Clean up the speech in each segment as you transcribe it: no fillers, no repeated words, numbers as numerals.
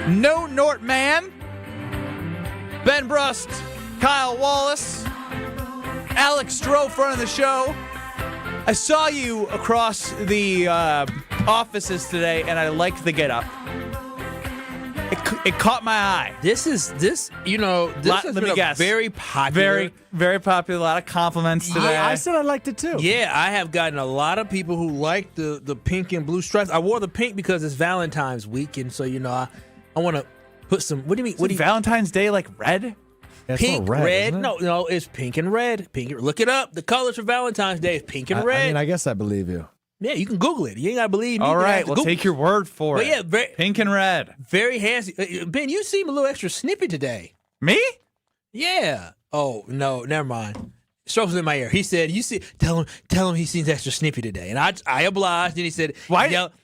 No Nortman, Ben Brust, Kyle Wallace, Alex Strofe running the show. I saw you across the offices today, and I liked the get-up. It caught my eye. This has been a very popular. Very popular. A lot of compliments today. I said I liked it too. Yeah, I have gotten a lot of people who like the pink and blue stripes. I wore the pink because it's Valentine's week, and so I want to put some. What do you mean? Valentine's Day like red? Pink, red. No, it's pink and red. Look it up. The colors for Valentine's Day is pink and red. I guess I believe you. Yeah, you can Google it. You ain't got to believe me. All right, we'll take your word for it. Yeah, pink and red. Very handsome. Ben, you seem a little extra snippy today. Me? Yeah. Oh, no, never mind. Stroke's in my ear. He said, tell him he seems extra snippy today. And I obliged, and he said,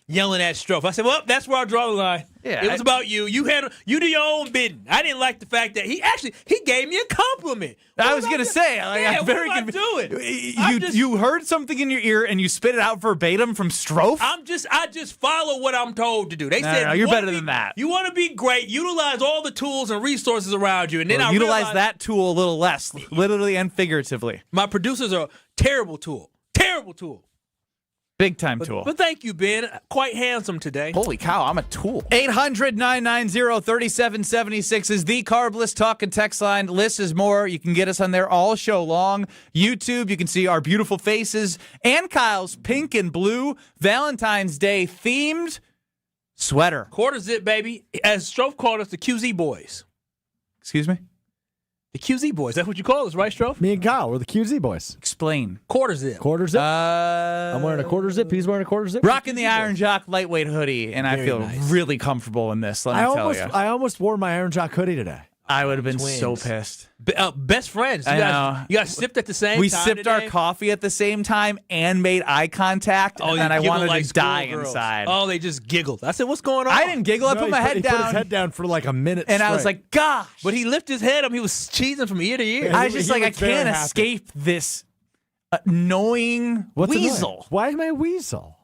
yelling at Stroke. I said, well, that's where I draw the line. Yeah, it was about you. You do your own bidding. I didn't like the fact that he gave me a compliment. I was going to say, I'm very what am I doing? You heard something in your ear and you spit it out verbatim from Strofe? I just follow what I'm told to do. They said you're better than that. You want to be great, utilize all the tools and resources around you. And then I utilize that tool a little less, literally and figuratively. My producers are a terrible tool. Terrible tool. Big time tool. But thank you, Ben. Quite handsome today. Holy cow, I'm a tool. 800-990-3776 is the Carbless talk and text line. List is more. You can get us on there all show long. YouTube, you can see our beautiful faces and Kyle's pink and blue Valentine's Day themed sweater. Quarter zip, baby. As Strofe called us, the QZ boys. Excuse me? The QZ boys. That's what you call us, right, Strofe? Me and Kyle, we're the QZ boys. Explain. Quarter zip. Quarter zip? I'm wearing a quarter zip. He's wearing a quarter zip. Rocking the Iron Jock lightweight hoodie, and I feel really comfortable in this, let me tell you. I almost wore my Iron Jock hoodie today. I would have been so pissed. Best friends. You guys sipped at the same time. We sipped our coffee at the same time and made eye contact, and I wanted to die inside. Oh, they just giggled. I said, what's going on? I didn't giggle. I put my head down. He put his head down for like a minute and straight. I was like, gosh. But he lifted his head up. He was cheesing from ear to ear. I was just like, I can't escape this annoying weasel. Annoying? Why am I a weasel?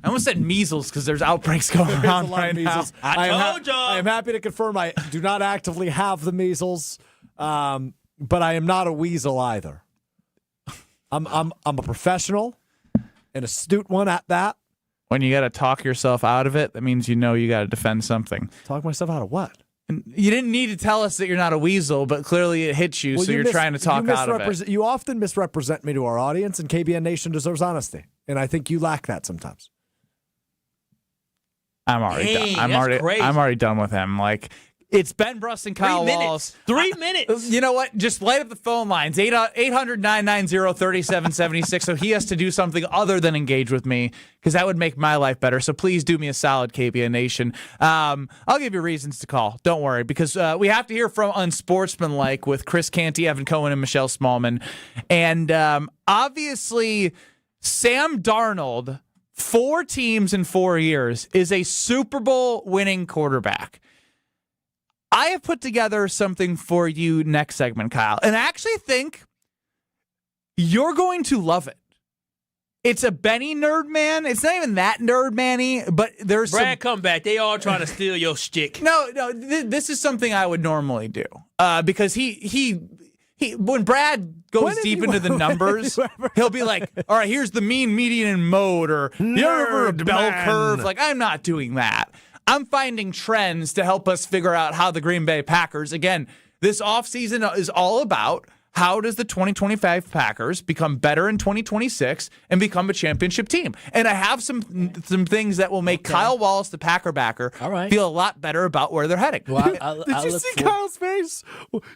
I almost said measles because there's outbreaks going around right now. I told y'all. I am happy to confirm I do not actively have the measles, but I am not a weasel either. I'm a professional, an astute one at that. When you got to talk yourself out of it, that means you got to defend something. Talk myself out of what? And you didn't need to tell us that you're not a weasel, but clearly it hits you, so you're trying to talk out of it. You often misrepresent me to our audience, and KBN Nation deserves honesty, and I think you lack that sometimes. I'm already done with him. Like, it's Ben Brust and Kyle Wallace. 3 minutes. You know what? Just light up the phone lines. 800-990-3776. So he has to do something other than engage with me, because that would make my life better. So please do me a solid, KBN Nation. I'll give you reasons to call. Don't worry, because we have to hear from Unsportsmanlike with Chris Canty, Evan Cohen, and Michelle Smallman. And obviously, Sam Darnold, 4 teams in 4 years, is a Super Bowl winning quarterback. I have put together something for you next segment, Kyle, and I actually think you're going to love it. It's a Benny nerd man. It's not even that nerd man-y, but there's Brad, come back. They all trying to steal your shtick. No, this is something I would normally do because he when Brad goes deep into the numbers, he'll be like, all right, here's the mean, median, and mode, or the bell curve. Like, I'm not doing that. I'm finding trends to help us figure out how the Green Bay Packers, again, this offseason is all about how does the 2025 Packers become better in 2026 and become a championship team. And I have some things that will make Kyle Wallace, the Packer backer, feel a lot better about where they're heading. Well, Did you see Kyle's face?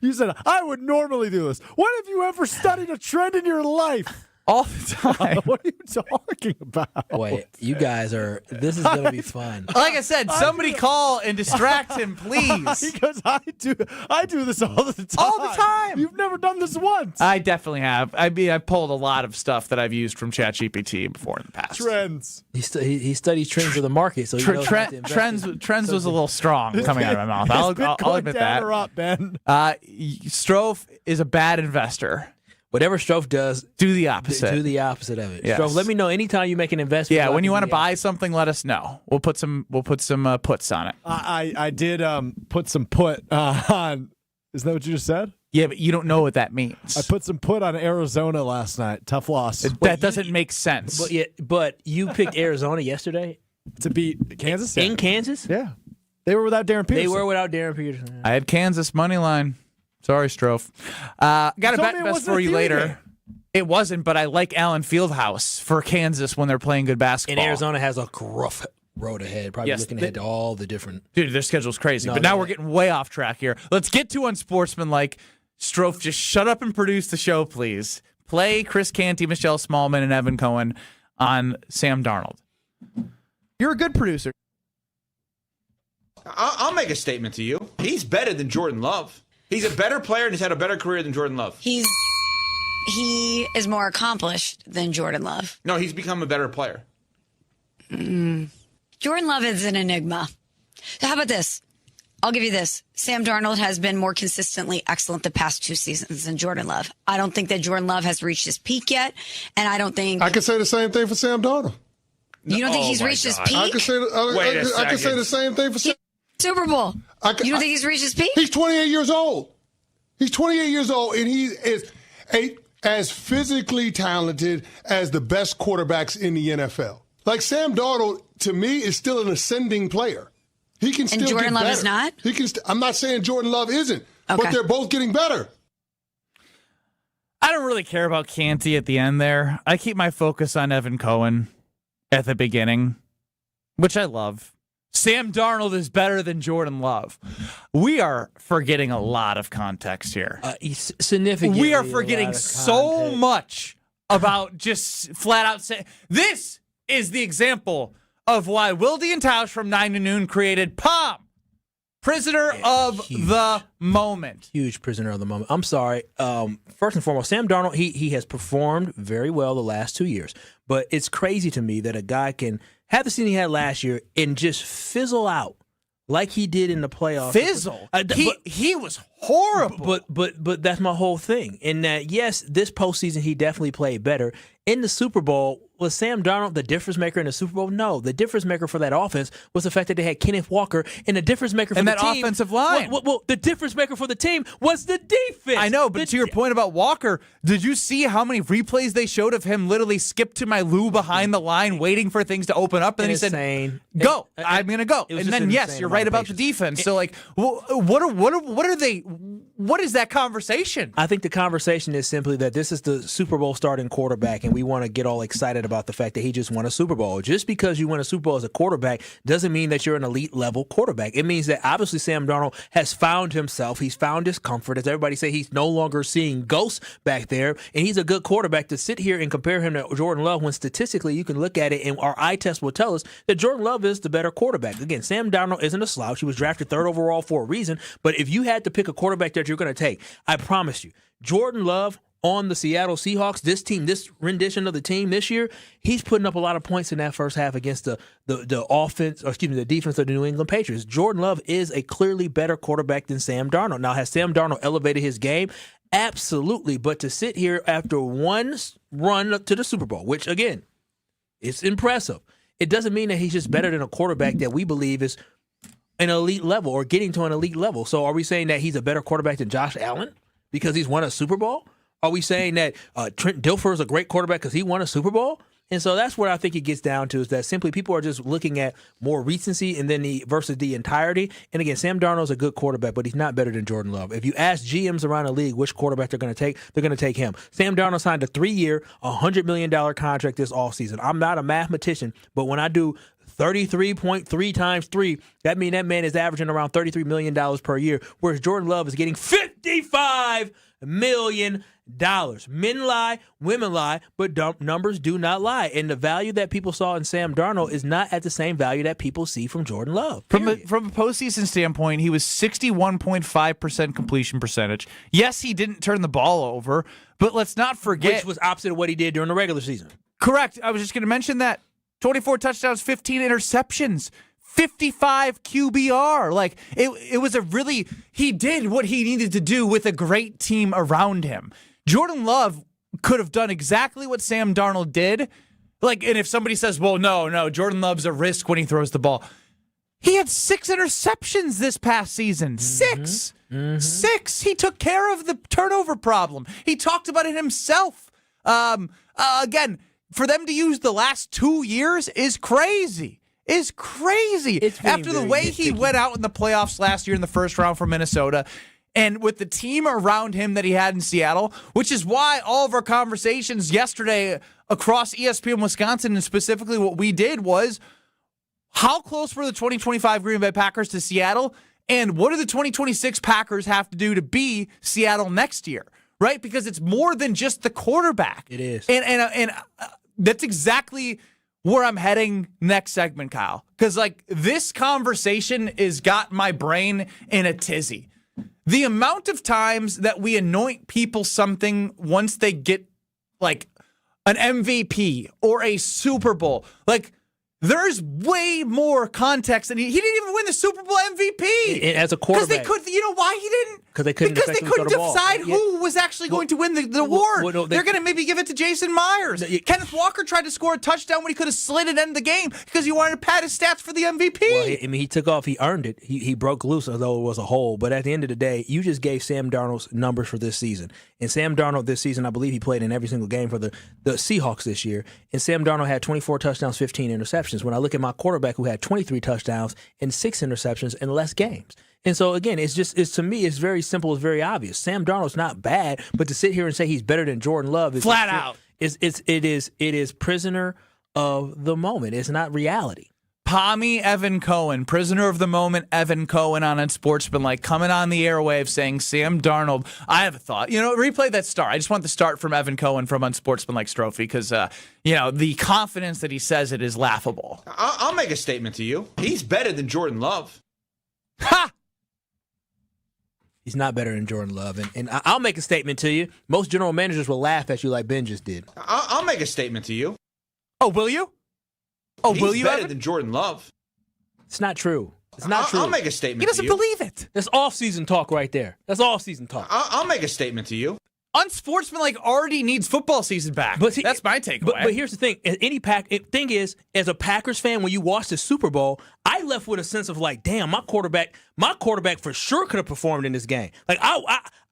You said, I would normally do this. When have you ever studied a trend in your life? All the time. What are you talking about? Wait, you guys this is going to be fun. Like I said, somebody call and distract him, please. Because I do this all the time. All the time. You've never done this once. I definitely have. I pulled a lot of stuff that I've used from ChatGPT before in the past. Trends. He studies trends of the market, so trends was a little strong coming out of my mouth. I'll admit that. Up, Ben. Strofe is a bad investor. Whatever Strofe does, do the opposite. Do the opposite of it. Yes. Strofe, let me know anytime you make an investment. Yeah, when you want to buy something, let us know. We'll put some puts on it. I did put some put on. Isn't that what you just said? Yeah, but you don't know what that means. I put some put on Arizona last night. Tough loss. That doesn't make sense. But you picked Arizona yesterday to beat Kansas. In Kansas? Yeah. They were without Darren Peterson. They were without Darren Peterson. I had Kansas money line. Sorry, Strofe. Got a bet best for you later. Game. It wasn't, but I like Allen Fieldhouse for Kansas when they're playing good basketball. And Arizona has a rough road ahead. Probably looking ahead to all the different. Dude, their schedule's crazy. But now we're getting way off track here. Let's get to unsportsmanlike. Strofe, just shut up and produce the show, please. Play Chris Canty, Michelle Smallman, and Evan Cohen on Sam Darnold. You're a good producer. I'll make a statement to you. He's better than Jordan Love. He's a better player and he's had a better career than Jordan Love. He is more accomplished than Jordan Love. No, he's become a better player. Jordan Love is an enigma. So how about this? I'll give you this. Sam Darnold has been more consistently excellent the past 2 seasons than Jordan Love. I don't think that Jordan Love has reached his peak yet, and I don't think... I can say the same thing for Sam Darnold. You don't think he's reached his peak? I can say the same thing for Sam. Super Bowl. You don't think he's reached his peak? He's 28 years old. He's 28 years old, and he is as physically talented as the best quarterbacks in the NFL. Like Sam Darnold, to me, is still an ascending player. He can still get better. And Jordan Love is not? He can. I'm not saying Jordan Love isn't, okay. But they're both getting better. I don't really care about Canty at the end there. I keep my focus on Evan Cohen at the beginning, which I love. Sam Darnold is better than Jordan Love. We are forgetting a lot of context here. Significantly. We are forgetting so much about just flat out saying this is the example of why Wilde and Tauscher from 9 to Noon created POM. Prisoner of the moment. Huge prisoner of the moment. I'm sorry. First and foremost, Sam Darnold, he has performed very well the last 2 years. But it's crazy to me that a guy can have the season he had last year and just fizzle out like he did in the playoffs. Fizzle? He was horrible. But that's my whole thing. In that, yes, this postseason he definitely played better. In the Super Bowl, was Sam Darnold the difference maker in the Super Bowl? No. The difference maker for that offense was the fact that they had Kenneth Walker, and the difference maker for the team... And that offensive line. Well, the difference maker for the team was the defense. I know, but to your point about Walker, did you see how many replays they showed of him literally skip to my Lou behind the line waiting for things to open up? And then he said, go. I'm going to go. And then, yes, you're right about the defense. So, like, what is that conversation? I think the conversation is simply that this is the Super Bowl starting quarterback, and we want to get all excited about the fact that he just won a Super Bowl. Just because you win a Super Bowl as a quarterback doesn't mean that you're an elite level quarterback. It means that obviously Sam Darnold has found himself. He's found his comfort. As everybody say, he's no longer seeing ghosts back there, and he's a good quarterback. To sit here and compare him to Jordan Love when statistically you can look at it and our eye test will tell us that Jordan Love is the better quarterback. Again, Sam Darnold isn't a slouch. He was drafted 3rd overall for a reason, but if you had to pick a quarterback that you're going to take, I promise you, Jordan Love on the Seattle Seahawks, this team, this rendition of the team this year, he's putting up a lot of points in that first half against the offense, or excuse me, the defense of the New England Patriots. Jordan Love is a clearly better quarterback than Sam Darnold. Now, has Sam Darnold elevated his game? Absolutely. But to sit here after one run to the Super Bowl, which, again, it's impressive, it doesn't mean that he's just better than a quarterback that we believe is an elite level or getting to an elite level. So are we saying that he's a better quarterback than Josh Allen because he's won a Super Bowl? Are we saying that Trent Dilfer is a great quarterback because he won a Super Bowl? And so that's what I think it gets down to, is that simply people are just looking at more recency and then versus the entirety. And again, Sam Darnold's a good quarterback, but he's not better than Jordan Love. If you ask GMs around the league which quarterback they're going to take him. Sam Darnold signed a 3-year, $100 million contract this offseason. I'm not a mathematician, but when I do 33.3 times 3, that means that man is averaging around $33 million per year, whereas Jordan Love is getting $55 million. Men lie, women lie, but numbers do not lie. And the value that people saw in Sam Darnold is not at the same value that people see from Jordan Love. From a postseason standpoint, he was 61.5% completion percentage. Yes, he didn't turn the ball over, but let's not forget... Which was opposite of what he did during the regular season. Correct. I was just going to mention that. 24 touchdowns, 15 interceptions. 55 QBR. Like, it was he did what he needed to do with a great team around him. Jordan Love could have done exactly what Sam Darnold did. And if somebody says, well, no, Jordan Love's a risk when he throws the ball. He had 6 interceptions this past season. 6. 6. He took care of the turnover problem. He talked about it himself. Again, for them to use the last 2 years is crazy. After the way he went out in the playoffs last year in the first round for Minnesota, and with the team around him that he had in Seattle, which is why all of our conversations yesterday across ESPN Wisconsin, and specifically what we did was, how close were the 2025 Green Bay Packers to Seattle, and what do the 2026 Packers have to do to be Seattle next year, right? Because it's more than just the quarterback. It is. And that's exactly where I'm heading next segment, Kyle. Because, this conversation has got my brain in a tizzy. The amount of times that we anoint people something once they get, an MVP or a Super Bowl, there's way more context than he didn't even win the Super Bowl MVP. As a quarterback. Because they could, you know why he didn't? Because they couldn't decide who was actually going to win the award. They're going to maybe give it to Jason Myers. Kenneth Walker tried to score a touchdown when he could have slid it in the game because he wanted to pad his stats for the MVP. Well, he took off. He earned it. He broke loose, although it was a hole. But at the end of the day, you just gave Sam Darnold's numbers for this season. And Sam Darnold this season, I believe he played in every single game for the Seahawks this year. And Sam Darnold had 24 touchdowns, 15 interceptions. When I look at my quarterback who had 23 touchdowns and 6 interceptions in less games. And so, again, it's to me, it's very simple. It's very obvious. Sam Darnold's not bad, but to sit here and say he's better than Jordan Love is flat out. It is prisoner of the moment. It's not reality. Pommy Evan Cohen, prisoner of the moment, Evan Cohen on Unsportsmanlike, coming on the airwaves saying, Sam Darnold, I have a thought. Replay that start. I just want the start from Evan Cohen from Unsportsmanlike Strophe because, the confidence that he says it is laughable. I'll make a statement to you. He's better than Jordan Love. Ha! He's not better than Jordan Love. And I'll make a statement to you. Most general managers will laugh at you like Ben just did. I'll make a statement to you. Oh, will you? Oh, He's will you? Better than Jordan Love. It's not true. It's not true. I'll make a statement. He doesn't to you. believe it. That's off-season talk right there. That's off-season talk. I'll make a statement to you. Unsportsmanlike already needs football season back. That's my takeaway. But here's the thing: thing is, as a Packers fan, when you watch the Super Bowl, I left with a sense of damn, my quarterback for sure could have performed in this game.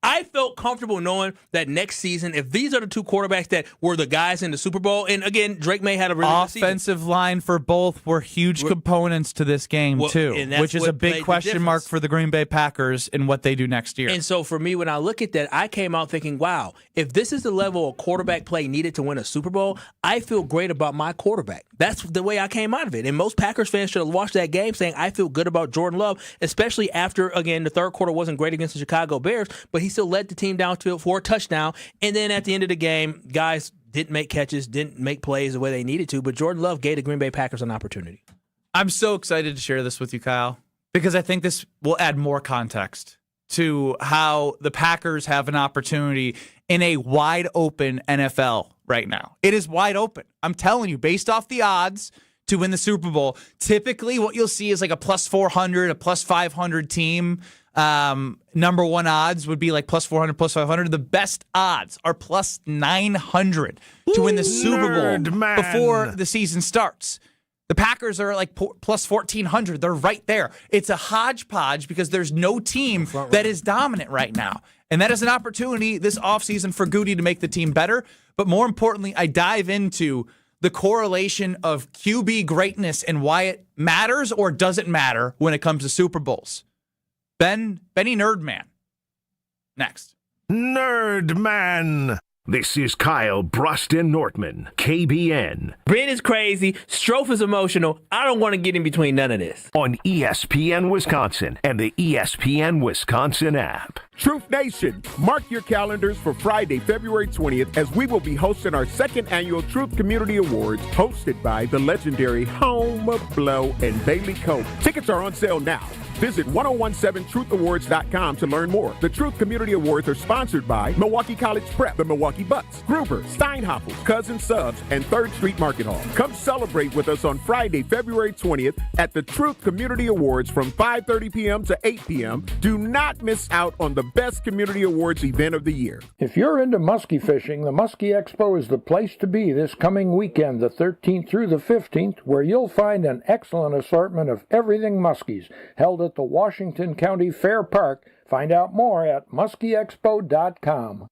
I felt comfortable knowing that next season, if these are the two quarterbacks that were the guys in the Super Bowl, and again, Drake May had a really good season. Offensive line for both were huge components to this game, too, which is a big question mark for the Green Bay Packers in what they do next year. And so for me, when I look at that, I came out thinking, wow, if this is the level of quarterback play needed to win a Super Bowl, I feel great about my quarterback. That's the way I came out of it. And most Packers fans should have watched that game saying, I feel good about Jordan Love, especially after, again, the third quarter wasn't great against the Chicago Bears, but he still led the team downfield for a touchdown. And then at the end of the game, guys didn't make catches, didn't make plays the way they needed to, but Jordan Love gave the Green Bay Packers an opportunity. I'm so excited to share this with you, Kyle, because I think this will add more context to how the Packers have an opportunity in a wide open NFL right now. It is wide open. I'm telling you, based off the odds to win the Super Bowl, typically what you'll see is a plus 400, a plus 500 team. Number one odds would be plus 400, plus 500. The best odds are plus 900 to win the Super Bowl before the season starts. The Packers are plus 1,400. They're right there. It's a hodgepodge because there's no team that is dominant right now. And that is an opportunity this offseason for Goody to make the team better. But more importantly, I dive into the correlation of QB greatness and why it matters or doesn't matter when it comes to Super Bowls. Benny Nerdman. Next. Nerdman. This is Kyle Brust Nortman, KBN. Ben is crazy. Strofe is emotional. I don't want to get in between none of this. On ESPN Wisconsin and the ESPN Wisconsin app. Truth Nation, mark your calendars for Friday, February 20th, as we will be hosting our second annual Truth Community Awards, hosted by the legendary Home Blow and Bailey Cope. Tickets are on sale now. Visit 1017truthawards.com to learn more. The Truth Community Awards are sponsored by Milwaukee College Prep, the Milwaukee Bucks, Gruber, Steinhoffel, Cousin Subs, and 3rd Street Market Hall. Come celebrate with us on Friday, February 20th at the Truth Community Awards from 5:30 p.m. to 8 p.m. Do not miss out on the best community awards event of the year. If you're into muskie fishing, the Muskie Expo is the place to be this coming weekend, the 13th through the 15th, where you'll find an excellent assortment of everything muskies, held at the Washington County Fair Park. Find out more at muskieexpo.com.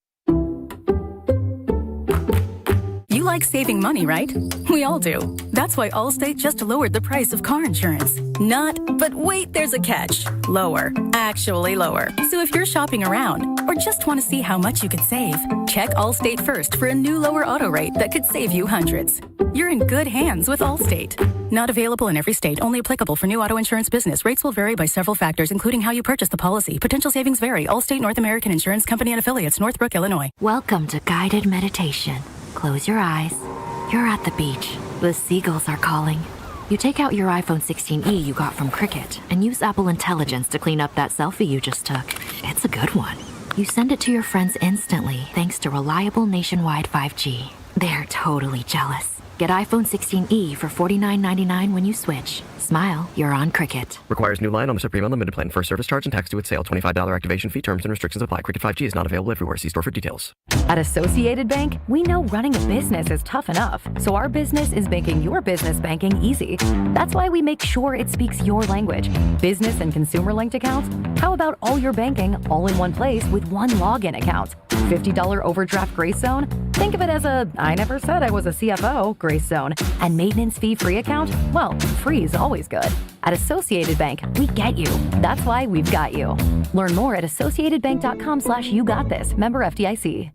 You like saving money, right? We all do. That's why Allstate just lowered the price of car insurance. But wait, there's a catch. Lower. Actually lower. So if you're shopping around or just want to see how much you could save, check Allstate first for a new lower auto rate that could save you hundreds. You're in good hands with Allstate. Not available in every state, only applicable for new auto insurance business. Rates will vary by several factors, including how you purchase the policy. Potential savings vary. Allstate North American Insurance Company and Affiliates, Northbrook, Illinois. Welcome to guided meditation. Close your eyes. You're at the beach. The seagulls are calling. You take out your iPhone 16e you got from Cricket and use Apple Intelligence to clean up that selfie you just took. It's a good one. You send it to your friends instantly thanks to reliable nationwide 5G. They're totally jealous. Get iPhone 16e for $49.99 when you switch. Smile, you're on Cricket. Requires new line on the Supreme Unlimited plan. First service charge and tax due at sale. $25 activation fee. Terms and restrictions apply. Cricket 5G is not available everywhere. See store for details. At Associated Bank, we know running a business is tough enough, so our business is making your business banking easy. That's why we make sure it speaks your language. Business and consumer-linked accounts? How about all your banking all in one place with one login account? $50 overdraft grace zone? Think of it as a I never said I was a CFO grace zone. And maintenance fee-free account? Well, free is always good. At Associated Bank, we get you. That's why we've got you. Learn more at associatedbank.com/YouGotThis. Member FDIC.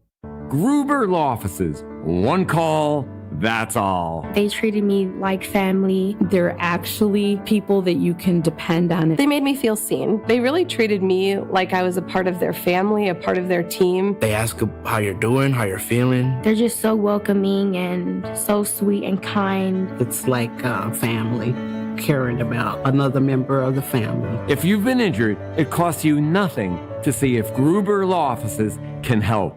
Gruber Law Offices. One call, that's all. They treated me like family. They're actually people that you can depend on. They made me feel seen. They really treated me like I was a part of their family, a part of their team. They ask how you're doing, how you're feeling. They're just so welcoming and so sweet and kind. It's like family, caring about another member of the family. If you've been injured, it costs you nothing to see if Gruber Law Offices can help.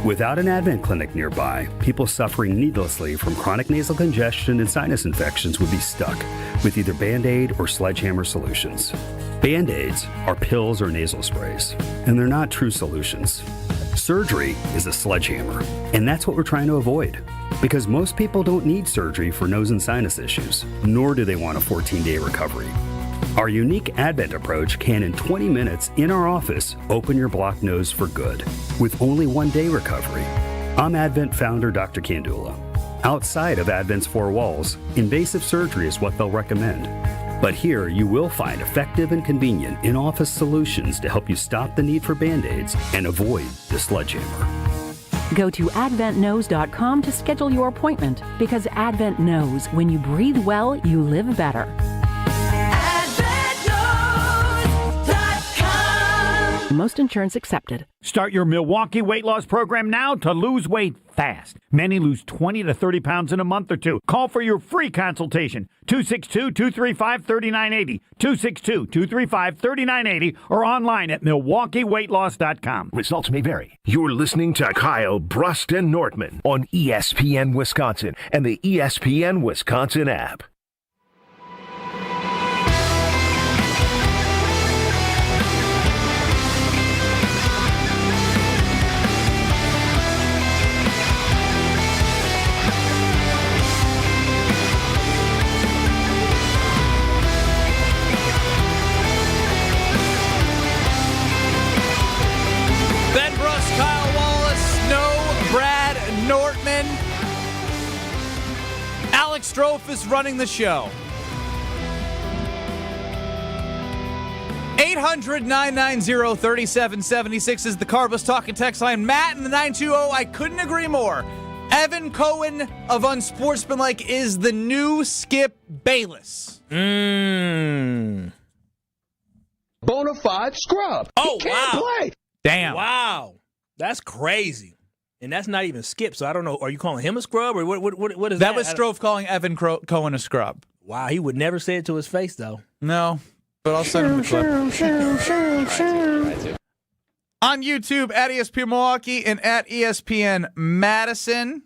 Without an Advent clinic nearby, people suffering needlessly from chronic nasal congestion and sinus infections would be stuck with either Band-Aid or sledgehammer solutions. Band-Aids are pills or nasal sprays, and they're not true solutions. Surgery is a sledgehammer, and that's what we're trying to avoid. Because most people don't need surgery for nose and sinus issues, nor do they want a 14-day recovery. Our unique Advent approach can, in 20 minutes in our office, open your blocked nose for good, with only 1 day recovery. I'm Advent founder Dr. Kandula. Outside of Advent's four walls, invasive surgery is what they'll recommend. But here you will find effective and convenient in-office solutions to help you stop the need for Band-Aids and avoid the sledgehammer. Go to adventknows.com to schedule your appointment, because Advent knows when you breathe well, you live better. Most insurance accepted. Start your Milwaukee weight loss program now to lose weight fast. Many lose 20 to 30 pounds in a month or two. Call for your free consultation. 262-235-3980. 262-235-3980 or online at MilwaukeeWeightLoss.com. Results may vary. You're listening to Kyle, Brust, and Nortman on ESPN Wisconsin and the ESPN Wisconsin app. Ben Brust, Kyle Wallace, Brad Nortman. Alex Strofe is running the show. 800-990-3776 is the Carbus Talking text line. Matt in the 920, I couldn't agree more. Evan Cohen of Unsportsmanlike is the new Skip Bayless. Bona fide scrub. Oh, he can't play. Damn. Wow. That's crazy. And that's not even Skip, so I don't know. Are you calling him a scrub, or what is that? That was Strofe calling Evan Cohen a scrub. Wow, he would never say it to his face, though. No, but I'll send him the clip. On YouTube, at ESPN Milwaukee and at ESPN Madison.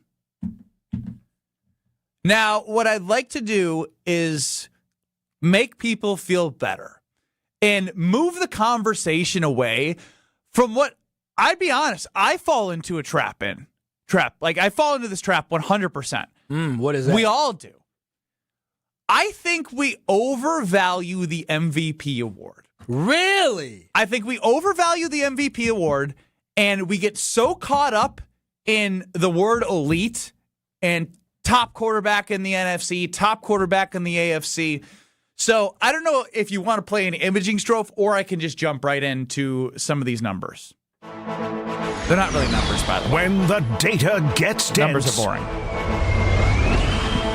Now, what I'd like to do is make people feel better and move the conversation away from what, I'd be honest, I fall into a trap. Like, I fall into this trap 100%. What is that? We all do. I think we overvalue the MVP award. Really? I think we overvalue the MVP award, and we get so caught up in the word elite and top quarterback in the NFC, top quarterback in the AFC. So I don't know if you want to play an imaging strophe, or I can just jump right into some of these numbers. They're not really numbers, by the way. When the data gets dense. Numbers are boring.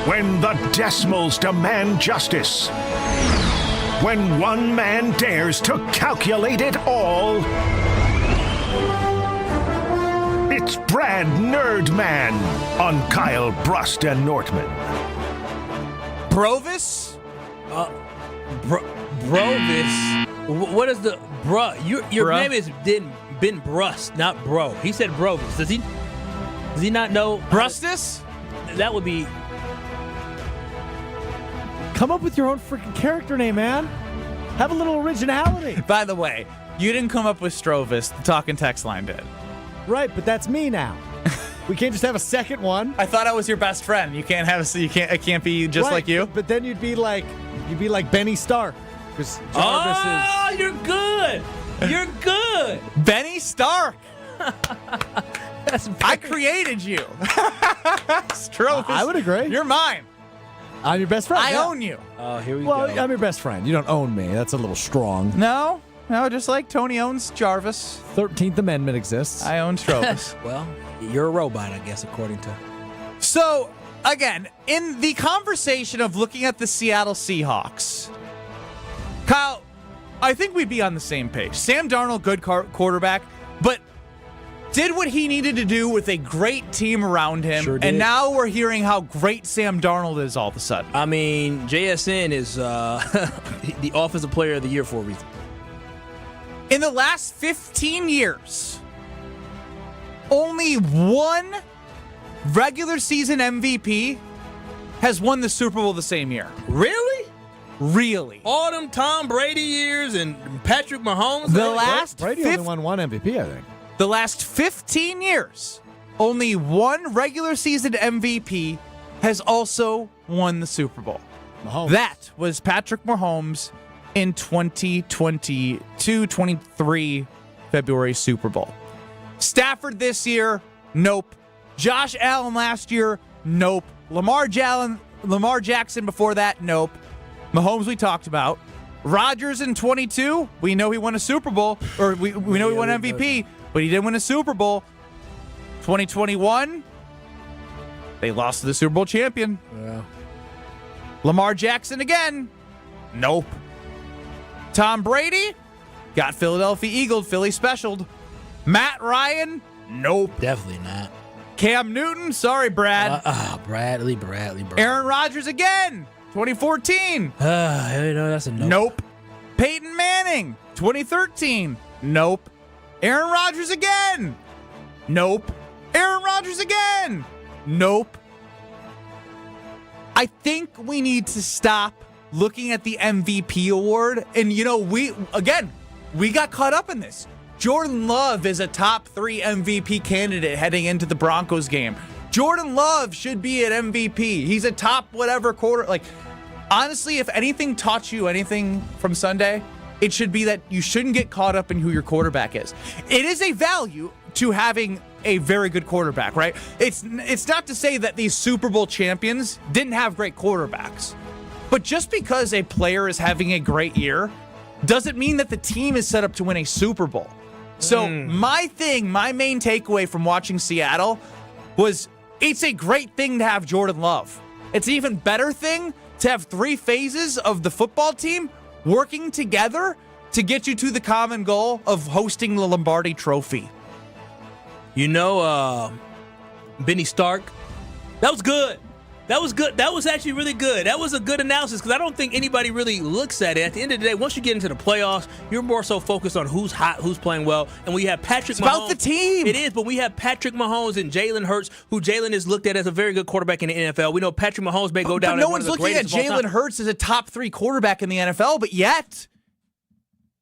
When the decimals demand justice. When one man dares to calculate it all. It's Brad Nerdman on Kyle, Brust, and Nortman. Brovis? Brovis? What is the... Your name is Ben Brust, not Bro. He said Brovis. Does he not know... Brustus? That would be... Come up with your own freaking character name, man. Have a little originality. By the way, you didn't come up with Strovis. The talking text line did. Right, but that's me now. We can't just have a second one. I thought I was your best friend. You can't have. It can't be just right, like you. But then you'd be like Benny Stark. Because Jarvis is. You're good. You're good. Benny Stark. I created you. Strovis. I would agree. You're mine. I'm your best friend. I own you. Oh, here we go. Well, I'm your best friend. You don't own me. That's a little strong. No, just like Tony owns Jarvis. 13th Amendment exists. I own Strovis. Well, you're a robot, I guess, according to... So, again, in the conversation of looking at the Seattle Seahawks, Kyle, I think we'd be on the same page. Sam Darnold, good quarterback, but did what he needed to do with a great team around him, Sure did. And now we're hearing how great Sam Darnold is all of a sudden. I mean, JSN is the Offensive Player of the Year for a reason. In the last 15 years, only one regular season MVP has won the Super Bowl the same year. Really? Really. All them Tom Brady years and Patrick Mahomes. Brady only won one MVP, I think. The last 15 years, only one regular season MVP has also won the Super Bowl. Mahomes. That was Patrick Mahomes in 2022-23 February Super Bowl. Stafford this year, nope. Josh Allen last year, nope. Lamar Jackson before that, nope. Mahomes we talked about. Rodgers in 22, we know he won a Super Bowl, or we know he won MVP. But he didn't win a Super Bowl. 2021, they lost to the Super Bowl champion. Yeah. Lamar Jackson again. Nope. Tom Brady got Philadelphia Eagled, Philly specialed. Matt Ryan, nope. Definitely not. Cam Newton, sorry, Brad. Bradley. Aaron Rodgers again, 2014. That's a nope. Nope. Peyton Manning, 2013. Nope. Aaron Rodgers again. Nope. Aaron Rodgers again. Nope. I think we need to stop looking at the MVP award. And, we got caught up in this. Jordan Love is a top 3 MVP candidate heading into the Broncos game. Jordan Love should be an MVP. He's a top whatever quarter. Like, honestly, if anything taught you anything from Sunday, it should be that you shouldn't get caught up in who your quarterback is. It is a value to having a very good quarterback, right? It's not to say that these Super Bowl champions didn't have great quarterbacks. But just because a player is having a great year doesn't mean that the team is set up to win a Super Bowl. So my main takeaway from watching Seattle was it's a great thing to have Jordan Love. It's an even better thing to have 3 phases of the football team working together to get you to the common goal of hosting the Lombardi Trophy. Benny Stark, that was good. That was good. That was actually really good. That was a good analysis because I don't think anybody really looks at it. At the end of the day, once you get into the playoffs, you're more so focused on who's hot, who's playing well. And we have Patrick Mahomes. It's about the team. It is, but we have Patrick Mahomes and Jalen Hurts, who Jalen is looked at as a very good quarterback in the NFL. We know Patrick Mahomes may go down but no as one of one's the looking at greatest of all Jalen time. Hurts as a top 3 quarterback in the NFL, but yet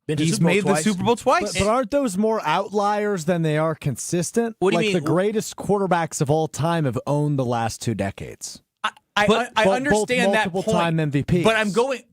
he's made the Super Bowl twice. But aren't those more outliers than they are consistent? What do you like mean? The greatest quarterbacks of all time have owned the last 2 decades. I understand that point, multiple-time MVPs. but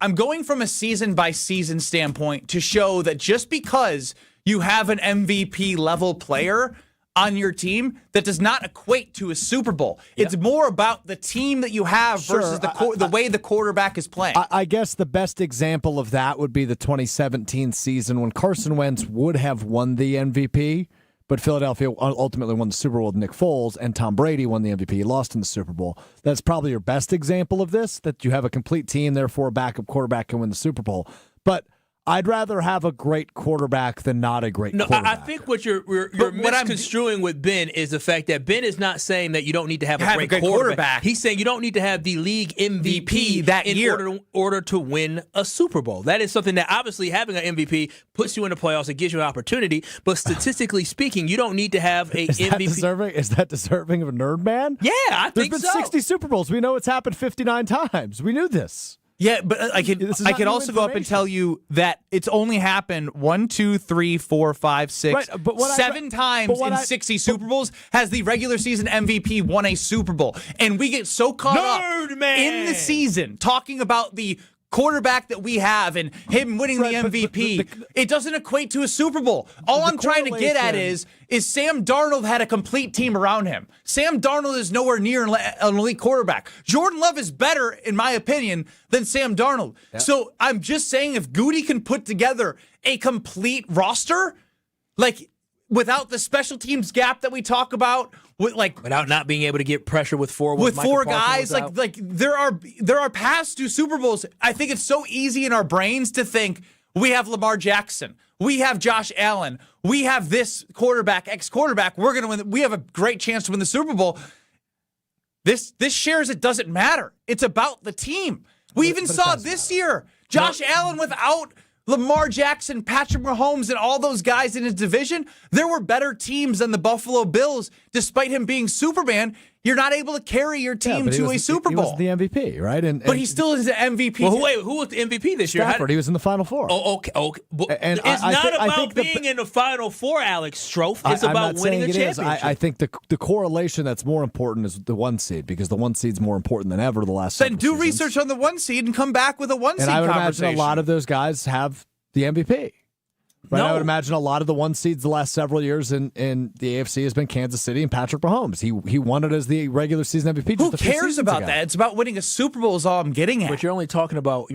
I'm going from a season by season standpoint to show that just because you have an MVP level player on your team, that does not equate to a Super Bowl. Yeah. It's more about the team that you have versus the way the quarterback is playing. I guess the best example of that would be the 2017 season when Carson Wentz would have won the MVP. But Philadelphia ultimately won the Super Bowl with Nick Foles, and Tom Brady won the MVP. He lost in the Super Bowl. That's probably your best example of this, that you have a complete team, therefore a backup quarterback can win the Super Bowl. But I'd rather have a great quarterback than not a great quarterback. I think what you're misconstruing with Ben is the fact that Ben is not saying that you don't need to have a great quarterback. He's saying you don't need to have the league MVP that year in order to win a Super Bowl. That is something that obviously having an MVP puts you in the playoffs. It gives you an opportunity. But statistically speaking, you don't need to have a MVP. Is that deserving of a nerd man? Yeah, I think so. There's been 60 Super Bowls. We know it's happened 59 times. We knew this. Yeah, but I could also go up and tell you that it's only happened 1, 2, 3, 4, 5, 6, 7 times in 60 Super Bowls has the regular season MVP won a Super Bowl. And we get so caught up in the season talking about the quarterback that we have and him winning the MVP. It doesn't equate to a Super Bowl. All I'm trying to get at is Sam Darnold had a complete team around him. Sam Darnold is nowhere near an elite quarterback. Jordan Love is better, in my opinion, than Sam Darnold. Yeah. So I'm just saying if Goody can put together a complete roster, like without the special teams gap that we talk about, without not being able to get pressure with four guys, like there are past 2 Super Bowls. I think it's so easy in our brains to think we have Lamar Jackson, we have Josh Allen, we have this quarterback, ex-quarterback. We're gonna win. We have a great chance to win the Super Bowl. This shares it doesn't matter. It's about the team. We even saw this year Josh Allen without Lamar Jackson, Patrick Mahomes, and all those guys in his division. There were better teams than the Buffalo Bills, despite him being Superman. You're not able to carry your team to a Super Bowl. He was the MVP, right? But he still is the MVP. Well, who was the MVP this year? Stafford. He was in the Final Four. Oh, okay. And it's not about being in the Final Four, Alex Strofe. It's about winning a championship. I think the correlation that's more important is the 1 seed, because the 1 seed's more important than ever the last Then do research on the 1 seed and come back with a 1 seed conversation. And I would imagine a lot of those guys have the MVP. Right? No. I would imagine a lot of the 1 seeds the last several years in the AFC has been Kansas City and Patrick Mahomes. He won it as the regular season MVP. Who cares about that? It's about winning a Super Bowl is all I'm getting at. But you're only talking about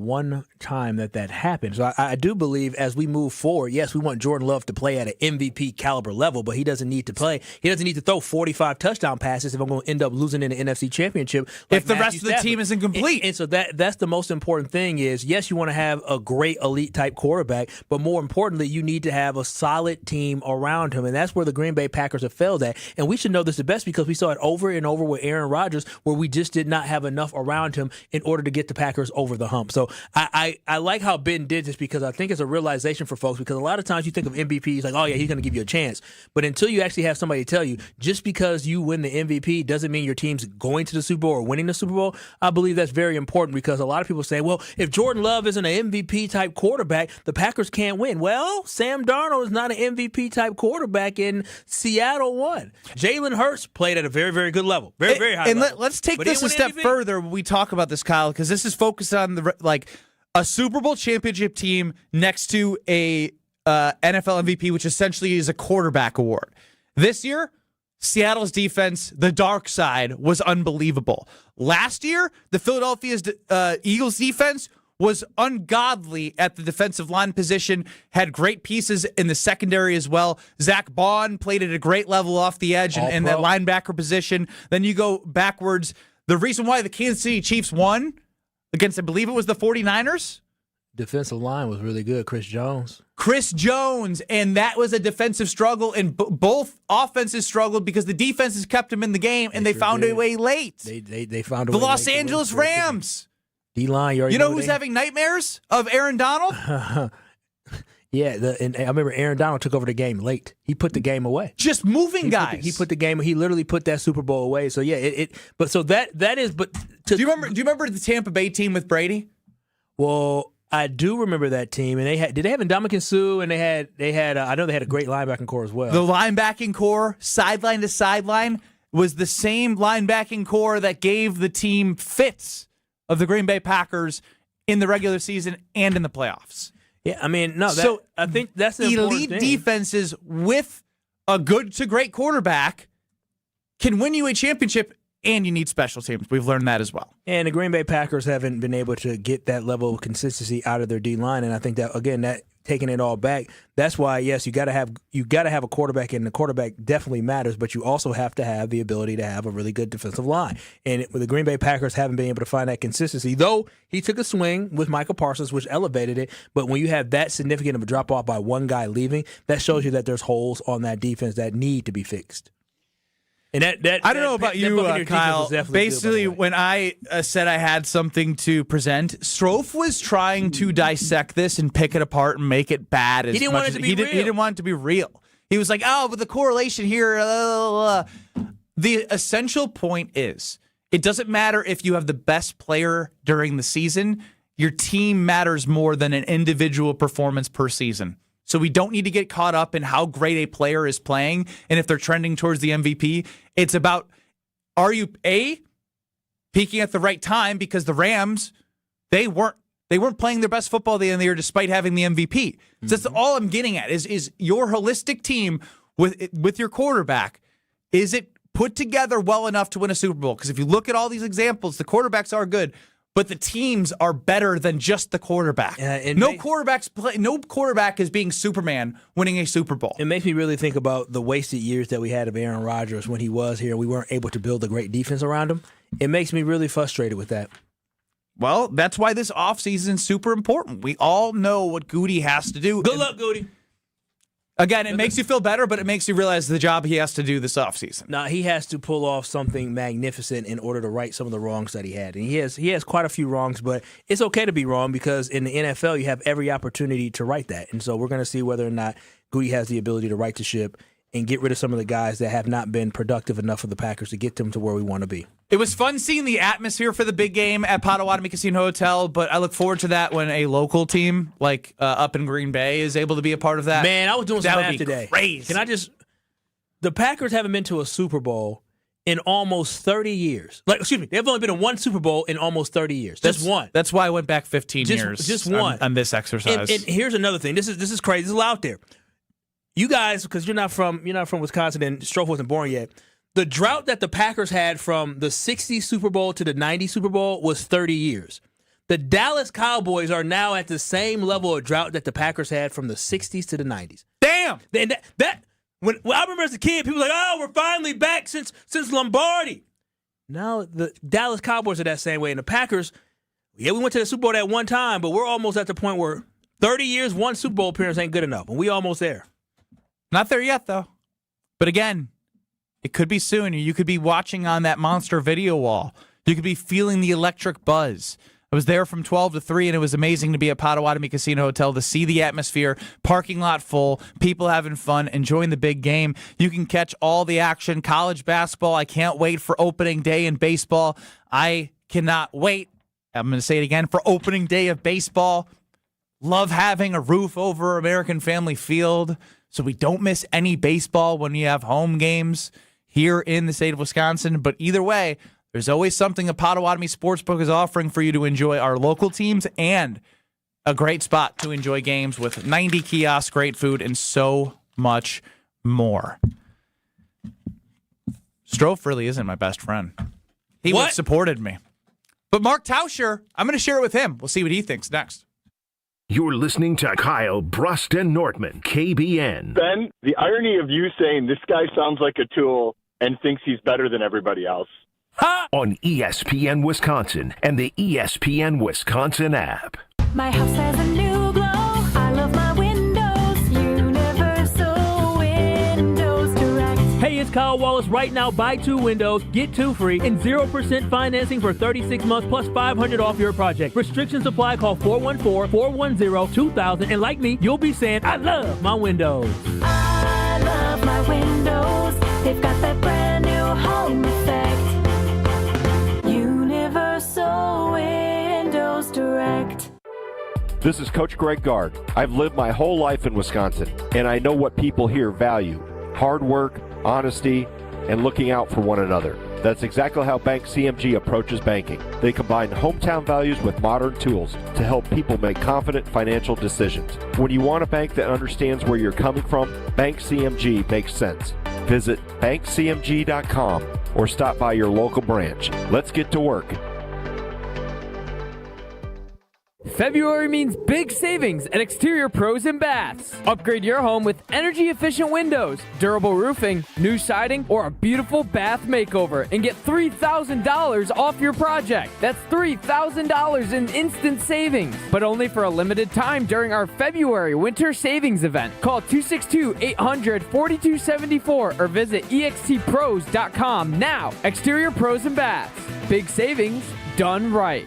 one time that happened. So I do believe as we move forward, yes, we want Jordan Love to play at an MVP caliber level, but he doesn't need to play. He doesn't need to throw 45 touchdown passes if I'm going to end up losing in the NFC Championship. If the rest of the team isn't complete. And so that's the most important thing is, yes, you want to have a great elite type quarterback, but more importantly, you need to have a solid team around him. And that's where the Green Bay Packers have failed at. And we should know this the best because we saw it over and over with Aaron Rodgers, where we just did not have enough around him in order to get the Packers over the hump. So I like how Ben did this, because I think it's a realization for folks, because a lot of times you think of MVPs like, oh yeah, he's going to give you a chance. But until you actually have somebody tell you, just because you win the MVP doesn't mean your team's going to the Super Bowl or winning the Super Bowl. I believe that's very important, because a lot of people say, well, if Jordan Love isn't an MVP type quarterback, the Packers can't win. Well, Sam Darnold is not an MVP type quarterback, in Seattle won. Jalen Hurts played at a very, very good level. Very, very high level. And let's take this a step further when we talk about this, Kyle, because this is focused on a Super Bowl championship team next to a NFL MVP, which essentially is a quarterback award. This year, Seattle's defense, the dark side, was unbelievable. Last year, the Philadelphia Eagles defense was ungodly at the defensive line position, had great pieces in the secondary as well. Zach Bond played at a great level off the edge and that linebacker position. Then you go backwards. The reason why the Kansas City Chiefs won against, I believe it was the 49ers, defensive line was really good. Chris Jones, and that was a defensive struggle, and both offenses struggled because the defenses kept him in the game, and they found a way late. They found a way. The Los Angeles Rams. D-line, you know who's having nightmares of Aaron Donald? Yeah, and I remember Aaron Donald took over the game late. He put the game away. Just moving guys. He put the game. He literally put that Super Bowl away. So yeah, But so that is. But do you remember the Tampa Bay team with Brady? Well, I do remember that team, and did they have Ndamukong Suh, and they had I know they had a great linebacking core as well. The linebacking core, sideline to sideline, was the same linebacking core that gave the team fits of the Green Bay Packers in the regular season and in the playoffs. Yeah, I mean, no. I think that's the elite defenses with a good to great quarterback can win you a championship, and you need special teams. We've learned that as well. And the Green Bay Packers haven't been able to get that level of consistency out of their D-line, and I think that, again, that taking it all back, that's why, yes, you got to have a quarterback, and the quarterback definitely matters, but you also have to have the ability to have a really good defensive line. And the Green Bay Packers haven't been able to find that consistency, though he took a swing with Michael Parsons, which elevated it. But when you have that significant of a drop-off by one guy leaving, that shows you that there's holes on that defense that need to be fixed. And I don't know about you, Kyle. Basically, when I said I had something to present, Strofe was trying to dissect this and pick it apart and make it bad. He didn't want it to be real. He didn't want it to be real. He was like, "Oh, but the correlation here." The essential point is, it doesn't matter if you have the best player during the season. Your team matters more than an individual performance per season. So we don't need to get caught up in how great a player is playing and if they're trending towards the MVP. It's about, are you peaking at the right time? Because the Rams, they weren't playing their best football the end of the year despite having the MVP. So that's all I'm getting at is your holistic team with your quarterback. Is it put together well enough to win a Super Bowl? Because if you look at all these examples, the quarterbacks are good, but the teams are better than just the quarterback. No quarterback is being Superman winning a Super Bowl. It makes me really think about the wasted years that we had of Aaron Rodgers when he was here. We weren't able to build a great defense around him. It makes me really frustrated with that. Well, that's why this offseason is super important. We all know what Goody has to do. Good luck, Goody. Again, it makes you feel better, but it makes you realize the job he has to do this offseason. Now, he has to pull off something magnificent in order to right some of the wrongs that he had. And he has quite a few wrongs, but it's okay to be wrong because in the NFL, you have every opportunity to right that. And so we're going to see whether or not Goody has the ability to right the ship and get rid of some of the guys that have not been productive enough for the Packers to get them to where we want to be. It was fun seeing the atmosphere for the big game at Potawatomi Casino Hotel, but I look forward to that when a local team like up in Green Bay is able to be a part of that. Man, I was doing some math today. Crazy. The Packers haven't been to a Super Bowl in almost 30 years. They've only been in one Super Bowl in almost 30 years. Just one. That's why I went back 15 years. Just one on this exercise. And here's another thing. This is crazy. This is out there. You guys, because you're not from Wisconsin and Strofe wasn't born yet. The drought that the Packers had from the 60s Super Bowl to the 90s Super Bowl was 30 years. The Dallas Cowboys are now at the same level of drought that the Packers had from the 60s to the 90s. Damn! And when I remember as a kid, people were like, "Oh, we're finally back since Lombardi." Now the Dallas Cowboys are that same way, and the Packers, we went to the Super Bowl at one time, but we're almost at the point where 30 years, one Super Bowl appearance ain't good enough, and we almost there. Not there yet, though. But again, it could be soon. You could be watching on that monster video wall. You could be feeling the electric buzz. I was there from 12 to 3, and it was amazing to be at Potawatomi Casino Hotel to see the atmosphere, parking lot full, people having fun, enjoying the big game. You can catch all the action. College basketball, I can't wait for opening day in baseball. I cannot wait. I'm going to say it again, for opening day of baseball. Love having a roof over American Family Field so we don't miss any baseball when we have home games here in the state of Wisconsin. But either way, there's always something a Potawatomi Sportsbook is offering for you to enjoy our local teams and a great spot to enjoy games with 90 kiosks, great food, and so much more. Strofe really isn't my best friend. He would have supported me. But Mark Tauscher, I'm going to share it with him. We'll see what he thinks next. You're listening to Kyle Brust and Nortman, KBN. Ben, the irony of you saying this guy sounds like a tool and thinks he's better than everybody else. On ESPN Wisconsin and the ESPN Wisconsin app. My house has a new glow. I love my windows. Universal Windows Direct. Hey, it's Kyle Wallace. Right now, buy 2 windows, get 2 free, and 0% financing for 36 months plus $500 off your project. Restrictions apply. Call 414-410-2000. And like me, you'll be saying, I love my windows. I love my windows. They've got that brand new home effect. Universal Windows Direct. This is Coach Greg Gard. I've lived my whole life in Wisconsin, and I know what people here value: hard work, honesty, and looking out for one another. That's exactly how Bank CMG approaches banking. They combine hometown values with modern tools to help people make confident financial decisions. When you want a bank that understands where you're coming from, Bank CMG makes sense. Visit bankcmg.com or stop by your local branch. Let's get to work. February means big savings at Exterior Pros and Baths. Upgrade your home with energy-efficient windows, durable roofing, new siding, or a beautiful bath makeover and get $3,000 off your project. That's $3,000 in instant savings, but only for a limited time during our February winter savings event. Call 262-800-4274 or visit extpros.com now. Exterior Pros and Baths. Big savings done right.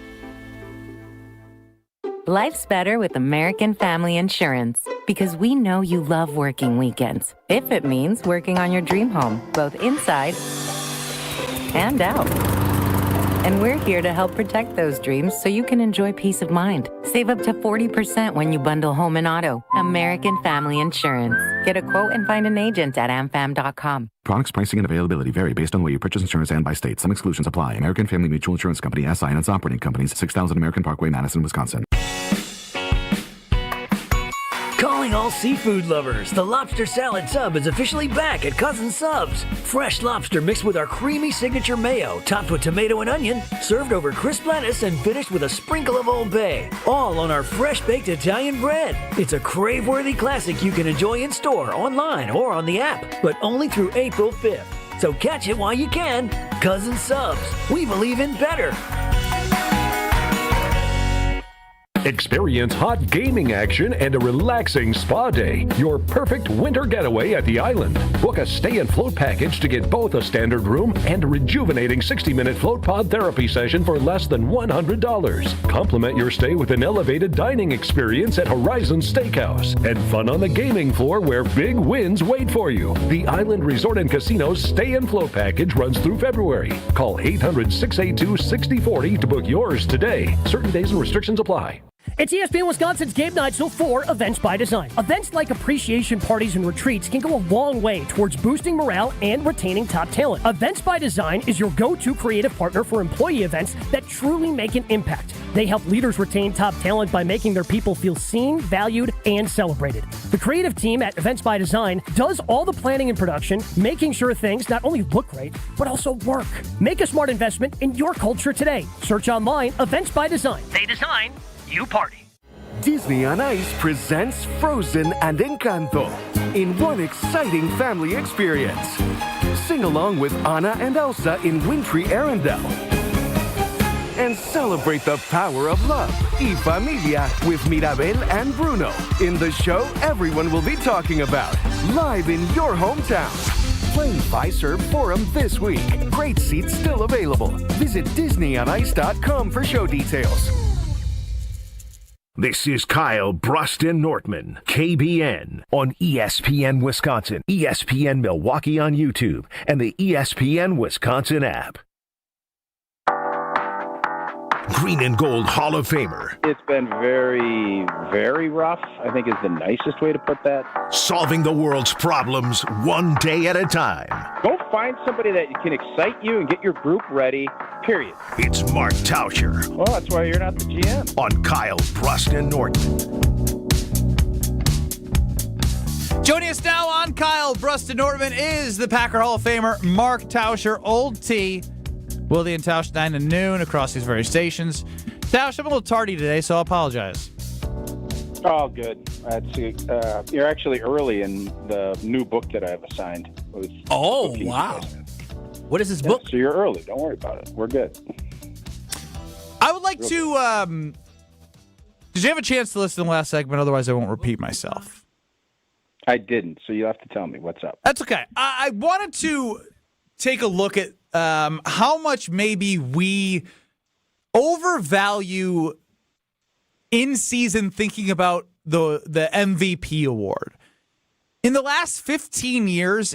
Life's better with American Family Insurance because we know you love working weekends. If it means working on your dream home, both inside and out. And we're here to help protect those dreams so you can enjoy peace of mind. Save up to 40% when you bundle home and auto. American Family Insurance. Get a quote and find an agent at amfam.com. Products, pricing, and availability vary based on where you purchase insurance and by state. Some exclusions apply. American Family Mutual Insurance Company, SI, and its operating companies, 6000 American Parkway, Madison, Wisconsin. Calling all seafood lovers, the lobster salad sub is officially back at Cousin Subs. Fresh lobster mixed with our creamy signature mayo, topped with tomato and onion, served over crisp lettuce, and finished with a sprinkle of Old Bay. All on our fresh-baked Italian bread. It's a crave-worthy classic you can enjoy in store, online, or on the app, but only through April 5th. So catch it while you can. Cousin Subs. We believe in better. Experience hot gaming action and a relaxing spa day. Your perfect winter getaway at the island. Book a stay and float package to get both a standard room and a rejuvenating 60-minute float pod therapy session for less than $100. Complement your stay with an elevated dining experience at Horizon Steakhouse and fun on the gaming floor where big wins wait for you. The Island Resort and Casino's stay and float package runs through February. Call 800-682-6040 to book yours today. Certain days and restrictions apply. It's ESPN Wisconsin's Game Night Show for Events by Design. Events like appreciation parties and retreats can go a long way towards boosting morale and retaining top talent. Events by Design is your go-to creative partner for employee events that truly make an impact. They help leaders retain top talent by making their people feel seen, valued, and celebrated. The creative team at Events by Design does all the planning and production, making sure things not only look great, but also work. Make a smart investment in your culture today. Search online, Events by Design. They design, you party. Disney on Ice presents Frozen and Encanto in one exciting family experience. Sing along with Anna and Elsa in wintry Arendelle. And celebrate the power of love, y familia, with Mirabel and Bruno in the show everyone will be talking about, live in your hometown. Playing Fiserv Forum this week. Great seats still available. Visit DisneyOnIce.com for show details. This is Kyle Brust Nortman, KBN, on ESPN Wisconsin, ESPN Milwaukee on YouTube, and the ESPN Wisconsin app. Green and Gold Hall of Famer. It's been very, very rough, I think is the nicest way to put that. Solving the world's problems one day at a time. Go find somebody that can excite you and get your group ready, period. It's Mark Tauscher. Well, that's why you're not the GM. On Kyle Brust Nortman. Joining us now on Kyle Brust Nortman is the Packer Hall of Famer Mark Tauscher, Old T. Willie and Tausch, 9 to noon across these various stations. Tausch, I'm a little tardy today, so I apologize. Oh, good. You're actually early in the new book that I have assigned. Oh, wow. What is this book? So you're early. Don't worry about it. We're good. I would like to Did you have a chance to listen to the last segment? Otherwise, I won't repeat myself. I didn't, so you have to tell me what's up. That's okay. I wanted to take a look at how much maybe we overvalue in-season thinking about the MVP award. In the last 15 years,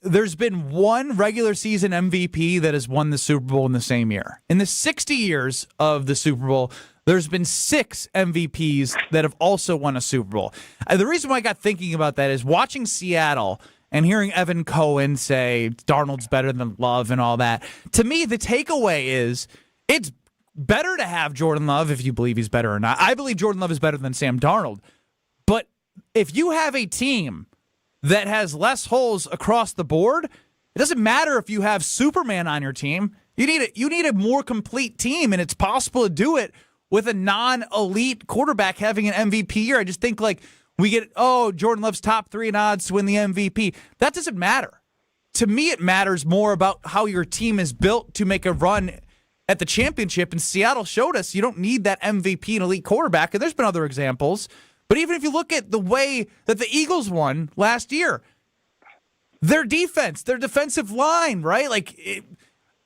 there's been one regular season MVP that has won the Super Bowl in the same year. In the 60 years of the Super Bowl, there's been 6 MVPs that have also won a Super Bowl. The reason why I got thinking about that is watching Seattle and hearing Evan Cohen say Darnold's better than Love and all that. To me, the takeaway is it's better to have Jordan Love if you believe he's better or not. I believe Jordan Love is better than Sam Darnold. But if you have a team that has less holes across the board, it doesn't matter if you have Superman on your team. You need a more complete team, and it's possible to do it with a non-elite quarterback having an MVP year. I just think we get, Jordan Love's top 3 in odds to win the MVP. That doesn't matter. To me, it matters more about how your team is built to make a run at the championship, and Seattle showed us you don't need that MVP and elite quarterback, and there's been other examples. But even if you look at the way that the Eagles won last year, their defense, their defensive line, right?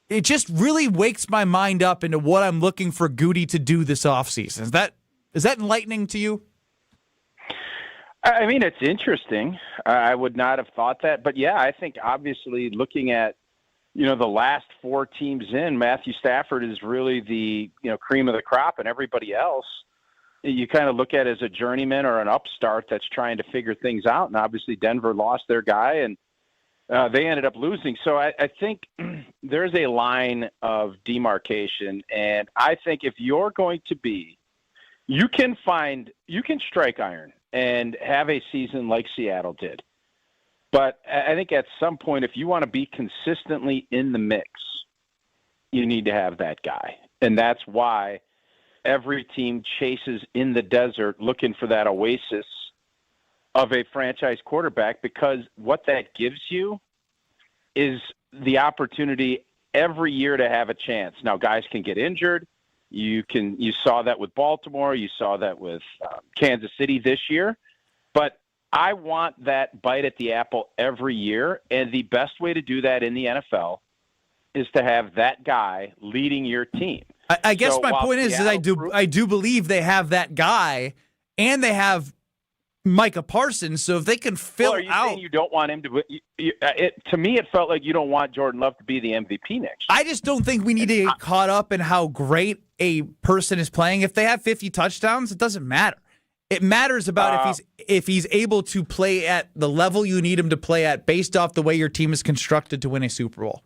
It just really wakes my mind up into what I'm looking for Goody to do this offseason. Is that enlightening to you? I mean, it's interesting. I would not have thought that. But, yeah, I think obviously looking at, the last 4 teams in, Matthew Stafford is really the, cream of the crop, and everybody else you kind of look at as a journeyman or an upstart that's trying to figure things out. And obviously Denver lost their guy, and they ended up losing. So I think there's a line of demarcation. And I think if you're going to be, you can strike iron and have a season like Seattle did. But I think at some point, if you want to be consistently in the mix, you need to have that guy. And that's why every team chases in the desert looking for that oasis of a franchise quarterback, because what that gives you is the opportunity every year to have a chance. Now, guys can get injured. You saw that with Baltimore. You saw that with Kansas City this year. But I want that bite at the apple every year, and the best way to do that in the NFL is to have that guy leading your team. I guess my point is that I do believe they have that guy, and they have Micah Parsons. So if they can fill are you saying you don't want him to? To me, it felt like you don't want Jordan Love to be the MVP next year. I just don't think we need to get caught up in how great a person is playing. If they have 50 touchdowns, it doesn't matter. It matters about if he's able to play at the level you need him to play at based off the way your team is constructed to win a Super Bowl.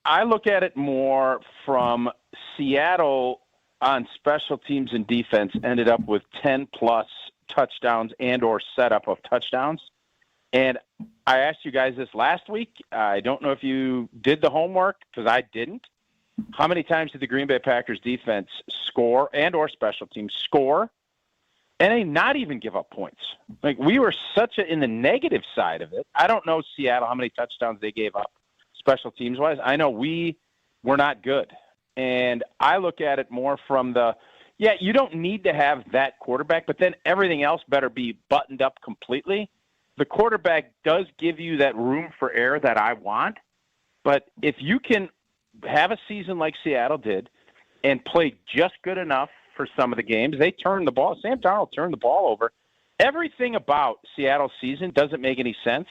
I look at it more from Seattle on special teams and defense ended up with 10-plus touchdowns and or setup of touchdowns. And I asked you guys this last week. I don't know if you did the homework, because I didn't. How many times did the Green Bay Packers defense score and or special teams score and they not even give up points? We were in the negative side of it. I don't know Seattle how many touchdowns they gave up special teams wise. I know we were not good. And I look at it more from you don't need to have that quarterback, but then everything else better be buttoned up completely. The quarterback does give you that room for error that I want, but if you can have a season like Seattle did and play just good enough for some of the games, they turned the ball. Sam Darnold turned the ball over. Everything about Seattle's season doesn't make any sense.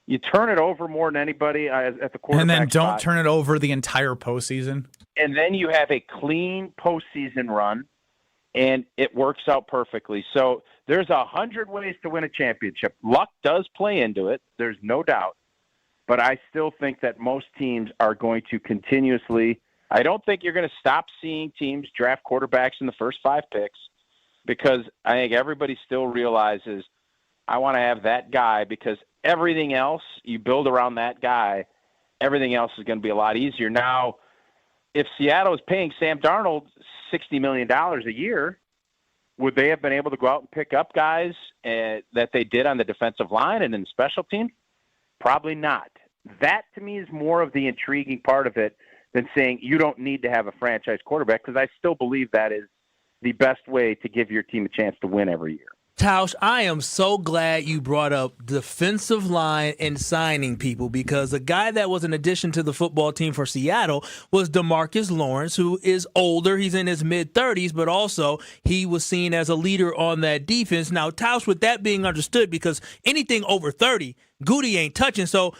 You turn it over more than anybody at the quarterback and then don't spot. Turn it over the entire postseason. And then you have a clean postseason run, and it works out perfectly. So there's 100 ways to win a championship. Luck does play into it. There's no doubt. But I still think that most teams are going to continuously – I don't think you're going to stop seeing teams draft quarterbacks in the first 5 picks, because I think everybody still realizes I want to have that guy, because everything else you build around that guy, everything else is going to be a lot easier. Now, if Seattle is paying Sam Darnold $60 million a year, would they have been able to go out and pick up guys that they did on the defensive line and in special teams? Probably not. That, to me, is more of the intriguing part of it than saying you don't need to have a franchise quarterback, because I still believe that is the best way to give your team a chance to win every year. Tausch, I am so glad you brought up defensive line and signing people, because a guy that was an addition to the football team for Seattle was DeMarcus Lawrence, who is older. He's in his mid-30s, but also he was seen as a leader on that defense. Now, Tausch, with that being understood, because anything over 30, Goody ain't touching. So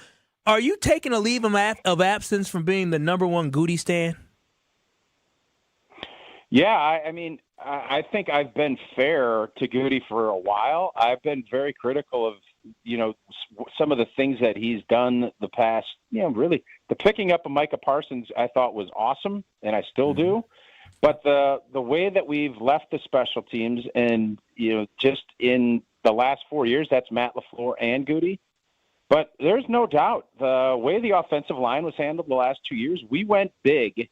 are you taking a leave of absence from being the number one Goody stan? Yeah, I think I've been fair to Goody for a while. I've been very critical of, some of the things that he's done the past, really. The picking up of Micah Parsons I thought was awesome, and I still do. But the way that we've left the special teams and, just in the last 4 years, that's Matt LaFleur and Goody. But there's no doubt the way the offensive line was handled the last 2 years, we went big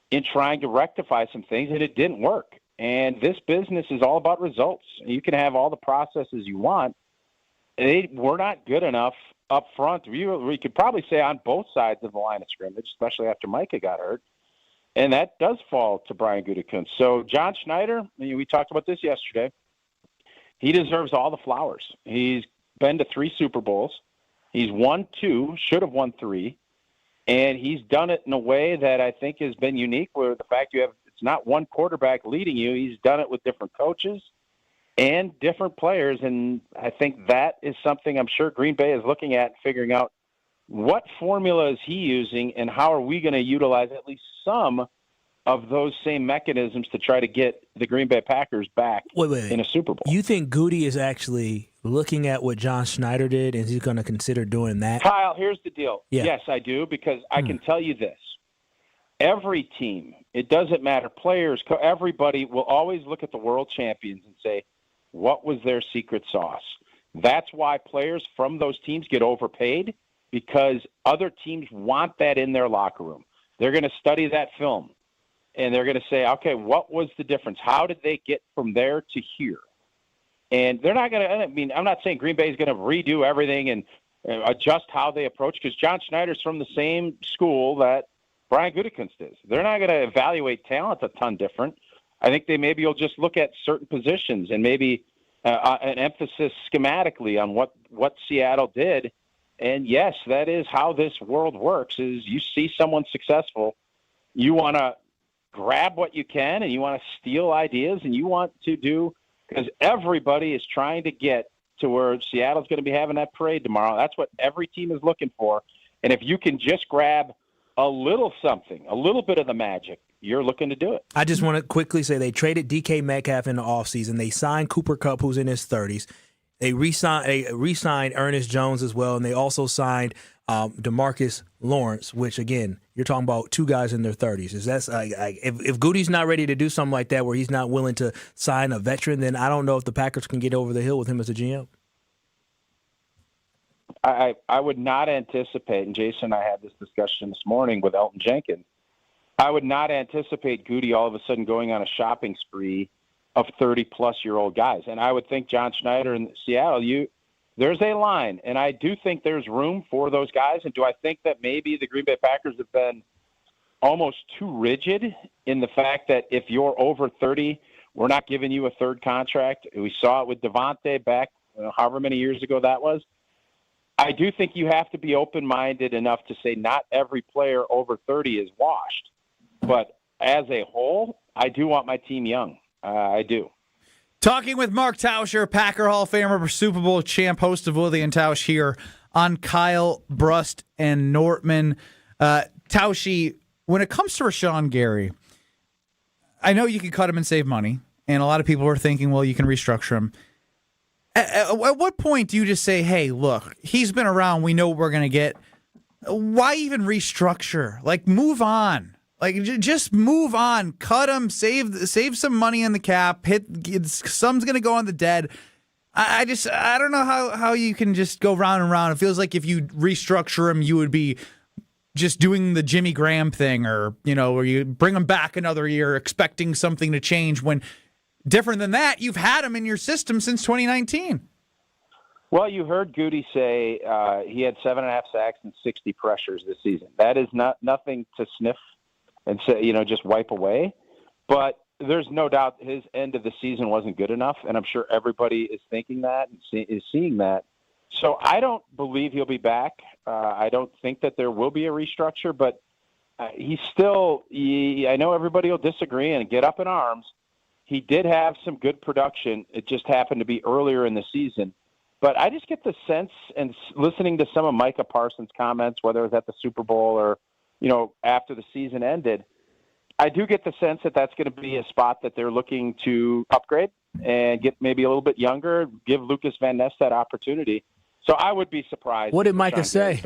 in trying to rectify some things, and it didn't work. And this business is all about results. You can have all the processes you want. We're not good enough up front. We could probably say on both sides of the line of scrimmage, especially after Micah got hurt. And that does fall to Brian Gutekunst. So John Schneider, we talked about this yesterday, he deserves all the flowers. He's been to 3 Super Bowls. He's won 2, should have won 3. And he's done it in a way that I think has been unique, where the fact it's not one quarterback leading you. He's done it with different coaches and different players. And I think that is something I'm sure Green Bay is looking at and figuring out what formula is he using and how are we going to utilize at least some of those same mechanisms to try to get the Green Bay Packers back in a Super Bowl. You think Goody is actually looking at what John Schneider did, and he's going to consider doing that? Kyle, here's the deal. Yeah. Yes, I do, because I can tell you this. Every team, it doesn't matter, players, everybody will always look at the world champions and say, what was their secret sauce? That's why players from those teams get overpaid, because other teams want that in their locker room. They're going to study that film, and they're going to say, okay, what was the difference? How did they get from there to here? And they're not going to, I'm not saying Green Bay is going to redo everything and adjust how they approach, because John Schneider's from the same school that Brian Gutekunst is. They're not going to evaluate talent a ton different. I think maybe you'll just look at certain positions and maybe an emphasis schematically on what Seattle did. And yes, that is how this world works, is you see someone successful, you want to grab what you can and you want to steal ideas and you want to do, because everybody is trying to get to where Seattle's going to be having that parade tomorrow. That's what every team is looking for. And if you can just grab a little something, a little bit of the magic, you're looking to do it. I just want to quickly say they traded DK Metcalf in the offseason. They signed Cooper Kupp, who's in his 30s. They re-signed Ernest Jones as well, and they also signed DeMarcus Lawrence, which, again, you're talking about 2 guys in their 30s. If Goody's not ready to do something like that where he's not willing to sign a veteran, then I don't know if the Packers can get over the hill with him as a GM. I would not anticipate, and Jason and I had this discussion this morning with Elton Jenkins, I would not anticipate Goody all of a sudden going on a shopping spree of 30-plus-year-old guys. And I would think John Schneider in Seattle, there's a line, and I do think there's room for those guys. And do I think that maybe the Green Bay Packers have been almost too rigid in the fact that if you're over 30, we're not giving you a third contract? We saw it with Devontae back however many years ago that was. I do think you have to be open-minded enough to say not every player over 30 is washed. But as a whole, I do want my team young. I do. Talking with Mark Tauscher, Packer Hall of Famer, Super Bowl champ, host of Willie and Tausch here on Kyle, Brust, and Nortman. Tauschi, when it comes to Rashan Gary, I know you can cut him and save money, and a lot of people are thinking, well, you can restructure him. At what point do you just say, hey, look, he's been around, we know what we're going to get. Why even restructure? Move on. Just move on. Cut him, save some money in the cap, some's going to go on the dead. I don't know how you can just go round and round. It feels like if you restructure him, you would be just doing the Jimmy Graham thing, or, where you bring him back another year expecting something to change, when different than that, you've had him in your system since 2019. Well, you heard Goody say he had 7.5 sacks and 60 pressures this season. That is nothing to sniff and say, just wipe away. But there's no doubt his end of the season wasn't good enough, and I'm sure everybody is thinking that and is seeing that. So I don't believe he'll be back. I don't think that there will be a restructure, but he's still I know everybody will disagree and get up in arms. He did have some good production. It just happened to be earlier in the season. But I just get the sense, and listening to some of Micah Parsons' comments, whether it was at the Super Bowl or, after the season ended, I do get the sense that that's going to be a spot that they're looking to upgrade and get maybe a little bit younger, give Lucas Van Ness that opportunity. So I would be surprised. What did Micah say?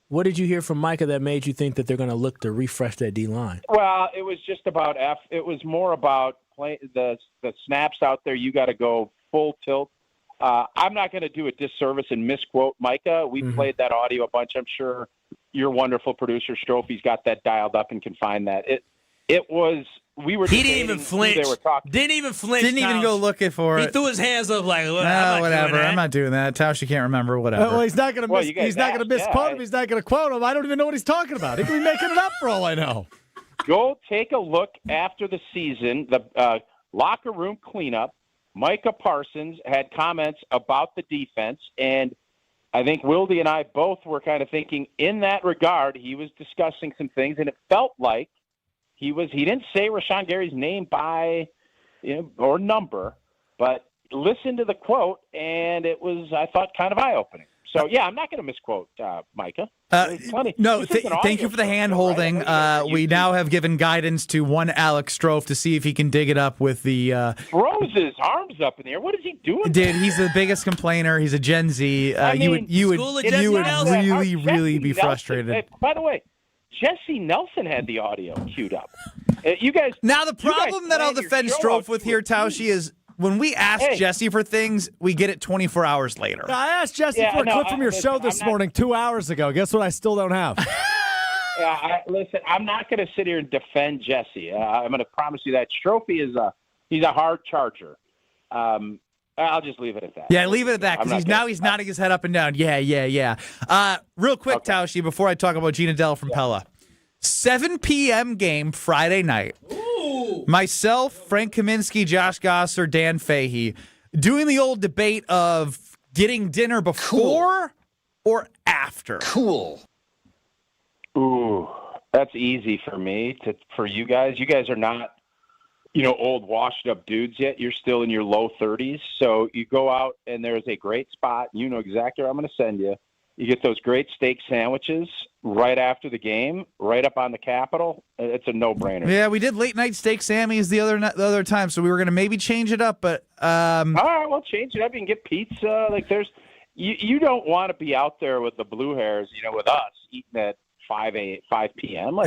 What did you hear from Micah that made you think that they're going to look to refresh that D-line? Well, it was just about it was more about the snaps out there. You got to go full tilt. I'm not going to do a disservice and misquote Micah. We played that audio a bunch. I'm sure your wonderful producer Strophy's got that dialed up and can find that. It was. We were. He didn't even flinch. They were talking. Didn't even flinch. Didn't even go looking for it. He threw his hands up like, whatever. I'm not doing that. Tauscher can't remember. Whatever. Well, he's not going to. He's not going to misquote him. He's not going to quote him. I don't even know what he's talking about. He could be making it up for all I know. Go take a look after the season. The locker room cleanup. Micah Parsons had comments about the defense, and I think Wildy and I both were kind of thinking in that regard. He was discussing some things, and it felt like he didn't say Rashan Gary's name by or number, but listen to the quote, and it was, I thought, kind of eye-opening. So, yeah, I'm not going to misquote Micah. No, thank you for the hand-holding. Right? We now have given guidance to one Alex Strofe to see if he can dig it up with the... throws his arms up in the air. What is he doing? Dude, he's the biggest complainer. He's a Gen Z. You would really be frustrated. By the way, Jesse Nelson had the audio queued up. You guys. Now the problem that I'll defend Strofe with here, Tauscher, is when we ask Jesse for things, we get it 24 hours later. I asked Jesse for a clip from your show this morning 2 hours ago. Guess what? I still don't have. Listen, I'm not going to sit here and defend Jesse. I'm going to promise you that Strophy he's a hard charger. I'll just leave it at that. Yeah, leave it at that because he's nodding his head up and down. Yeah. Real quick, Tauscher, before I talk about Gina Dell from Pella. 7 p.m. game Friday night. Ooh. Myself, Frank Kaminsky, Josh Gosser, Dan Fahey, doing the old debate of getting dinner before or after. Cool. Ooh, that's easy for me. For you guys. You guys are not old washed-up dudes yet. You're still in your low 30s. So you go out, and there's a great spot. You know exactly where I'm going to send you. You get those great steak sandwiches right after the game, right up on the Capitol. It's a no-brainer. Yeah, we did late-night steak Sammys the other time, so we were going to maybe change it up. But all right, well, change it up. You can get pizza. You don't want to be out there with the blue hairs, with us, eating at 5 p.m.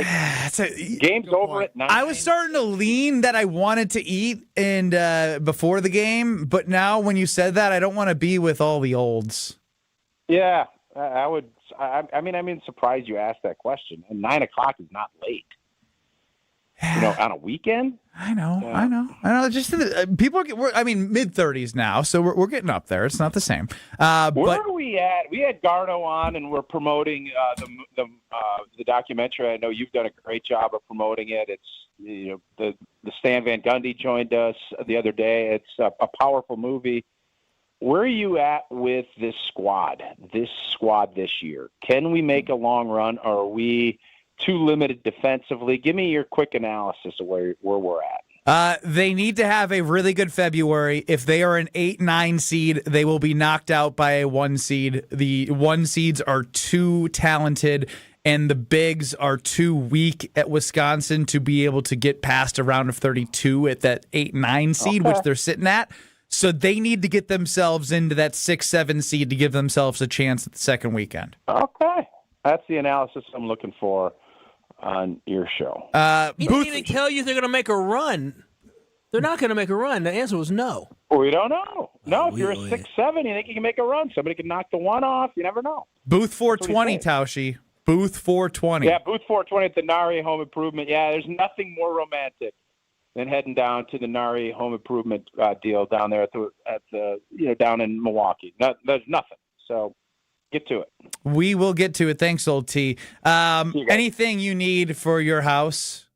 Game's over at 9. I was starting to lean that I wanted to eat before the game, but now when you said that, I don't want to be with all the olds. Yeah, I would. I'm surprised you asked that question. And 9 o'clock is not late. On a weekend. I know. Just people we're mid-30s now, so we're getting up there. It's not the same. Where are we at? We had Garno on, and we're promoting the documentary. I know you've done a great job of promoting it. It's the Stan Van Gundy joined us the other day. It's a powerful movie. Where are you at with this squad this year? Can we make a long run, or are we too limited defensively? Give me your quick analysis of where we're at. They need to have a really good February. If they are an 8-9 seed, they will be knocked out by a 1 seed. The 1 seeds are too talented, and the bigs are too weak at Wisconsin to be able to get past a round of 32 at that 8-9 seed, which they're sitting at. So they need to get themselves into that 6-7 seed to give themselves a chance at the second weekend. Okay. That's the analysis I'm looking for on your show. He didn't even tell you they're going to make a run. They're not going to make a run. The answer was no. We don't know. No, if you're a 6-7, you think you can make a run. Somebody can knock the one off. You never know. Booth 420, Tauscher. Booth 420. Yeah, Booth 420 at the Nari Home Improvement. Yeah, there's nothing more romantic than heading down to the Nari Home Improvement deal down there at the down in Milwaukee. There's nothing. So get to it. We will get to it. Thanks, old T. Anything you need for your house,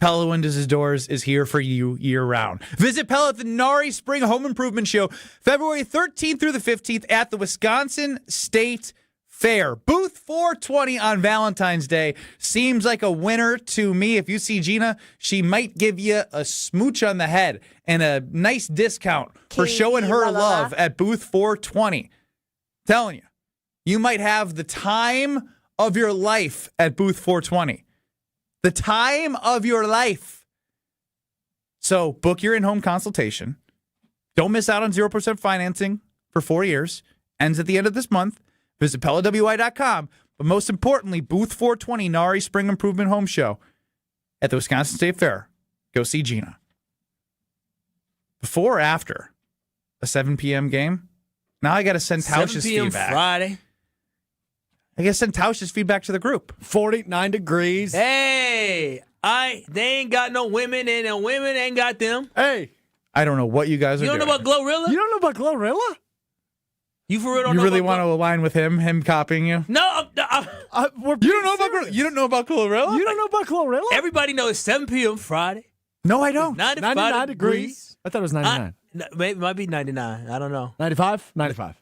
Pella Windows Doors is here for you year-round. Visit Pella at the Nari Spring Home Improvement Show, February 13th through the 15th at the Wisconsin State Fair. Booth 420 on Valentine's Day seems like a winner to me. If you see Gina, she might give you a smooch on the head and a nice discount for showing her love at Booth 420. Telling you, you might have the time of your life at Booth 420. The time of your life. So book your in-home consultation. Don't miss out on 0% financing for 4 years. Ends at the end of this month. Visit PellaWI.com. But most importantly, Booth 420 Nari Spring Improvement Home Show at the Wisconsin State Fair. Go see Gina. Before or after a 7 p.m. game? Now I got to send Tauscher's 7 p.m. feedback. Friday. I guess send Tauscher's feedback to the group. 49 degrees. Hey, they ain't got no women, and the women ain't got them. Hey. I don't know what you guys are doing. You don't know about Glorilla? You don't know about Glorilla? You for real don't You know really about want to align with him copying you? No. You don't know about you don't know about Glorilla? You don't know about Glorilla? Everybody knows it's 7 p.m. Friday. No, I don't. 99 degrees. I thought it was 99. Maybe it might be 99. I don't know. 95? 95.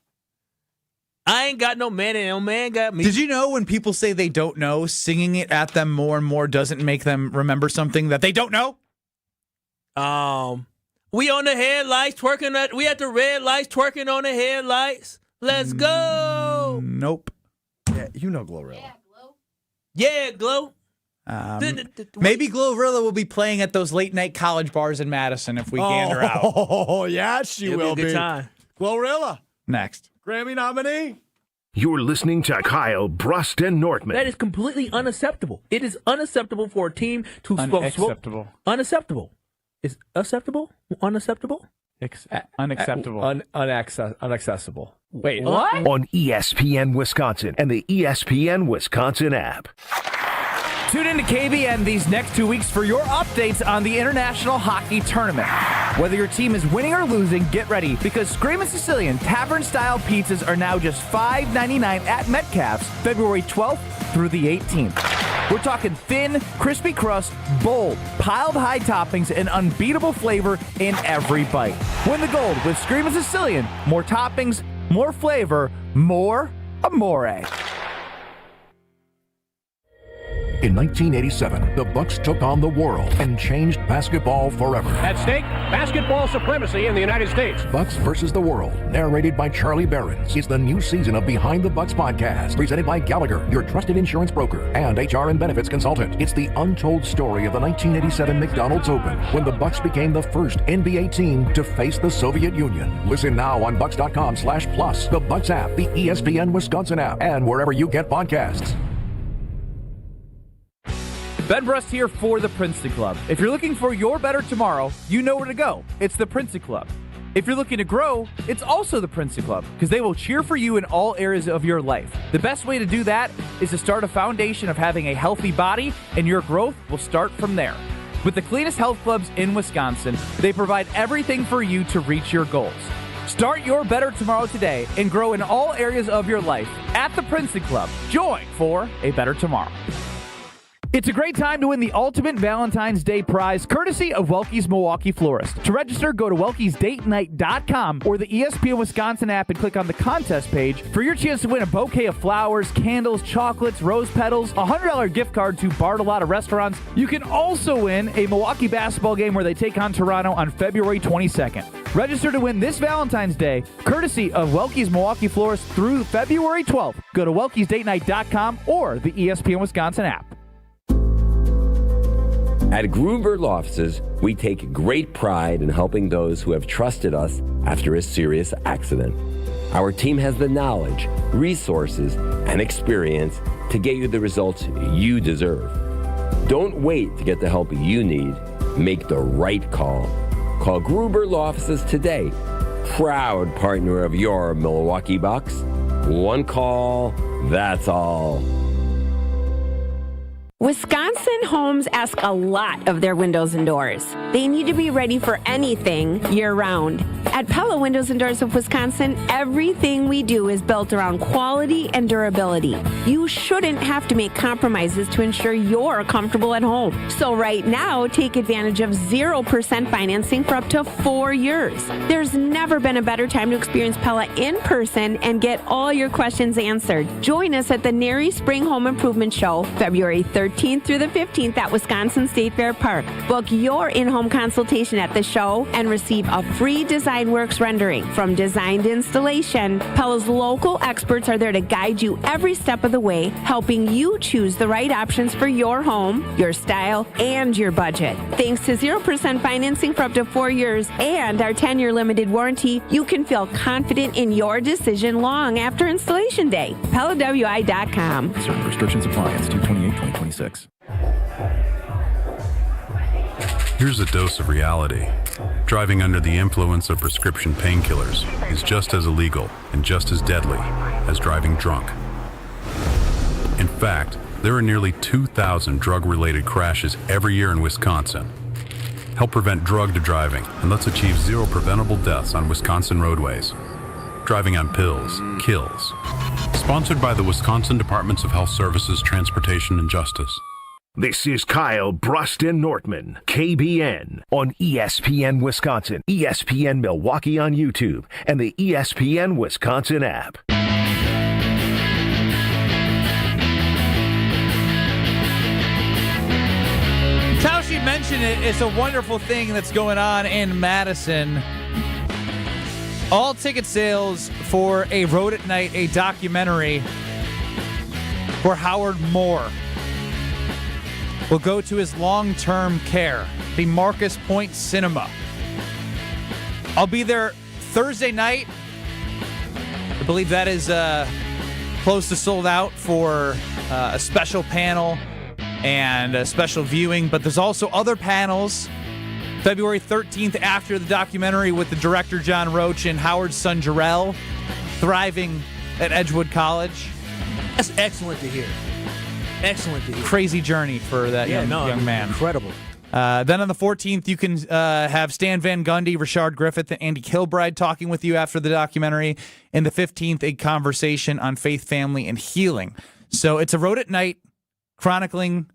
I ain't got no man, and no man got me. Did you know when people say they don't know, singing it at them more and more doesn't make them remember something that they don't know? We on the headlights twerking. We at the red lights twerking on the headlights. Let's go. Nope. Yeah, you know Glorilla. Yeah, Glow. Maybe Glorilla will be playing at those late night college bars in Madison if we gander out. Oh, yeah, she will be. Good time. Glorilla. Next. Grammy nominee. You're listening to Kyle, Brust, and Nortman. That is completely unacceptable. It is unacceptable for a team to Unacceptable. Unacceptable. Is acceptable? Unacceptable? Unacceptable. Unaccessible. Wait, what? On ESPN Wisconsin and the ESPN Wisconsin app. Tune in to KBN these next 2 weeks for your updates on the International Hockey Tournament. Whether your team is winning or losing, get ready because Screamin' Sicilian Tavern-style pizzas are now just $5.99 at Metcalf's, February 12th through the 18th. We're talking thin, crispy crust, bold, piled high toppings, and unbeatable flavor in every bite. Win the gold with Screamin' Sicilian. More toppings, more flavor, more amore. In 1987, the Bucks took on the world and changed basketball forever. At stake, basketball supremacy in the United States. Bucks versus the World, narrated by Charlie Behrens, is the new season of Behind the Bucks podcast, presented by Gallagher, your trusted insurance broker and HR and benefits consultant. It's the untold story of the 1987 McDonald's Open, when the Bucks became the first NBA team to face the Soviet Union. Listen now on Bucks.com/plus, the Bucks app, the ESPN Wisconsin app, and wherever you get podcasts. Ben Brust here for the Princeton Club. If you're looking for your better tomorrow, you know where to go. It's the Princeton Club. If you're looking to grow, it's also the Princeton Club because they will cheer for you in all areas of your life. The best way to do that is to start a foundation of having a healthy body, and your growth will start from there. With the cleanest health clubs in Wisconsin, they provide everything for you to reach your goals. Start your better tomorrow today and grow in all areas of your life at the Princeton Club. Join for a better tomorrow. It's a great time to win the ultimate Valentine's Day prize, courtesy of Welke's Milwaukee Florist. To register, go to welkesdatenight.com or the ESPN Wisconsin app and click on the contest page for your chance to win a bouquet of flowers, candles, chocolates, rose petals, a $100 gift card to Bartolotta restaurants. You can also win a Milwaukee basketball game where they take on Toronto on February 22nd. Register to win this Valentine's Day, courtesy of Welke's Milwaukee Florist through February 12th. Go to welkesdatenight.com or the ESPN Wisconsin app. At Gruber Law Offices, we take great pride in helping those who have trusted us after a serious accident. Our team has the knowledge, resources, and experience to get you the results you deserve. Don't wait to get the help you need. Make the right call. Call Gruber Law Offices today. Proud partner of your Milwaukee Bucks. One call, that's all. Wisconsin homes ask a lot of their windows and doors. They need to be ready for anything year-round. At Pella Windows and Doors of Wisconsin, everything we do is built around quality and durability. You shouldn't have to make compromises to ensure you're comfortable at home. So right now, take advantage of 0% financing for up to 4 years. There's never been a better time to experience Pella in person and get all your questions answered. Join us at the NARI Spring Home Improvement Show, February 13th through the 15th at Wisconsin State Fair Park. Book your in-home consultation at the show and receive a free Design Works rendering. From design to installation, Pella's local experts are there to guide you every step of the way, helping you choose the right options for your home, your style, and your budget. Thanks to 0% financing for up to 4 years and our 10-year limited warranty, you can feel confident in your decision long after installation day. PellaWI.com. Certain restrictions apply. It's 2/28/2026. Here's a dose of reality. Driving under the influence of prescription painkillers is just as illegal and just as deadly as driving drunk. In fact, there are nearly 2,000 drug-related crashes every year in Wisconsin. Help prevent drug driving, and let's achieve 0 preventable deaths on Wisconsin roadways. Driving on pills kills. Sponsored by the Wisconsin Departments of Health Services, Transportation, and Justice. This is Kyle Brust Nortman, KBN, on ESPN Wisconsin, ESPN Milwaukee on YouTube, and the ESPN Wisconsin app. Tauscher mentioned it. It's a wonderful thing that's going on in Madison. All ticket sales for A Road at Night, a documentary for Howard Moore, will go to his long-term care, the Marcus Point Cinema. I'll be there Thursday night. I believe that is close to sold out for a special panel and a special viewing, but there's also other panels February 13th after the documentary with the director John Roach and Howard's son Jarrell, thriving at Edgewood College. That's excellent to hear. Excellent to hear. Crazy journey for that young man. Incredible. Then on the 14th, you can have Stan Van Gundy, Rashard Griffith, and Andy Kilbride talking with you after the documentary. And the 15th, a conversation on faith, family, and healing. So it's A Road at Night, chronicling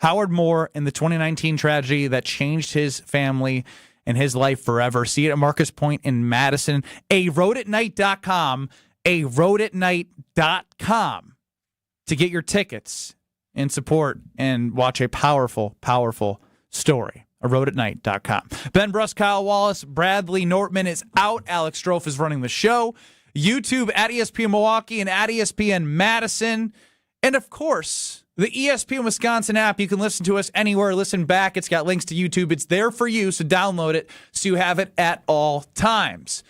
Howard Moore and the 2019 tragedy that changed his family and his life forever. See it at Marcus Point in Madison. aroadatnight.com, aroadatnight.com to get your tickets and support and watch a powerful, powerful story. aroadatnight.com. Ben Brust, Kyle Wallace, Bradley Nortman is out. Alex Strofe is running the show. YouTube at ESPN Milwaukee and at ESPN Madison. And, of course, the ESPN Wisconsin app. You can listen to us anywhere. Listen back. It's got links to YouTube. It's there for you, so download it so you have it at all times.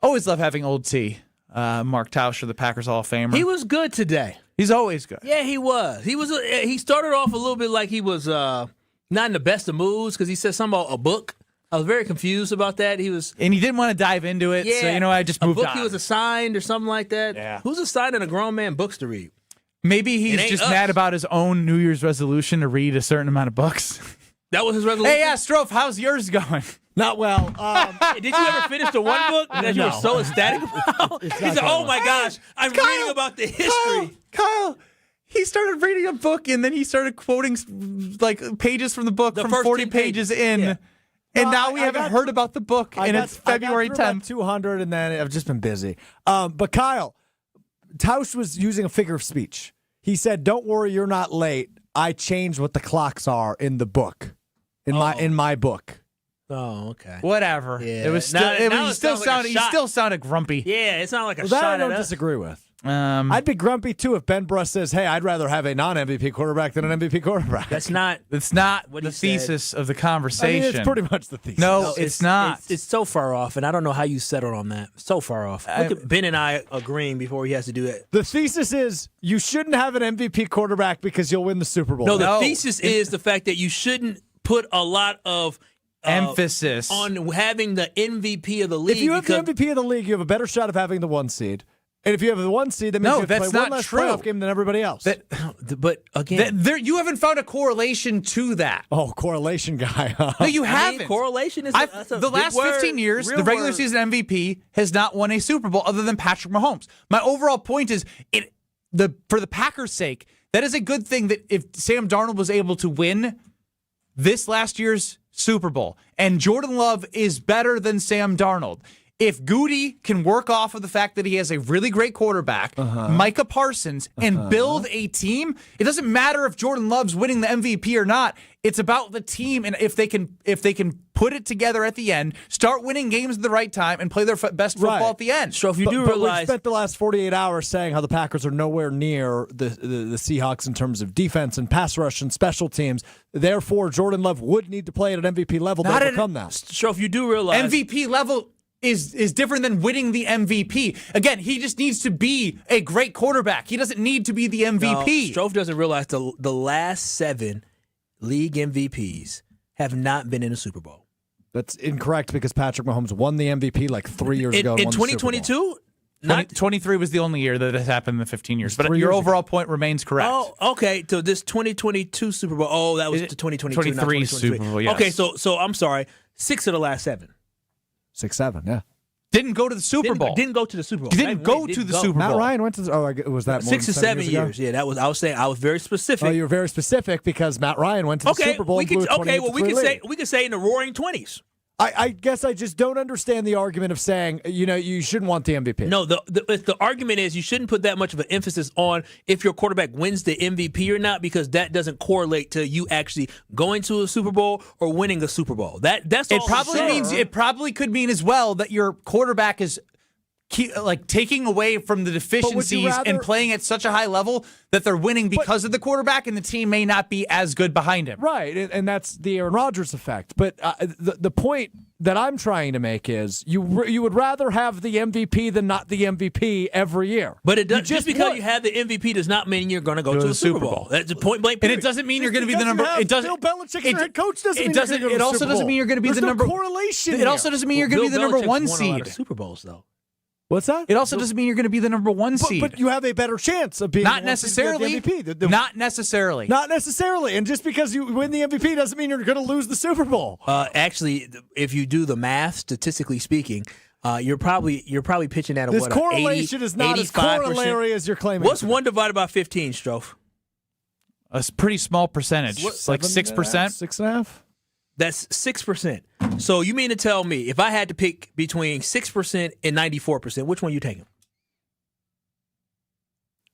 Always love having Old T. Mark Tauscher, the Packers Hall of Famer. He was good today. He's always good. Yeah, he was. He started off a little bit like he was not in the best of moods because he said something about a book. I was very confused about that. And he didn't want to dive into it, so I just moved on. A book he was assigned or something like that. Yeah. Who's assigning a grown man books to read? Maybe he's just mad about his own New Year's resolution to read a certain amount of books. That was his resolution? Hey, yeah, Strofe, how's yours going? Not well. Did you ever finish the one book that you were so ecstatic about? He said, oh my gosh, I'm reading about the history. Kyle, he started reading a book and then he started quoting like pages from the book from 40 pages in. Yeah. And now we haven't heard about the book, and it's February 10th. 200, and then I've just been busy. But Kyle, Tausch was using a figure of speech. He said, "Don't worry, you're not late. I changed what the clocks are in the book, in my book." Oh, okay. Whatever. Yeah. It was still. He still sounded grumpy. Yeah, it's not like a that shot I don't at us. disagree with. I'd be grumpy too if Ben Brust says, "Hey, I'd rather have a non-MVP quarterback than an MVP quarterback." That's not. That's not what the he thesis said. of the conversation. I mean, it's pretty much the thesis. No, it's not. It's so far off, and I don't know how you settled on that. So far off. Look at Ben and I agreeing before he has to do it. The thesis is you shouldn't have an MVP quarterback because you'll win the Super Bowl. No, the thesis is the fact that you shouldn't put a lot of emphasis on having the MVP of the league. If you have the MVP of the league, you have a better shot of having the 1 seed. And if you have the 1 seed, that means you have to play one less playoff game than everybody else. But again, you haven't found a correlation to that. Oh, correlation guy. Huh? No, you haven't. Correlation is the last 15 years, the regular season MVP has not won a Super Bowl other than Patrick Mahomes. My overall point is, for the Packers' sake, that is a good thing that if Sam Darnold was able to win this last year's Super Bowl, and Jordan Love is better than Sam Darnold. If Goody can work off of the fact that he has a really great quarterback, Micah Parsons, and build a team, it doesn't matter if Jordan Love's winning the MVP or not. It's about the team, and if they can put it together at the end, start winning games at the right time, and play their best football at the end. So if you do realize, we spent the last 48 hours saying how the Packers are nowhere near the Seahawks in terms of defense and pass rush and special teams. Therefore, Jordan Love would need to play at an MVP level to overcome that. So if you do realize, MVP level is different than winning the MVP. Again, he just needs to be a great quarterback. He doesn't need to be the MVP. Strofe doesn't realize the last 7 league MVPs have not been in a Super Bowl. That's incorrect because Patrick Mahomes won the MVP like 3 years ago. In 2022? 23 was the only year that has happened in the 15 years. But your overall point remains correct. Oh, okay. So this 2022 Super Bowl. Oh, that was the 2022, 23 Super Bowl, yes. Okay, so I'm sorry. 6 of the last 7. 6-7, yeah. Didn't go to the Super Bowl. Didn't go to the Super Bowl. Didn't go to the Super Bowl. Matt Ryan went to. Was that more 6 than or 7 years years? ago? Yeah, that was. I was saying I was very specific. Oh, you were very specific because Matt Ryan went to the Super Bowl. We could say in the Roaring 20s. I guess I just don't understand the argument of saying you shouldn't want the MVP. No, the argument is you shouldn't put that much of an emphasis on if your quarterback wins the MVP or not, because that doesn't correlate to you actually going to a Super Bowl or winning a Super Bowl. That's all. It probably could mean as well that your quarterback is taking away from the deficiencies and playing at such a high level that they're winning because of the quarterback, and the team may not be as good behind him. Right, and that's the Aaron Rodgers effect. But the point that I'm trying to make is you would rather have the MVP than not the MVP every year. But it does, just because you have the MVP does not mean you're going to go to a Super Bowl. That's a point blank. And it doesn't mean you're going to be the number. It doesn't. Bill Belichick, your head coach, doesn't mean doesn't. It also doesn't mean you're going to be the number. Correlation. It also doesn't mean you're going to be the number 1 seed. Won a lot of Super Bowls though. What's that? It also doesn't mean you're going to be the number 1 seed. But you have a better chance of being not necessarily. Not necessarily. Not necessarily. And just because you win the MVP doesn't mean you're going to lose the Super Bowl. Actually, if you do the math, statistically speaking, you're probably pitching at a this correlation is not as corollary as you're claiming. What's 1 divided by 15, Strofe? A pretty small percentage, like 6%, 6.5. That's 6%. So you mean to tell me if I had to pick between 6% and 94%, which one are you taking?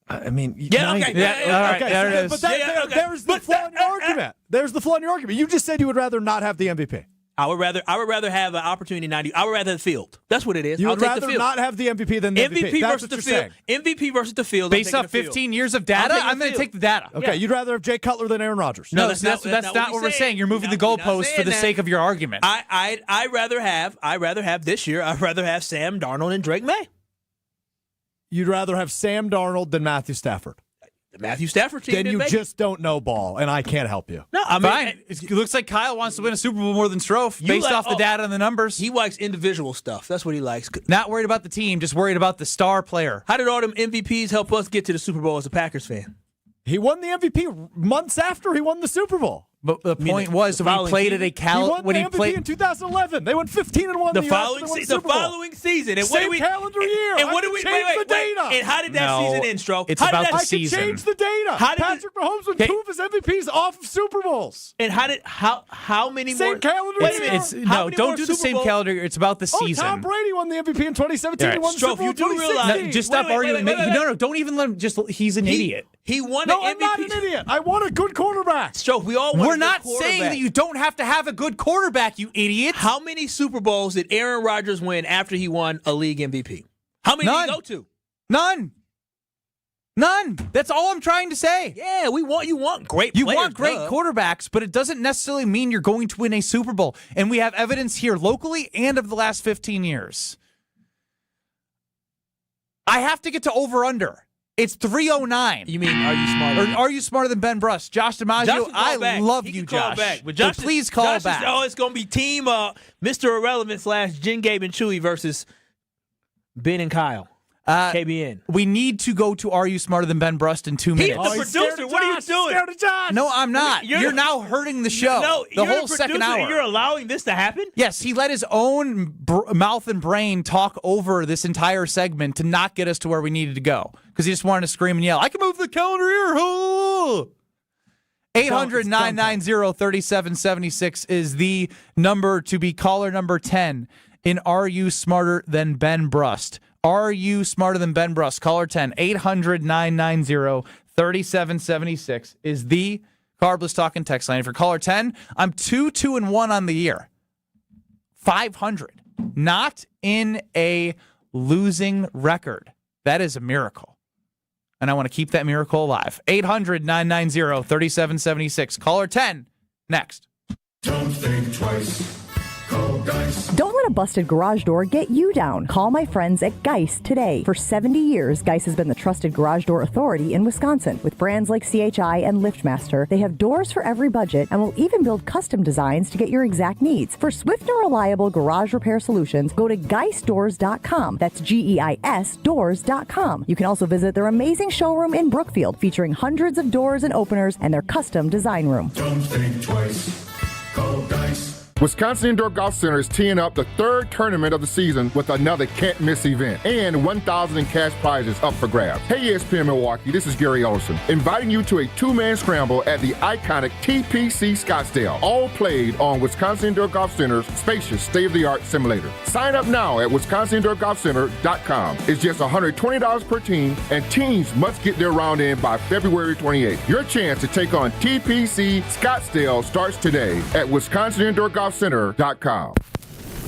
I mean, yeah, okay. All right, there it is. But there's the flaw in your argument. There's the flaw in your argument. You just said you would rather not have the MVP. I would rather have an opportunity 90. I would rather the field. That's what it is. You I'll would take rather the field. not have the MVP than the MVP. Versus the field. MVP versus the field. Based off 15 years of data, I'm going to take the data. Okay, you'd rather have Jay Cutler than Aaron Rodgers. No, that's not what we're saying. You're moving the goalposts for the sake of your argument. I'd rather have this year. I'd rather have Sam Darnold and Drake May. You'd rather have Sam Darnold than Matthew Stafford. The Matthew Stafford team. Then you just don't know ball, and I can't help you. No, I mean, fine. It looks like Kyle wants to win a Super Bowl more than Strofe based off the data and the numbers. He likes individual stuff. That's what he likes. Not worried about the team, just worried about the star player. How did all them MVPs help us get to the Super Bowl as a Packers fan? He won the MVP months after he won the Super Bowl. But the point was when he played at a when he played in 2011. They won 15-1 the following season. And same calendar year. And what do we change the data? And how did that season end, Stroke? It's about the season. I can change the data. Patrick Mahomes won 2 of his MVPs off of Super Bowls. And how many same more? calendar year? No, don't do the same calendar year. It's about the season. Tom Brady won the MVP in 2017. Right. He won the Super Bowl in 2016. Just stop arguing. No, don't even let him. He's an idiot. He won no, an MVP. I'm not an idiot. I want a good quarterback. Stroke, we're not saying that you don't have to have a good quarterback, you idiot. How many Super Bowls did Aaron Rodgers win after he won a league MVP? How many did he go to? None. That's all I'm trying to say. Yeah, you want great players. You want great quarterbacks, but it doesn't necessarily mean you're going to win a Super Bowl. And we have evidence here locally and of the last 15 years. I have to get to over-under. It's 309. You mean, are you smarter? Or are you smarter than Ben Brust? Josh DiMaggio, I love you, Josh. But Josh please call back. It's going to be team Mr. Irrelevant / Jen, Gabe, and Chewy versus Ben and Kyle. KBN. We need to go to Are You Smarter Than Ben Brust in 2 minutes. He's the producer. What are you doing? No, I'm not. You're now hurting the show. No, the you're whole the second producer, hour. You're allowing this to happen? Yes, he let his own mouth and brain talk over this entire segment to not get us to where we needed to go because he just wanted to scream and yell, I can move the calendar here. 800-990-3776 is the number to be caller number 10 in Are You Smarter Than Ben Brust? Are you smarter than Ben Brust? Caller 10, 800-990-3776 is the Carbless Talking text line. For caller 10, I'm 2-2-1 on the year. 500. Not in a losing record. That is a miracle. And I want to keep that miracle alive. 800-990-3776. Caller 10, next. Don't think twice. Call Geist. Don't let a busted garage door get you down. Call my friends at Geist today. For 70 years, Geist has been the trusted garage door authority in Wisconsin. With brands like CHI and LiftMaster, they have doors for every budget and will even build custom designs to get your exact needs. For swift and reliable garage repair solutions, go to geistdoors.com. That's GEIS doors.com. You can also visit their amazing showroom in Brookfield, featuring hundreds of doors and openers and their custom design room. Don't think twice. Call Geist. Wisconsin Indoor Golf Center is teeing up the third tournament of the season with another can't-miss event and $1,000 in cash prizes up for grabs. Hey, ESPN Milwaukee, this is Gary Olson, inviting you to a two-man scramble at the iconic TPC Scottsdale, all played on Wisconsin Indoor Golf Center's spacious state-of-the-art simulator. Sign up now at wisconsindoorgolfcenter.com. It's just $120 per team, and teams must get their round in by February 28th. Your chance to take on TPC Scottsdale starts today at wisconsindoorgolfcenter.com.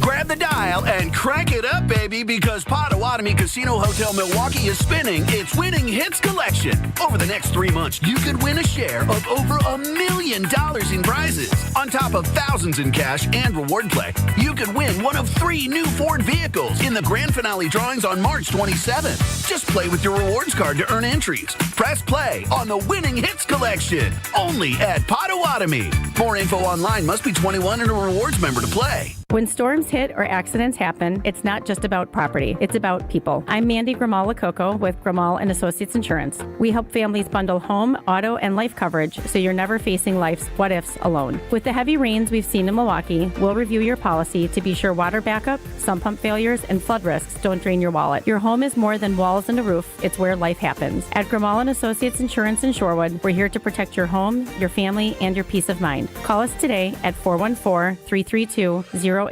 Grab the dial and crank it up, baby, because Potawatomi Casino Hotel Milwaukee is spinning its Winning Hits collection. Over the next 3 months, you could win a share of over $1 million in prizes. On top of thousands in cash and reward play, you could win one of 3 new Ford vehicles in the grand finale drawings on March 27th. Just play with your rewards card to earn entries. Press play on the Winning Hits collection, only at Potawatomi. More info online. Must be 21 and a rewards member to play. When storms hit or accidents happen, it's not just about property, it's about people. I'm Mandy Grimal-Lococo with Grimal and Associates Insurance. We help families bundle home, auto, and life coverage so you're never facing life's what-ifs alone. With the heavy rains we've seen in Milwaukee, we'll review your policy to be sure water backup, sump pump failures, and flood risks don't drain your wallet. Your home is more than walls and a roof, it's where life happens. At Grimal and Associates Insurance in Shorewood, we're here to protect your home, your family, and your peace of mind. Call us today at 414-332-0838.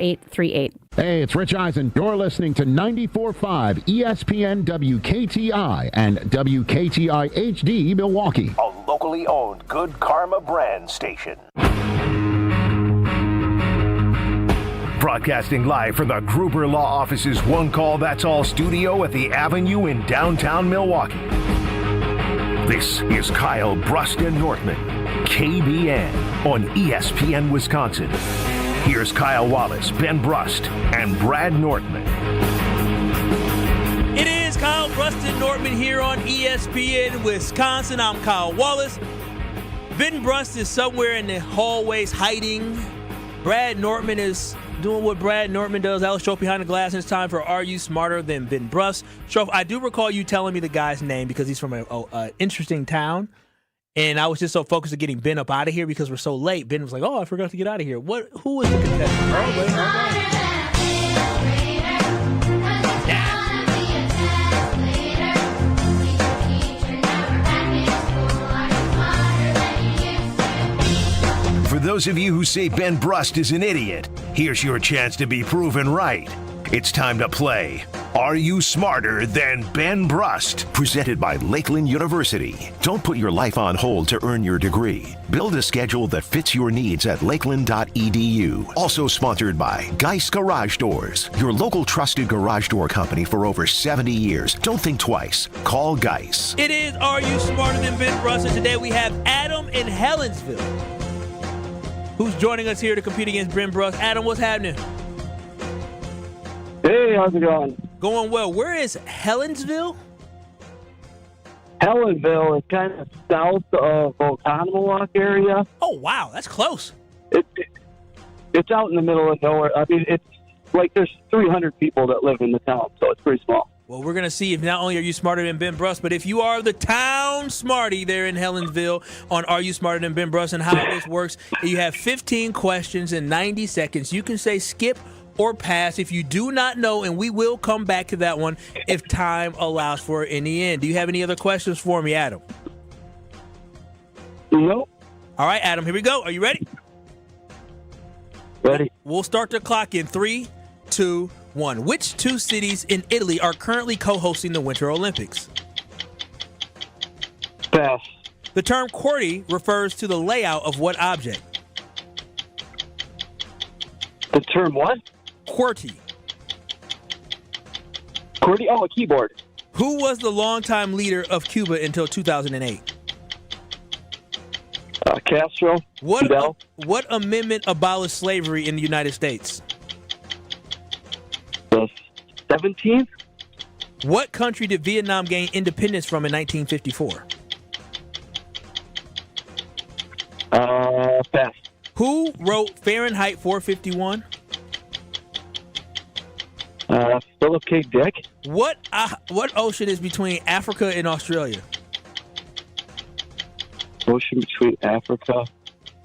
Hey, it's Rich Eisen. You're listening to 94.5 ESPN WKTI and WKTI HD Milwaukee. A locally owned Good Karma brand station. Broadcasting live from the Gruber Law Office's One Call That's All studio at the Avenue in downtown Milwaukee. This is Kyle Brust Nortman, KBN on ESPN Wisconsin. Here's Kyle Wallace, Ben Brust, and Brad Nortman. It is Kyle Brust Nortman here on ESPN Wisconsin. I'm Kyle Wallace. Ben Brust is somewhere in the hallways hiding. Brad Nortman is doing what Brad Nortman does. Alex Strofe behind the glass, and it's time for Are You Smarter Than Ben Brust? Strofe, I do recall you telling me the guy's name because he's from an interesting town. And I was just so focused on getting Ben up out of here because we're so late. Ben was like, "Oh, I forgot to get out of here." Who was the contestant? Oh, wait, Yeah. For those of you who say Ben Brust is an idiot, here's your chance to be proven right. It's time to play Are You Smarter Than Ben Brust? Presented by Lakeland University. Don't put your life on hold to earn your degree. Build a schedule that fits your needs at lakeland.edu. Also sponsored by Geist Garage Doors, your local trusted garage door company for over 70 years. Don't think twice. Call Geist. It is Are You Smarter Than Ben Brust? And today we have Adam in Helensville, who's joining us here to compete against Ben Brust. Adam, what's happening? Hey, how's it going? Going well. Where is Helensville? Helensville is kind of south of Oconomowoc area. Oh, wow. That's close. It's out in the middle of nowhere. I mean, it's like there's 300 people that live in the town, so it's pretty small. Well, we're going to see if not only are you smarter than Ben Brust, but if you are the town smarty there in Helensville on Are You Smarter Than Ben Brust and how this works. You have 15 questions in 90 seconds. You can say skip or pass if you do not know, and we will come back to that one if time allows for it in the end. Do you have any other questions for me, Adam? Nope. All right, Adam, here we go. Are you ready? Ready. We'll start the clock in 3, 2, 1. Which two cities in Italy are currently co-hosting the Winter Olympics? Pass. The term QWERTY refers to the layout of what object? The term what? QWERTY. QWERTY? Oh, a keyboard. Who was the longtime leader of Cuba until 2008? Castro. Fidel. What amendment abolished slavery in the United States? The 17th. What country did Vietnam gain independence from in 1954? Pass. Who wrote Fahrenheit 451? Philip K. Dick. What ocean is between Africa and Australia? Ocean between Africa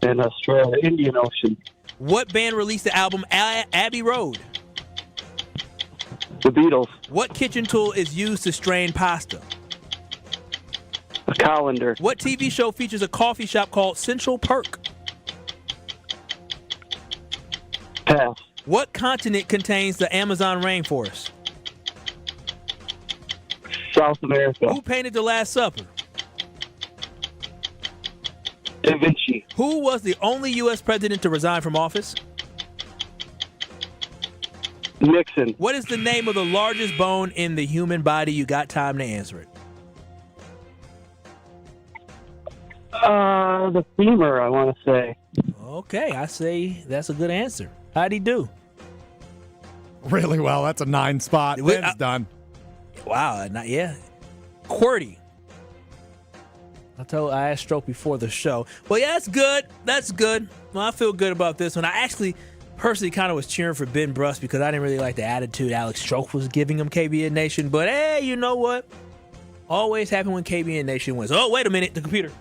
and Australia. Indian Ocean. What band released the album Abbey Road? The Beatles. What kitchen tool is used to strain pasta? A colander. What TV show features a coffee shop called Central Perk? Pass. What continent contains the Amazon rainforest? South America. Who painted The Last Supper? Da Vinci. Who was the only U.S. president to resign from office? Nixon. What is the name of the largest bone in the human body? You got time to answer it. The femur, I want to say. Okay, I say that's a good answer. How'd he do? Really well. That's a 9 spot. Ben's done. Wow, QWERTY. I asked Stroke before the show. Well, yeah, that's good. That's good. Well, I feel good about this one. I actually personally kind of was cheering for Ben Brust because I didn't really like the attitude Alex Stroke was giving him, KBN Nation. But hey, you know what? Always happy when KBN Nation wins. Oh, wait a minute. The computer.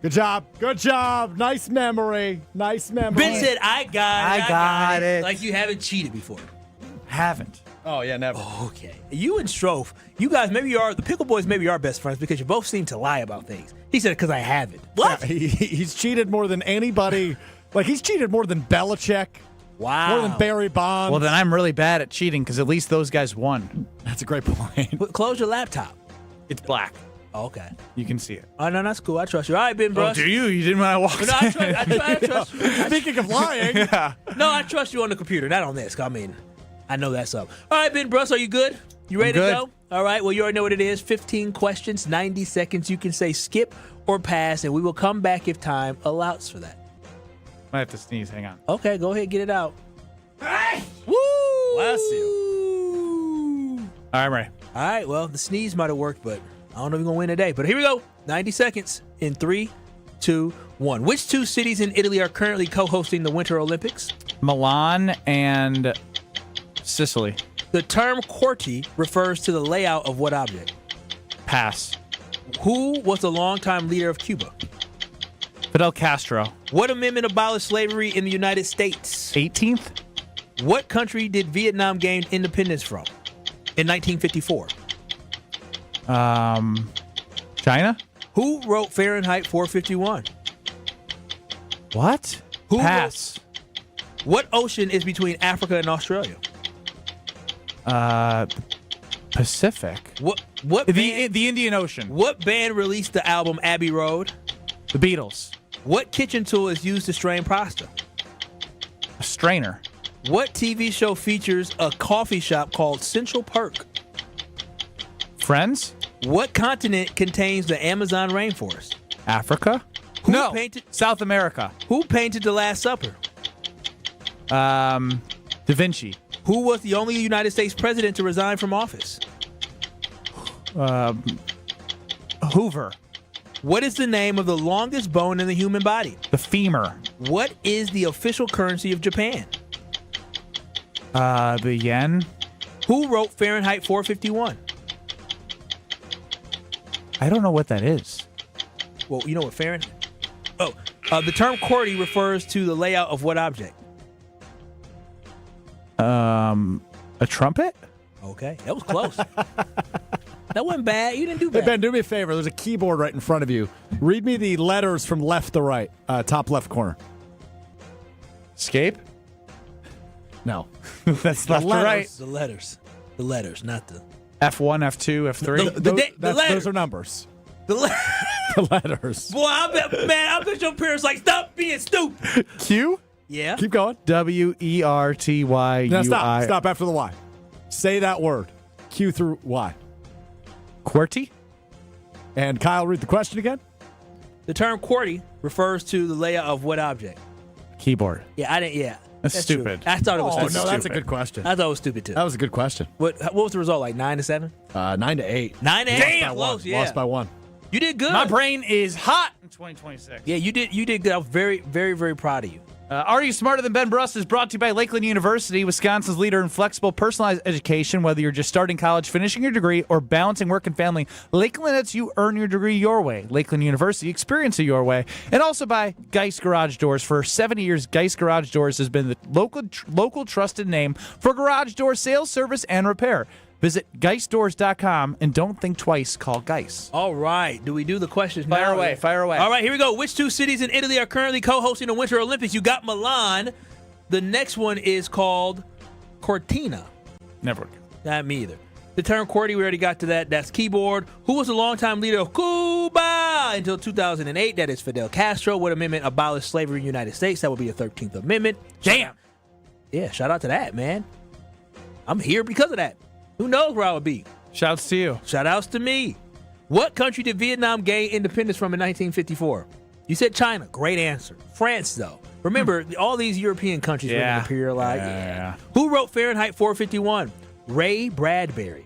Good job. Good job. Nice memory. Nice memory. Ben said, I got it. Like you haven't cheated before. Haven't. Oh, yeah, never. Okay. You and Strofe, you guys the Pickle Boys maybe are best friends because you both seem to lie about things. He said, because I haven't. What? Yeah, he's cheated more than anybody. Like, he's cheated more than Belichick. Wow. More than Barry Bonds. Well, then I'm really bad at cheating because at least those guys won. That's a great point. Close your laptop. It's black. Oh, okay. You can see it. Oh, no, that's cool. I trust you. All right, Ben Brust. Oh, do you? You didn't want to walk No, I trust you. Speaking of lying. Yeah. No, I trust you on the computer, not on this. I mean, I know that's up. All right, Ben Brust, are you good? You ready to go? All right, well, you already know what it is. 15 questions, 90 seconds. You can say skip or pass, and we will come back if time allows for that. I have to sneeze. Hang on. Okay, go ahead. Get it out. Hey! Woo! Bless you. All right, I'm ready. All right, well, the sneeze might have worked, but I don't know if you're going to win today. But here we go. 90 seconds in 3, 2, 1. Which two cities in Italy are currently co-hosting the Winter Olympics? Milan and Sicily. The term QWERTY refers to the layout of what object? Pass. Who was the longtime leader of Cuba? Fidel Castro. What amendment abolished slavery in the United States? 18th. What country did Vietnam gain independence from in 1954? China. Who wrote Fahrenheit 451? What? Pass. What ocean is between Africa and Australia? Pacific. What the Indian Ocean. What band released the album Abbey Road? The Beatles. What kitchen tool is used to strain pasta? A strainer. What TV show features a coffee shop called Central Perk? Friends. What continent contains the Amazon rainforest? Africa. South America. Who painted The Last Supper? Da Vinci. Who was the only United States president to resign from office? Hoover. What is the name of the longest bone in the human body? The femur. What is the official currency of Japan? The yen. Who wrote Fahrenheit 451? I don't know what that is. Well, you know what Fahrenheit? Oh, the term QWERTY refers to the layout of what object? A trumpet? Okay, that was close. That wasn't bad. You didn't do Hey, bad. Ben, do me a favor. There's a keyboard right in front of you. Read me the letters from left to right, top left corner. Escape? No. That's left to right. The letters, not the F1, F2, F3. Those are numbers. The letters. Boy, I bet your parents like, stop being stupid. Q? Yeah. Keep going. W-E-R-T-Y-U-I. Now stop. Stop after the Y. Say that word. Q through Y. QWERTY? And Kyle, read the question again. The term QWERTY refers to the layout of what object? Keyboard. Yeah, I didn't. Yeah, That's stupid. True. I thought it was. Oh, stupid. no, that's a good question. I thought it was stupid too. That was a good question. What was the result? Like 9-7? 9-8. 9-8. Damn, Close. Yeah. Lost by 1. You did good. My brain is hot in 2026. Yeah, you did good. I was very, very, very proud of you. Are You Smarter Than Ben Brust is brought to you by Lakeland University, Wisconsin's leader in flexible, personalized education. Whether you're just starting college, finishing your degree, or balancing work and family, Lakeland lets you earn your degree your way. Lakeland University, experience it your way. And also by Geist Garage Doors. For 70 years, Geist Garage Doors has been the local trusted name for garage door sales, service, and repair. Visit GeistDoors.com and don't think twice. Call Geist. All right. Do we do the questions now? Fire away. All right, here we go. Which two cities in Italy are currently co-hosting the Winter Olympics? You got Milan. The next one is called Cortina. Never. Not me either. The term QWERTY, we already got to that. That's keyboard. Who was the longtime leader of Cuba until 2008? That is Fidel Castro. What amendment abolished slavery in the United States? That would be the 13th Amendment. Damn. Yeah, shout out to that, man. I'm here because of that. Who knows where I would be? Shouts to you. Shout outs to me. What country did Vietnam gain independence from in 1954? You said China. Great answer. France, though. Remember, all these European countries were imperialized. Yeah. Who wrote Fahrenheit 451? Ray Bradbury.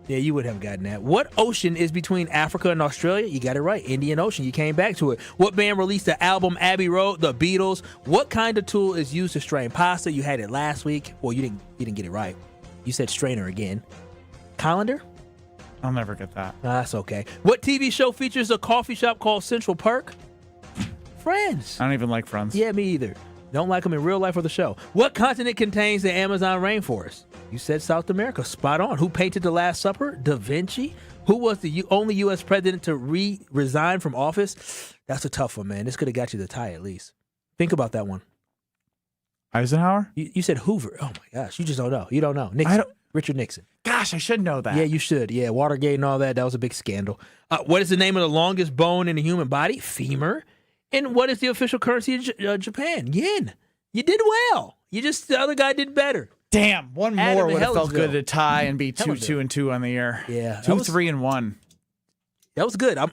Yeah, you would have gotten that. What ocean is between Africa and Australia? You got it right. Indian Ocean. You came back to it. What band released the album Abbey Road? The Beatles. What kind of tool is used to strain pasta? You had it last week. Well, you didn't get it right. You said strainer again. Colander? I'll never get that. That's okay. What TV show features a coffee shop called Central Park? Friends. I don't even like Friends. Yeah, me either. Don't like them in real life or the show. What continent contains the Amazon rainforest? You said South America. Spot on. Who painted The Last Supper? Da Vinci. Who was the only U.S. president to resign from office? That's a tough one, man. This could have got you the tie at least. Think about that one. Eisenhower? You said Hoover. Oh, my gosh. You just don't know. You don't know. Nixon. Richard Nixon. Gosh, I should know that. Yeah, you should. Yeah, Watergate and all that. That was a big scandal. What is the name of the longest bone in the human body? Femur. And what is the official currency of Japan? Yen. You did well. The other guy did better. Damn, one more would have felt good to tie and be 2-2 and 2 on the year. Yeah. 2, 3, and 1. That was good. I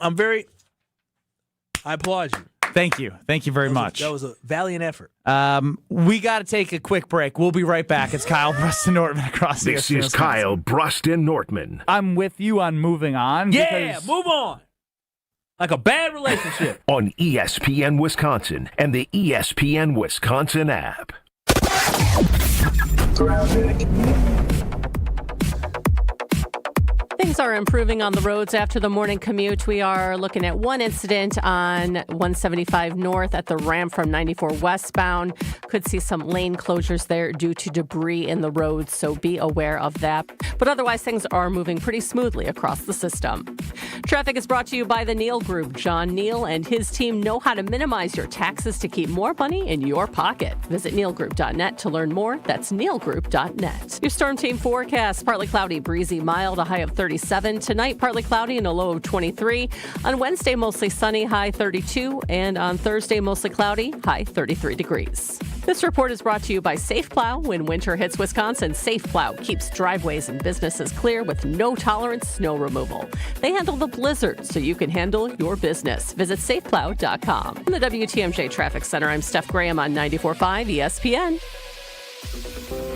applaud you. Thank you. Thank you very much. That was a valiant effort. We got to take a quick break. We'll be right back. It's Kyle, Brust, and Nortman across the This is Kyle, Brust, and Nortman. I'm with you on moving on. Yeah, move on. Like a bad relationship. On ESPN Wisconsin and the ESPN Wisconsin app. Things are improving on the roads after the morning commute. We are looking at one incident on 175 north at the ramp from 94 westbound. Could see some lane closures there due to debris in the road, so be aware of that. But otherwise, things are moving pretty smoothly across the system. Traffic is brought to you by the Neal Group. John Neal and his team know how to minimize your taxes to keep more money in your pocket. Visit nealgroup.net to learn more. That's nealgroup.net. Your storm team forecast: partly cloudy, breezy, mild, a high of 37. Tonight, partly cloudy and a low of 23. On Wednesday, mostly sunny, high 32. And on Thursday, mostly cloudy, high 33 degrees. This report is brought to you by Safe Plow. When winter hits Wisconsin, Safe Plow keeps driveways and businesses clear with no tolerance snow removal. They handle the blizzard so you can handle your business. Visit safeplow.com. In the WTMJ Traffic Center, I'm Steph Graham on 94.5 ESPN.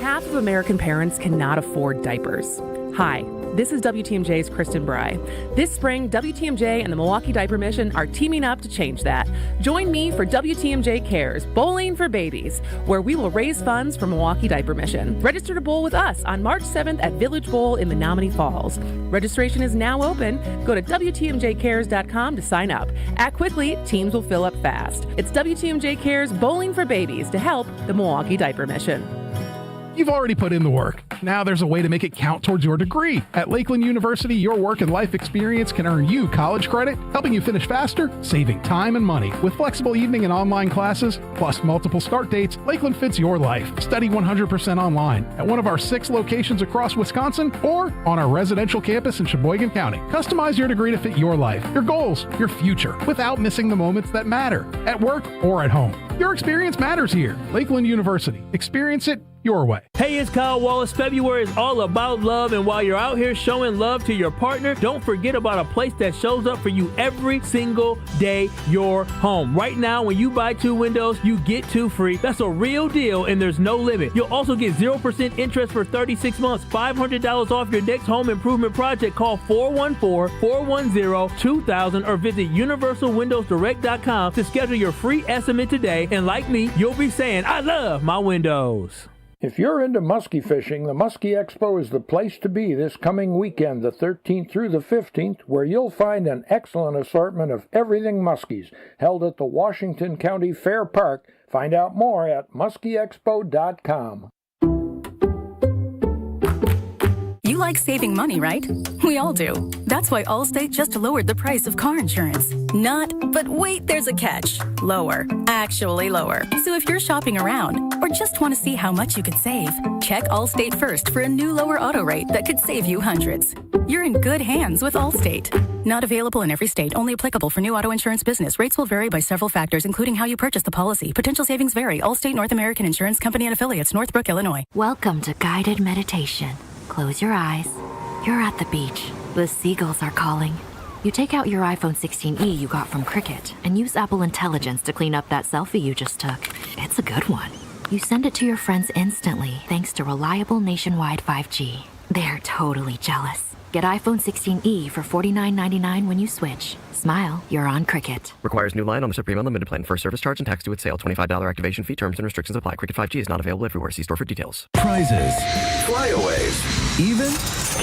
Half of American parents cannot afford diapers. Hi, This is WTMJ's Kristen Bry. This spring, WTMJ and the Milwaukee Diaper Mission are teaming up to change that. Join me for WTMJ Cares, Bowling for Babies, where we will raise funds for Milwaukee Diaper Mission. Register to bowl with us on March 7th at Village Bowl in Menominee Falls. Registration is now open. Go to WTMJCares.com to sign up. Act quickly, teams will fill up fast. It's WTMJ Cares, Bowling for Babies to help the Milwaukee Diaper Mission. You've already put in the work. Now there's a way to make it count towards your degree. At Lakeland University, your work and life experience can earn you college credit, helping you finish faster, saving time and money. With flexible evening and online classes, plus multiple start dates, Lakeland fits your life. Study 100% online at one of our 6 locations across Wisconsin or on our residential campus in Sheboygan County. Customize your degree to fit your life, your goals, your future, without missing the moments that matter, at work or at home. Your experience matters here. Lakeland University. Experience it your way. Hey, it's Kyle Wallace. February is all about love, and while you're out here showing love to your partner, don't forget about a place that shows up for you every single day, your home. Right now, when you buy 2 windows, you get 2 free. That's a real deal, and there's no limit. You'll also get 0% interest for 36 months, $500 off your next home improvement project. Call 414-410-2000 or visit universalwindowsdirect.com to schedule your free estimate today. And like me, you'll be saying, I love my windows. If you're into muskie fishing, the Muskie Expo is the place to be this coming weekend, the 13th through the 15th, where you'll find an excellent assortment of everything muskies, held at the Washington County Fair Park. Find out more at muskieexpo.com. You like saving money, right? We all do. That's why Allstate just lowered the price of car insurance. Not, but wait, there's a catch. Lower. Actually lower. So if you're shopping around or just want to see how much you could save, check Allstate first for a new lower auto rate that could save you hundreds. You're in good hands with Allstate. Not available in every state. Only applicable for new auto insurance business. Rates will vary by several factors, including how you purchase the policy. Potential savings vary. Allstate North American Insurance Company and affiliates, Northbrook, Illinois. Welcome to guided meditation. Close your eyes. You're at the beach. The seagulls are calling. You take out your iPhone 16e you got from Cricket and use Apple Intelligence to clean up that selfie you just took. It's a good one. You send it to your friends instantly thanks to reliable nationwide 5G. They're totally jealous. Get iPhone 16e for $49.99 when you switch. Smile, you're on Cricket. Requires new line on the Supreme Unlimited plan. First service charge and tax due at sale. $25 activation fee. Terms and restrictions apply. Cricket 5G is not available everywhere. See store for details. Prizes, flyaways, even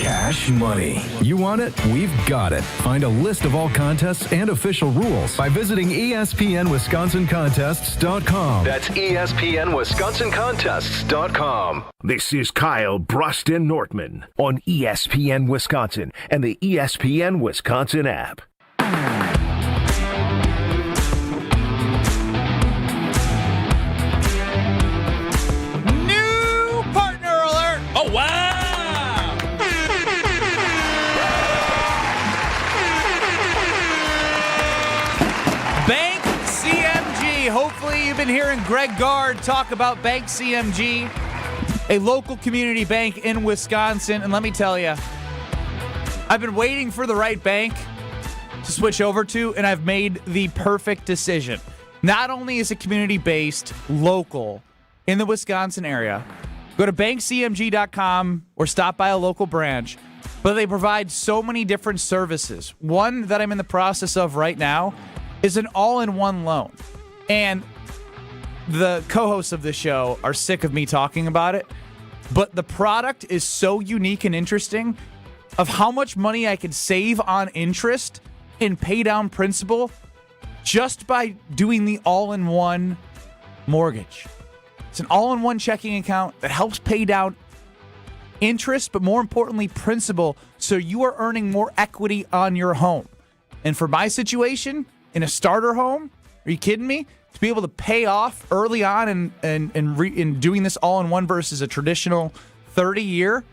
cash money. You want it? We've got it. Find a list of all contests and official rules by visiting ESPNWisconsinContests.com. That's ESPNWisconsinContests.com. This is Kyle Brust and Nortman on ESPN Wisconsin and the ESPN Wisconsin app. New partner alert! Oh, wow! Bank CMG. Hopefully you've been hearing Greg Gard talk about Bank CMG, a local community bank in Wisconsin. And let me tell you, I've been waiting for the right bank to switch over to, and I've made the perfect decision. Not only is it community-based, local, in the Wisconsin area, go to bankcmg.com or stop by a local branch, but they provide so many different services. One that I'm in the process of right now is an all-in-one loan. And the co-hosts of this show are sick of me talking about it, but the product is so unique and interesting of how much money I could save on interest and pay down principal just by doing the all-in-one mortgage. It's an all-in-one checking account that helps pay down interest, but more importantly, principal, so you are earning more equity on your home. And for my situation, in a starter home, are you kidding me? To be able to pay off early on and doing this all-in-one versus a traditional 30-year,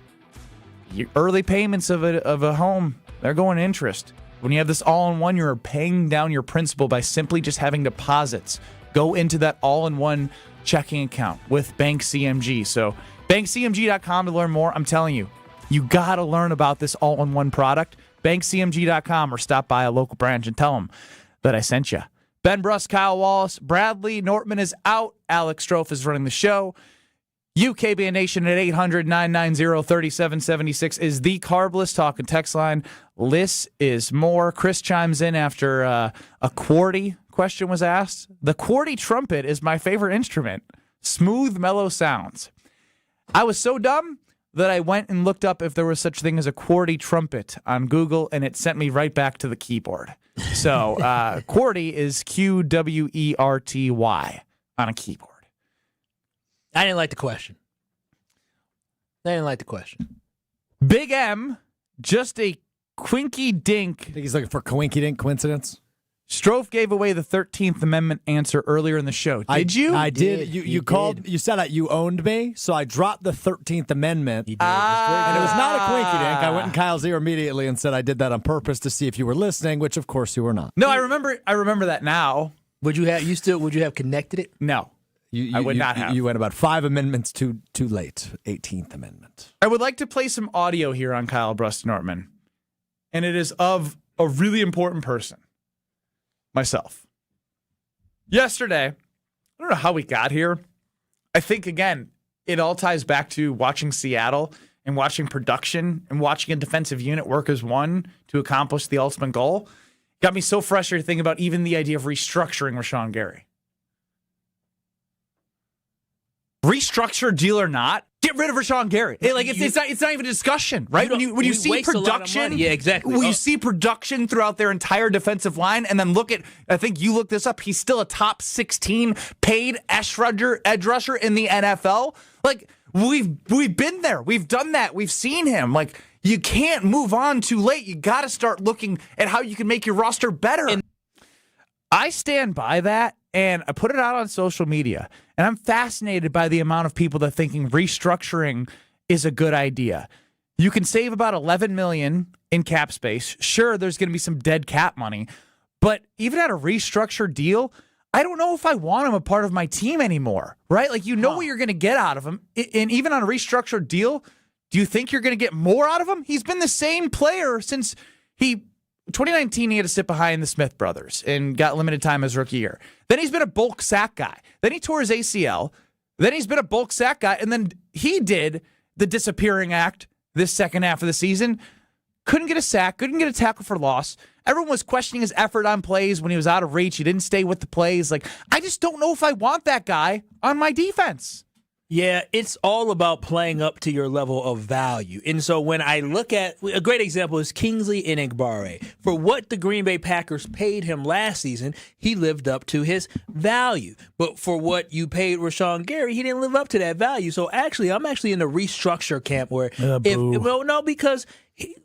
early payments of a home, they're going interest. When you have this all-in-one, you're paying down your principal by simply just having deposits go into that all-in-one checking account with Bank CMG. So bankcmg.com to learn more. I'm telling you, you got to learn about this all-in-one product. Bankcmg.com or stop by a local branch and tell them that I sent you. Ben Brust, Kyle Wallace, Bradley Nortman is out. Alex Strofe is running the show. UKBN Nation at 800-990-3776 is the Carbless talk and text line. Less is more. Chris chimes in after a QWERTY question was asked. The QWERTY trumpet is my favorite instrument. Smooth, mellow sounds. I was so dumb that I went and looked up if there was such thing as a QWERTY trumpet on Google, and it sent me right back to the keyboard. So QWERTY is QWERTY on a keyboard. I didn't like the question. Big M, just a quinky dink. I think he's looking for quinky dink coincidence. Strofe gave away the 13th Amendment answer earlier in the show. Did you? I did. You called. You said that you owned me, so I dropped the 13th Amendment. You did. And it was not a quinky dink. I went in Kyle's ear immediately and said I did that on purpose to see if you were listening, which of course you were not. No, I remember that now. Would you have connected it? No. I would not have. You went about 5 amendments too late. 18th Amendment. I would like to play some audio here on Kyle Brust Nortman, and it is of a really important person. Myself. Yesterday, I don't know how we got here. I think, again, it all ties back to watching Seattle and watching production and watching a defensive unit work as one to accomplish the ultimate goal. Got me so frustrated thinking about even the idea of restructuring Rashan Gary. Restructure, deal or not, get rid of Rashan Gary. It's not even a discussion, right? When you see production, yeah, exactly. When you see production throughout their entire defensive line, and then look at, I think you looked this up. He's still a top 16 paid edge rusher in the NFL. Like we've been there, we've done that, we've seen him. Like you can't move on too late. You got to start looking at how you can make your roster better. And I stand by that. And I put it out on social media, and I'm fascinated by the amount of people that are thinking restructuring is a good idea. You can save about $11 million in cap space. Sure, there's going to be some dead cap money, but even at a restructured deal, I don't know if I want him a part of my team anymore, right? Like, you know what you're going to get out of him, and even on a restructured deal, do you think you're going to get more out of him? He's been the same player since 2019, he had to sit behind the Smith brothers and got limited time his rookie year. Then he's been a bulk sack guy. Then he tore his ACL. Then he's been a bulk sack guy. And then he did the disappearing act this second half of the season. Couldn't get a sack. Couldn't get a tackle for loss. Everyone was questioning his effort on plays when he was out of reach. He didn't stay with the plays. Like, I just don't know if I want that guy on my defense. Yeah, it's all about playing up to your level of value. And so when I look at, a great example is Kingsley Enagbare. For what the Green Bay Packers paid him last season, he lived up to his value. But for what you paid Rashan Gary, he didn't live up to that value. So actually, I'm actually in the restructure camp where, because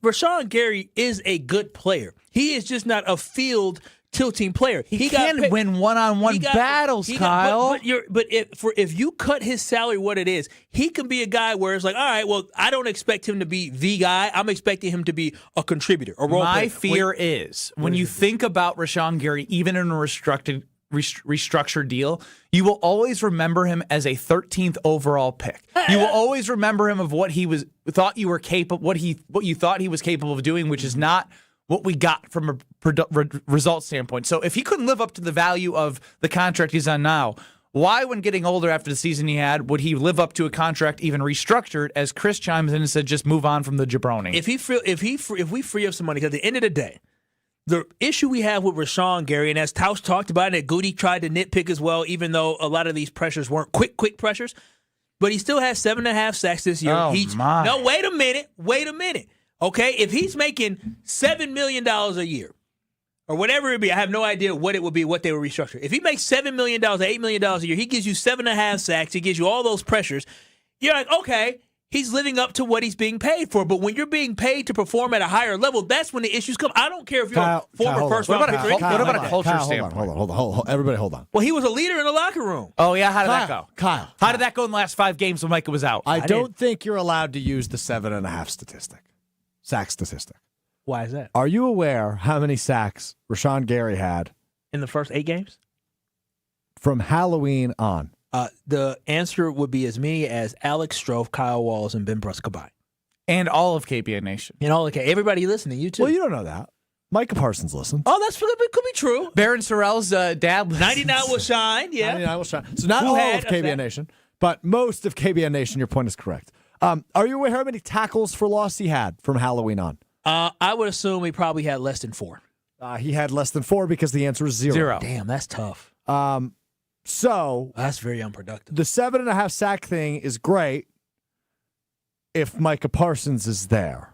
Rashan Gary is a good player. He is just not a field tilting player. He can win one-on-one battles, Kyle. But if you cut his salary what it is, he can be a guy where it's like, all right, well, I don't expect him to be the guy. I'm expecting him to be a contributor, a role player. My fear is when you think about Rashan Gary, even in a restructured deal, you will always remember him as a 13th overall pick. You will always remember him of what you thought he was capable of doing, which is not what we got from a result standpoint. So if he couldn't live up to the value of the contract he's on now, why, when getting older after the season he had, would he live up to a contract even restructured? As Chris chimes in and said, just move on from the jabroni. If we free up some money, because at the end of the day, the issue we have with Rashan Gary, and as Tauscher talked about, and that Goody tried to nitpick as well, even though a lot of these pressures weren't quick pressures, but he still has 7.5 sacks this year. No, wait a minute. Okay, if he's making $7 million a year, or whatever it be, I have no idea what it would be, what they would restructure. If he makes $7 million, $8 million a year, he gives you 7.5 sacks, he gives you all those pressures, you're like, okay, he's living up to what he's being paid for. But when you're being paid to perform at a higher level, that's when the issues come. I don't care if you're a former first-round pick. What about a culture standpoint? Hold on. Everybody hold on. Well, he was a leader in the locker room. Oh, yeah? How did that go? Kyle. How did that go in the last 5 games when Micah was out? I don't think you're allowed to use the 7.5 sack statistic. Why is that? Are you aware how many sacks Rashan Gary had in the first 8 games? From Halloween on. The answer would be as many as Alex Strofe, Kyle Wallace, and Ben Brust combined. And all of KBN Nation. And all of everybody listening, you too. Well, you don't know that. Micah Parsons listens. Oh, it could be true. Baron Sorrell's dad listens. 99 will shine, yeah. 99 will shine. So not all of KBN Nation. But most of KBN Nation, your point is correct. Are you aware how many tackles for loss he had from Halloween on? I would assume he probably had less than 4. He had less than 4 because the answer is 0. Damn, that's tough. So that's very unproductive. The 7.5 sack thing is great if Micah Parsons is there.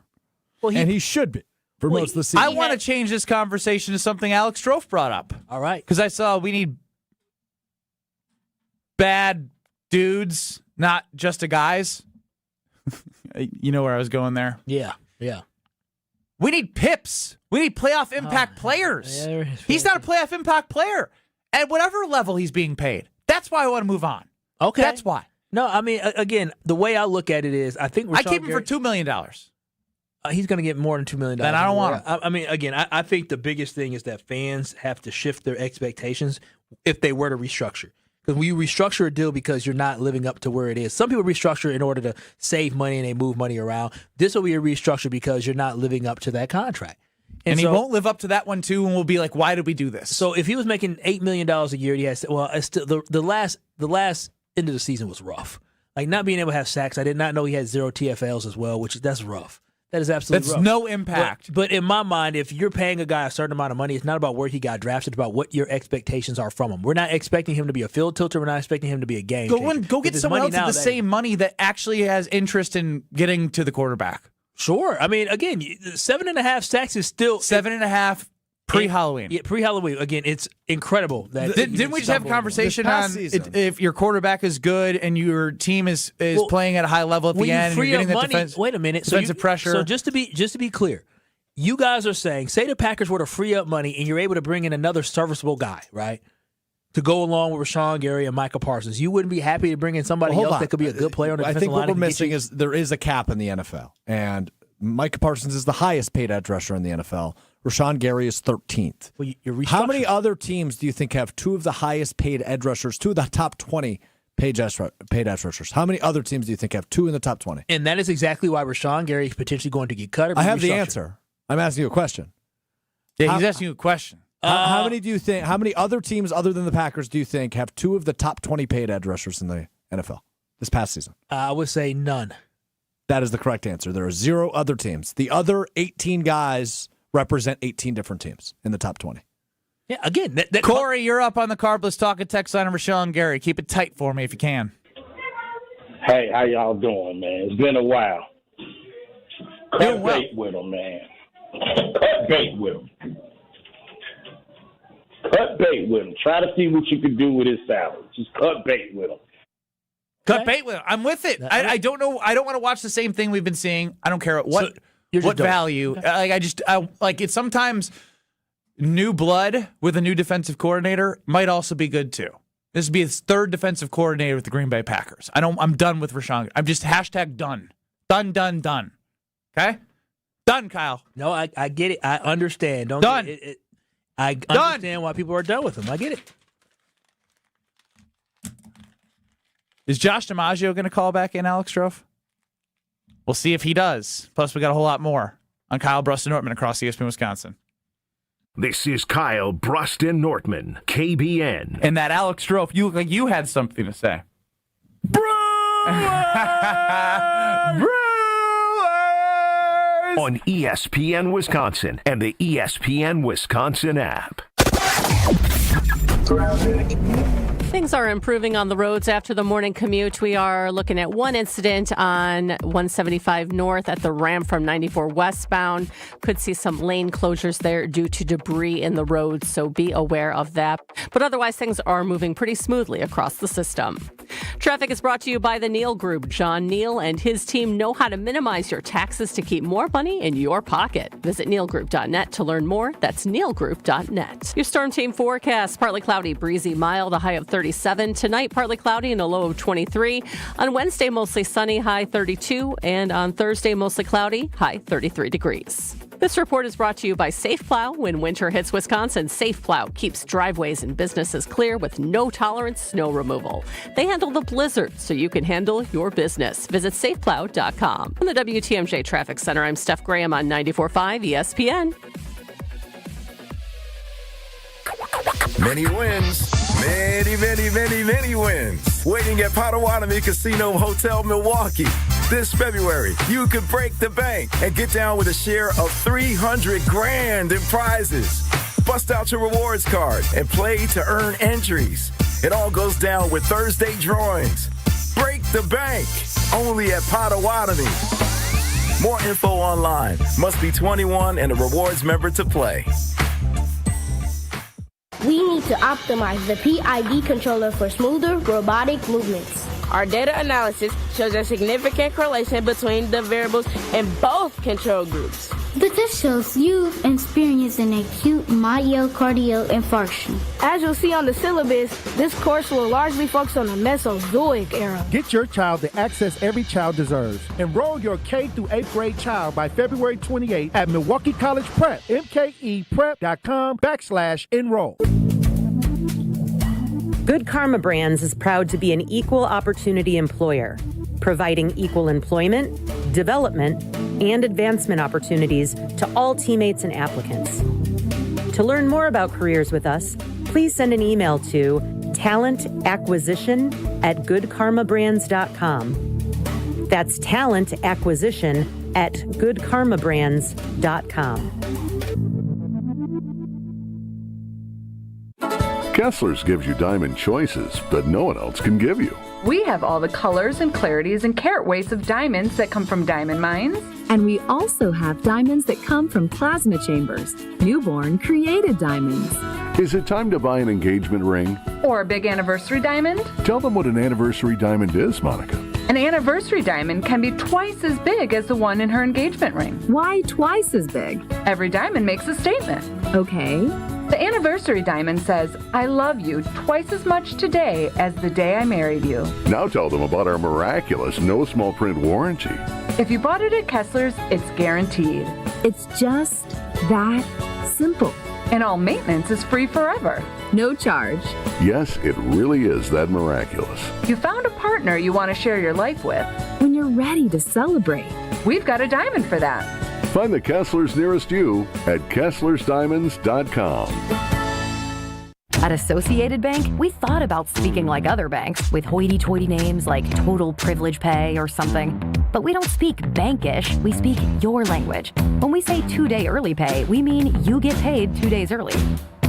Well, and he should be for most of the season. I want to change this conversation to something Alex Strofe brought up. All right. Because I saw we need bad dudes, not just a guys. You know where I was going there? Yeah. We need pips. We need playoff impact players. He's not a playoff impact player at whatever level he's being paid. That's why I want to move on. Okay. That's why. No, I mean, again, the way I look at it is I think I keep him for $2 million. He's going to get more than $2 million. Then I don't want him. I mean, again, I think the biggest thing is that fans have to shift their expectations if they were to restructure. Because when you restructure a deal because you're not living up to where it is. Some people restructure in order to save money and they move money around. This will be a restructure because you're not living up to that contract. And he won't live up to that one, too, and we'll be like, why did we do this? So if he was making $8 million a year, he has it's still the last end of the season was rough. Like not being able to have sacks. I did not know he had 0 TFLs as well, that's rough. That is absolutely rough. That's no impact. But in my mind, if you're paying a guy a certain amount of money, it's not about where he got drafted. It's about what your expectations are from him. We're not expecting him to be a field tilter. We're not expecting him to be a game changer. Go get someone else with the same money that actually has interest in getting to the quarterback. Sure. I mean, again, 7.5 sacks is still 7.5 pre-Halloween. Yeah, pre-Halloween. Again, it's incredible. Didn't we just have a conversation on if your quarterback is good and your team is playing at a high level at the end? And you're getting the defense, wait a minute. Defensive pressure. So just to be clear, you guys are saying, say the Packers were to free up money and you're able to bring in another serviceable guy, right? To go along with Rashan Gary and Micah Parsons. You wouldn't be happy to bring in somebody else that could be a good player on the defensive line? I think what we're missing is there is a cap in the NFL. And Micah Parsons is the highest paid edge rusher in the NFL. Rashan Gary is 13th. Well, how many other teams do you think have 2 of the highest paid edge rushers, 2 of the top 20 paid edge rushers? How many other teams do you think have 2 in the top 20? And that is exactly why Rashan Gary is potentially going to get cut. I have the answer. I'm asking you a question. Yeah, he's asking you a question. How many do you think? How many other teams other than the Packers do you think have 2 of the top 20 paid edge rushers in the NFL this past season? I would say none. That is the correct answer. There are 0 other teams. The other 18 guys represent 18 different teams in the top 20. Yeah, again, Corey, you're up on the Carbless Talking text line of Rashan Gary. Keep it tight for me if you can. Hey, how y'all doing, man? It's been a while. Cut bait with him, man. Cut bait with him. Cut bait with him. Try to see what you can do with his salary. Just cut bait with him. Cut bait with him. I'm with it. I don't know. I don't want to watch the same thing we've been seeing. I don't care what value. Like it's sometimes new blood with a new defensive coordinator might also be good too. This would be his 3rd defensive coordinator with the Green Bay Packers. I'm done with Rashan. I'm just #done. Done. Okay? Done, Kyle. No, I get it. I understand. Done. I understand why people are done with him. I get it. Is Josh DiMaggio going to call back in, Alex Strofe? We'll see if he does. Plus, we got a whole lot more on Kyle, Brust, and Nortman across ESPN Wisconsin. This is Kyle, Brust, and Nortman, KBN. And that Alex Strofe, you look like you had something to say. Brewers! On ESPN Wisconsin and the ESPN Wisconsin app. Things are improving on the roads after the morning commute. We are looking at one incident on 175 north at the ramp from 94 westbound. Could see some lane closures there due to debris in the road, so be aware of that. But otherwise, things are moving pretty smoothly across the system. Traffic is brought to you by the Neal Group. John Neal and his team know how to minimize your taxes to keep more money in your pocket. Visit nealgroup.net to learn more. That's nealgroup.net. Your storm team forecast: partly cloudy, breezy, mild, a high of 37. Tonight, partly cloudy and a low of 23. On Wednesday, mostly sunny, high 32. And on Thursday, mostly cloudy, high 33 degrees. This report is brought to you by Safe Plow. When winter hits Wisconsin, Safe Plow keeps driveways and businesses clear with no-tolerance snow removal. They handle the blizzard so you can handle your business. Visit safeplow.com. From the WTMJ Traffic Center, I'm Steph Graham on 94.5 ESPN. Many wins. Many wins. events waiting at Potawatomi Casino Hotel Milwaukee. This February, you could break the bank and get down with a share of $300,000 in prizes. Bust out your rewards card and play to earn entries. It all goes down with Thursday drawings. Break the bank, only at Potawatomi. More info online. Must be 21 and a rewards member to play. We need to optimize the PID controller for smoother robotic movements. Our data analysis shows a significant correlation between the variables in both control groups. But this shows you've experienced an acute myocardial infarction. As you'll see on the syllabus, this course will largely focus on the Mesozoic era. Get your child the access every child deserves. Enroll your K through 8th grade child by February 28 at Milwaukee College Prep, mkeprep.com/enroll. Good Karma Brands is proud to be an equal opportunity employer, providing equal employment, development, and advancement opportunities to all teammates and applicants. To learn more about careers with us, please send an email to talentacquisition@goodkarmabrands.com. That's talentacquisition@goodkarmabrands.com. Kessler's gives you diamond choices that no one else can give you. We have all the colors and clarities and carat weights of diamonds that come from diamond mines. And we also have diamonds that come from plasma chambers, newborn created diamonds. Is it time to buy an engagement ring? Or a big anniversary diamond? Tell them what an anniversary diamond is, Monica. An anniversary diamond can be twice as big as the one in her engagement ring. Why twice as big? Every diamond makes a statement. Okay. The anniversary diamond says, I love you twice as much today as the day I married you. Now tell them about our miraculous no small print warranty. If you bought it at Kessler's, it's guaranteed. It's just that simple. And all maintenance is free forever. No charge. Yes, it really is that miraculous. You found a partner you want to share your life with. When you're ready to celebrate. We've got a diamond for that. Find the Kesslers nearest you at KesslersDiamonds.com. At Associated Bank, we thought about speaking like other banks with hoity-toity names like Total Privilege Pay or something. But we don't speak bankish, we speak your language. When we say 2-day early pay, we mean you get paid 2 days early.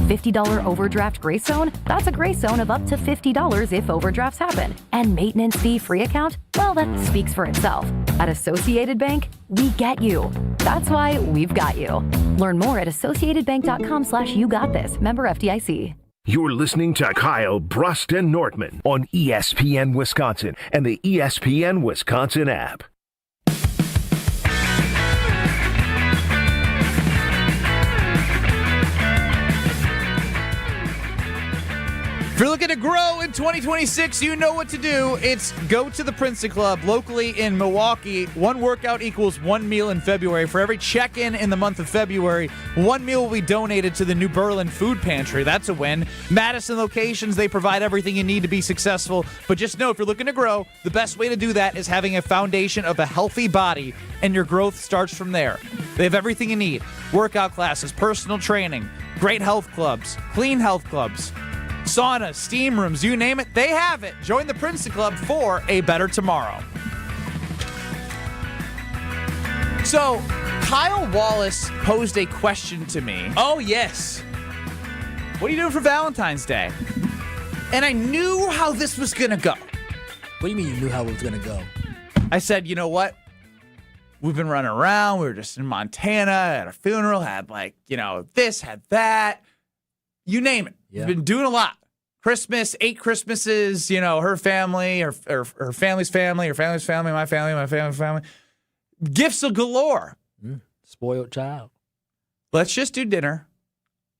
$50 overdraft grace zone? That's a grace zone of up to $50 if overdrafts happen. And maintenance fee free account? Well, that speaks for itself. At Associated Bank, we get you. That's why we've got you. Learn more at associatedbank.com/you-got-this. Member FDIC. You're listening to Kyle, Brust, and Nortman on ESPN Wisconsin and the ESPN Wisconsin app. If you're looking to grow in 2026, you know what to do. It's go to the Princeton Club locally in Milwaukee. One workout equals one meal in February. For every check-in in the month of February, one meal will be donated to the New Berlin Food Pantry. That's a win. Madison locations, they provide everything you need to be successful. But just know, if you're looking to grow, the best way to do that is having a foundation of a healthy body, and your growth starts from there. They have everything you need. Workout classes, personal training, great health clubs, clean health clubs, saunas, steam rooms, you name it, they have it. Join the Princeton Club for a better tomorrow. So, Kyle Wallace posed a question to me. Oh, yes. What are you doing for Valentine's Day? And I knew how this was going to go. What do you mean you knew how it was going to go? I said, you know what? We've been running around. We were just in Montana at a funeral, had this, had that. You name it. Yeah. We've been doing a lot. Christmas, 8 Christmases, her family, her family's family, her family's family, my family's family. Gifts galore. Spoiled child. Let's just do dinner.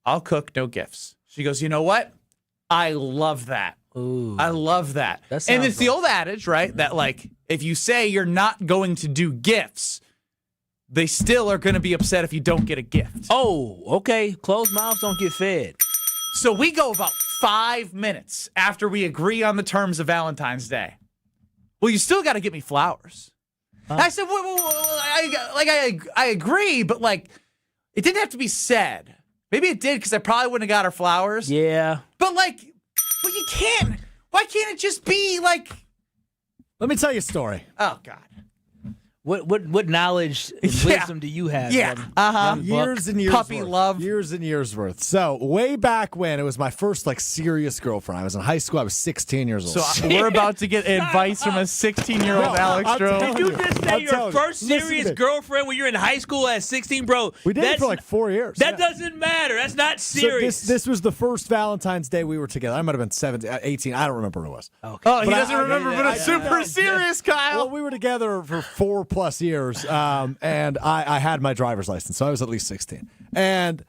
I'll cook, no gifts. She goes, you know what? I love that. Ooh. I love that. And it's the old adage, right? That if you say you're not going to do gifts, they still are going to be upset if you don't get a gift. Oh, okay. Closed mouths don't get fed. So we go about 5 minutes after we agree on the terms of Valentine's Day. Well, you still got to get me flowers. I said, I agree, but it didn't have to be said. Maybe it did because I probably wouldn't have got her flowers. Yeah. But you can't. Why can't it just be like? Let me tell you a story. Oh God. What knowledge and wisdom do you have? Years and years puppy worth. love. Years and years worth. So way back when it was my first serious girlfriend. I was in high school. I was 16 years old. So we're about to get advice from a 16-year-old Alex Stroh. Did you just say your first serious girlfriend when you're in high school at 16, bro? We did it for 4 years. That doesn't matter. That's not serious. So this was the first Valentine's Day we were together. I might have been 17, 18. I don't remember what it was. Okay. Oh, he doesn't remember, but it's super serious, Kyle. Well, we were together for 4+ years, and I had my driver's license, so I was at least 16. And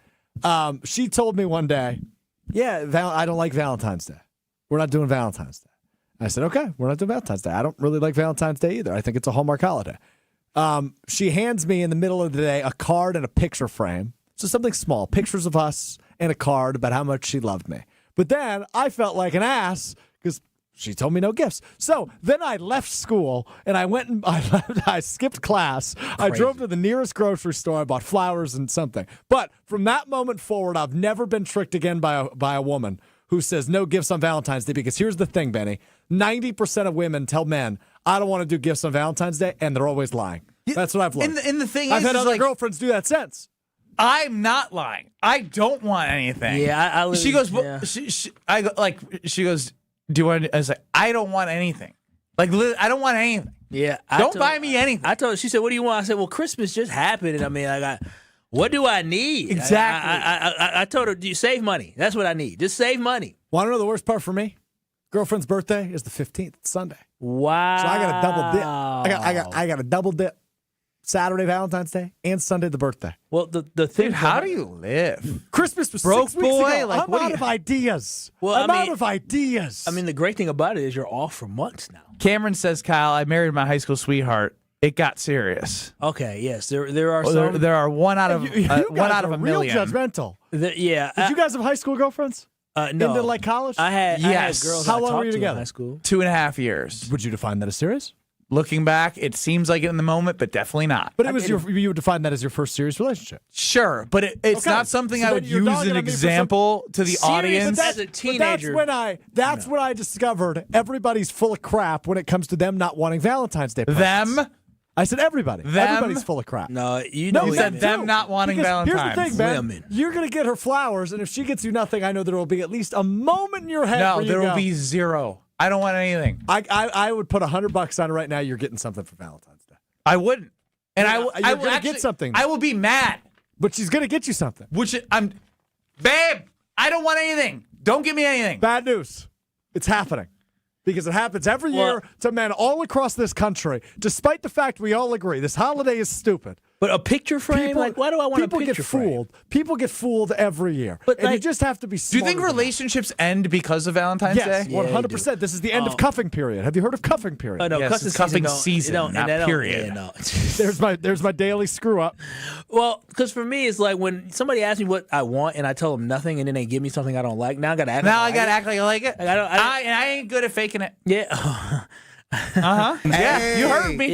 she told me one day, I don't like Valentine's Day. We're not doing Valentine's Day. I said, okay, we're not doing Valentine's Day. I don't really like Valentine's Day either. I think it's a Hallmark holiday. She hands me in the middle of the day a card and a picture frame. So something small, pictures of us and a card about how much she loved me. But then I felt like an ass because she told me no gifts. So then I left school and I went and I skipped class. Crazy. I drove to the nearest grocery store. I bought flowers and something. But from that moment forward, I've never been tricked again by a woman who says no gifts on Valentine's Day. Because here's the thing, Benny. 90% of women tell men, I don't want to do gifts on Valentine's Day, and they're always lying. That's what I've learned. And the thing I've is, had other girlfriends do that since. I'm not lying. I don't want anything. Yeah, she goes. Yeah. She goes. Do you want? I was like, I don't want anything. I don't want anything. Yeah. Don't buy me anything. I told her. She said, "What do you want?" I said, "Well, Christmas just happened, and I mean, what do I need?" Exactly. I told her, "You save money. That's what I need. Just save money." Want to know the worst part for me? Girlfriend's birthday is the 15th, Sunday. Wow. So I got a double dip. I got a double dip. Saturday, Valentine's Day, and Sunday, the birthday. Well, the thing. Dude, how do you live? Christmas was broke 6 weeks boy. ago. I'm out of ideas. Well, I'm out of ideas. I mean, the great thing about it is you're off for months now. Cameron says, Kyle, I married my high school sweetheart. It got serious. Okay, yes, there are some. There are one out of you one out of a real million. Judgmental. Did you guys have high school girlfriends? No. Into college? I had girls. How I long talked were you to in together? high school. 2.5 years. Would you define that as serious? Looking back, it seems like it in the moment, but definitely not. But you would define that as your first serious relationship. Sure, but it's not something I would use an example to the audience. As a teenager. That's when I discovered everybody's full of crap when it comes to them not wanting Valentine's Day presents. Them? I said everybody. Them? Everybody's full of crap. No, you said them not wanting Valentine's. Here's the thing, Ben. Women. You're going to get her flowers, and if she gets you nothing, I know there will be at least a moment in your head No, where you there will go, be zero. I don't want anything. I would put $100 on it right now. You're getting something for Valentine's Day. I wouldn't, and I will actually actually get something. I will be mad. But she's going to get you something. Babe, I don't want anything. Don't give me anything. Bad news. It's happening. Because it happens every year to men all across this country, despite the fact we all agree this holiday is stupid. But a picture frame? Why do I want a picture frame? People get fooled every year. But you just have to be smart. Do you think relationships end because of Valentine's Day? Yes, 100%. This is the end of cuffing period. Have you heard of cuffing period? No, yes, it's cuffing season, not period. Yeah, no. There's my daily screw up. Well, because for me, it's like when somebody asks me what I want and I tell them nothing and then they give me something I don't like, now I got to act like I like it. I ain't good at faking it. Yeah. Yeah, you heard me.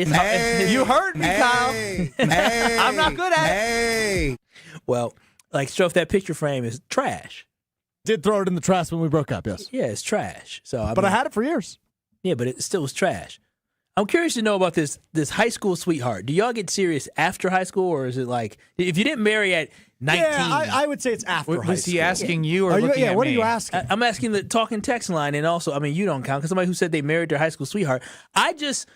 You heard me, Kyle. I'm not good at it. Well, Stroff, that picture frame is trash. Did throw it in the trash when we broke up, yes. Yeah, it's trash. So, I had it for years. Yeah, but it still was trash. I'm curious to know about this high school sweetheart. Do y'all get serious after high school, or is it like if you didn't marry at 19? Yeah, I would say it's after high school. Was he asking you or looking at what me? are you asking? I'm asking the talking text line, and also, I mean, you don't count because somebody who said they married their high school sweetheart. I just,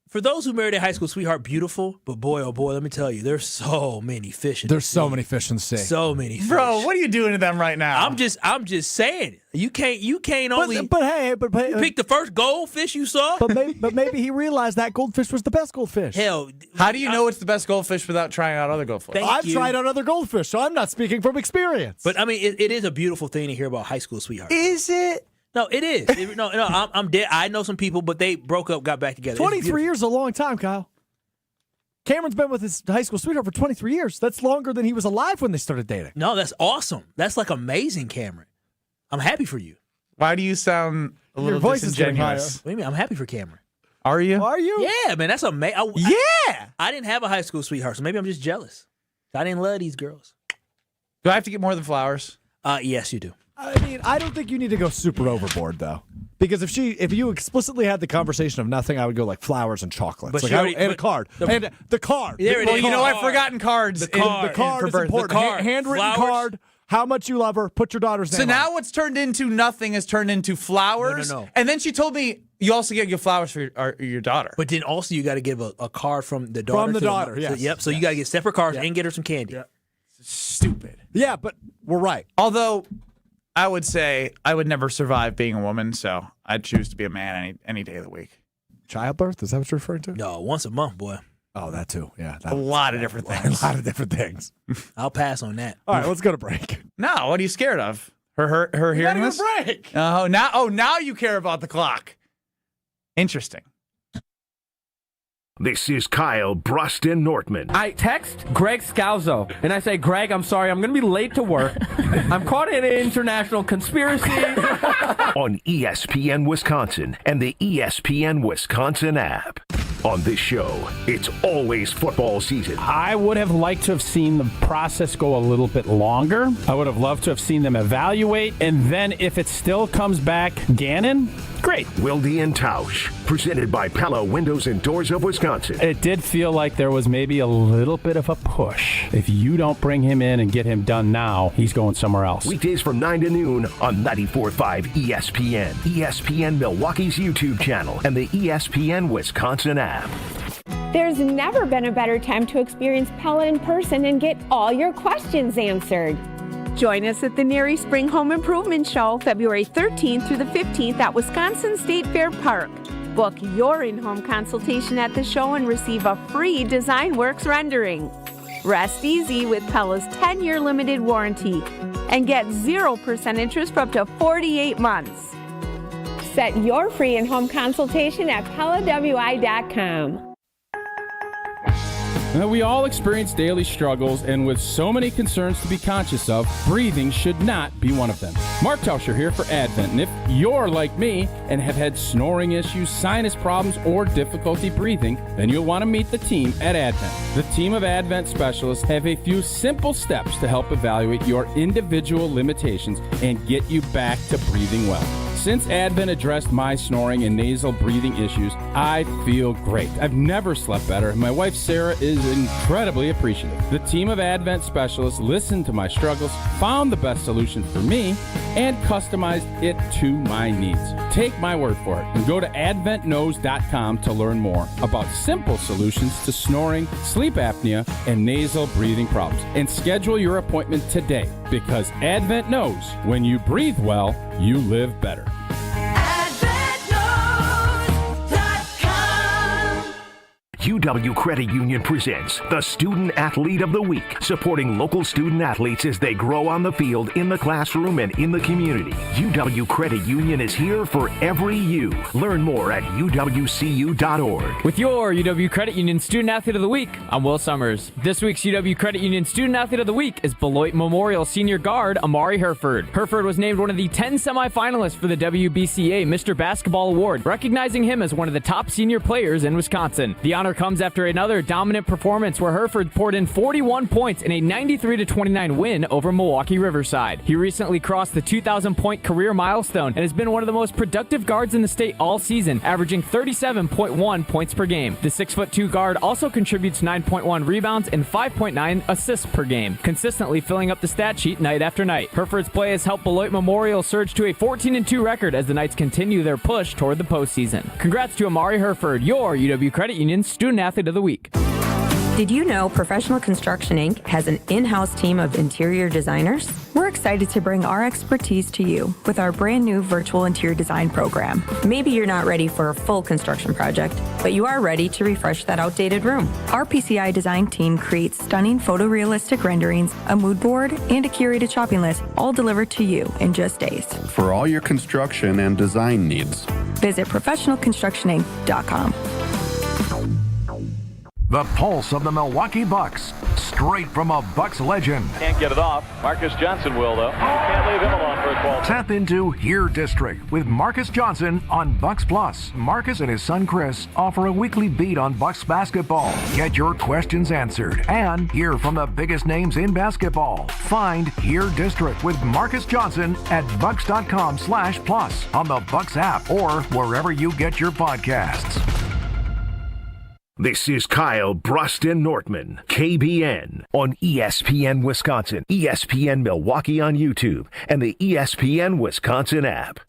for those who married their high school sweetheart, beautiful, but boy, oh boy, let me tell you, there's so many fish in the sea. There's so many fish in the sea. So many fish. Bro, what are you doing to them right now? I'm just saying. You can't only pick the first goldfish you saw. But maybe he realized that goldfish was the best goldfish. Hell, how do you know it's the best goldfish without trying out other goldfish? I've tried out other goldfish, so I'm not speaking from experience. But I mean, it is a beautiful thing to hear about high school sweethearts. Is it? No, it is. No, I'm dead. I know some people, but they broke up, got back together. 23 years is a long time, Kyle. Cameron's been with his high school sweetheart for 23 years. That's longer than he was alive when they started dating. No, that's awesome. That's amazing, Cameron. I'm happy for you. Why do you sound a little voice is getting disingenuous? What do you mean? I'm happy for Cameron. Are you? Are you? Yeah, man. That's amazing. Yeah. I didn't have a high school sweetheart, so maybe I'm just jealous. I didn't love these girls. Do I have to get more than flowers? Yes, you do. I mean, I don't think you need to go super overboard, though. Because if you explicitly had the conversation of nothing, I would go like flowers and chocolates. But like and a card. And the card. Well, you know, I've forgotten cards. The card is important. Handwritten card. How much you love her. Put your daughter's name So now on. what's turned into nothing has turned into flowers. No. And then she told me you also get give flowers for your daughter. But then also you got to give a card from the daughter. From the daughter, yes. So, yep. So you got to get separate cards and get her some candy. Yeah. Stupid. Yeah, but we're right. Although I would say I would never survive being a woman, so I'd choose to be a man any day of the week. Childbirth? Is that what you're referring to? No, once a month, boy. Oh, that too. Yeah. A lot of different things. A lot of different things. I'll pass on that. All right, let's go to break. No, what are you scared of? Her hearing this? Break. Now you care about the clock. Interesting. This is Kyle, Brust, and Nortman. I text Greg Scalzo, and I say, Greg, I'm sorry, I'm going to be late to work. I'm caught in an international conspiracy. On ESPN Wisconsin and the ESPN Wisconsin app. On this show, it's always football season. I would have liked to have seen the process go a little bit longer. I would have loved to have seen them evaluate. And then if it still comes back Gannon, great. Wilde and Tauscher, presented by Pella Windows and Doors of Wisconsin. It did feel like there was maybe a little bit of a push. If you don't bring him in and get him done now, he's going somewhere else. Weekdays from 9 to noon on 94.5 ESPN, ESPN Milwaukee's YouTube channel, and the ESPN Wisconsin app. There's never been a better time to experience Pella in person and get all your questions answered. Join us at the Neri Spring Home Improvement Show, February 13th through the 15th at Wisconsin State Fair Park. Book your in-home consultation at the show and receive a free DesignWorks rendering. Rest easy with Pella's 10-year limited warranty and get 0% interest for up to 48 months. Set your free in-home consultation at PellaWI.com. We all experience daily struggles, and with so many concerns to be conscious of, breathing should not be one of them. Mark Tauscher here for Advent, and if you're like me and have had snoring issues, sinus problems, or difficulty breathing, then you'll want to meet the team at Advent. The team of Advent specialists have a few simple steps to help evaluate your individual limitations and get you back to breathing well. Since Advent addressed my snoring and nasal breathing issues, I feel great. I've never slept better, and my wife Sarah is incredibly appreciative. The team of Advent specialists listened to my struggles, found the best solution for me, and customized it to my needs. Take my word for it and go to adventknows.com to learn more about simple solutions to snoring, sleep apnea, and nasal breathing problems. And schedule your appointment today, because Advent knows when you breathe well, you live better. UW Credit Union presents the Student Athlete of the Week, supporting local student athletes as they grow on the field, in the classroom, and in the community. UW Credit Union is here for every you. Learn more at uwcu.org. With your UW Credit Union Student Athlete of the Week, I'm Will Summers. This week's UW Credit Union Student Athlete of the Week is Beloit Memorial Senior Guard Amari Herford. Herford was named one of the 10 semifinalists for the WBCA Mr. Basketball Award, recognizing him as one of the top senior players in Wisconsin. The honor comes after another dominant performance where Herford poured in 41 points in a 93-29 win over Milwaukee Riverside. He recently crossed the 2,000-point career milestone and has been one of the most productive guards in the state all season, averaging 37.1 points per game. The 6'2" guard also contributes 9.1 rebounds and 5.9 assists per game, consistently filling up the stat sheet night after night. Herford's play has helped Beloit Memorial surge to a 14-2 record as the Knights continue their push toward the postseason. Congrats to Amari Herford, your UW Credit Union Student Athlete of the Week. Did you know Professional Construction Inc. has an in-house team of interior designers? We're excited to bring our expertise to you with our brand new virtual interior design program. Maybe you're not ready for a full construction project, but you are ready to refresh that outdated room. Our PCI design team creates stunning photorealistic renderings, a mood board, and a curated shopping list, all delivered to you in just days. For all your construction and design needs, visit professionalconstructioninc.com. The pulse of the Milwaukee Bucks, straight from a Bucks legend. Can't get it off. Marcus Johnson will, though. Can't leave him alone for a 12. Tap into Here District with Marcus Johnson on Bucks Plus. Marcus and his son Chris offer a weekly beat on Bucks basketball. Get your questions answered and hear from the biggest names in basketball. Find Here District with Marcus Johnson at bucks.com/plus on the Bucks app or wherever you get your podcasts. This is Kyle, Brust, and Nortman, KBN, on ESPN Wisconsin, ESPN Milwaukee on YouTube, and the ESPN Wisconsin app.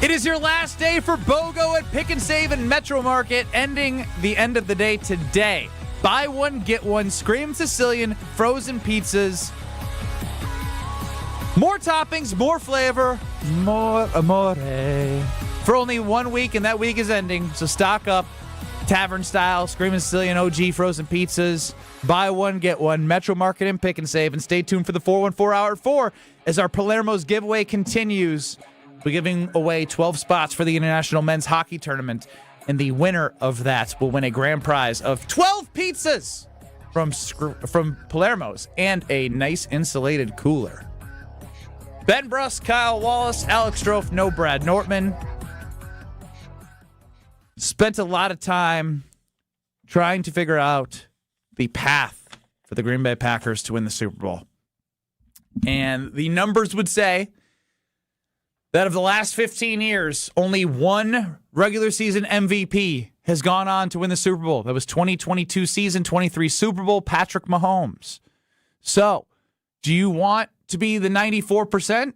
It is your last day for BOGO at Pick and Save and Metro Market, ending the end of the day today. Buy one, get one, Scream Sicilian, frozen pizzas. More toppings, more flavor, more amore. For only 1 week, and that week is ending, so stock up. Tavern style, Screamin' Sicilian OG frozen pizzas. Buy one, get one. Metro Market and Pick and Save. And stay tuned for the 414 Hour at 4 as our Palermo's giveaway continues. We're giving away 12 spots for the International Men's Hockey Tournament. And the winner of that will win a grand prize of 12 pizzas from Palermo's and a nice insulated cooler. Ben Brust, Kyle Wallace, Alex Strofe, no Brad Nortman. Spent a lot of time trying to figure out the path for the Green Bay Packers to win the Super Bowl. And the numbers would say that of the last 15 years, only one regular season MVP has gone on to win the Super Bowl. That was 2022 season, 23 Super Bowl, Patrick Mahomes. So, do you want to be the 94%?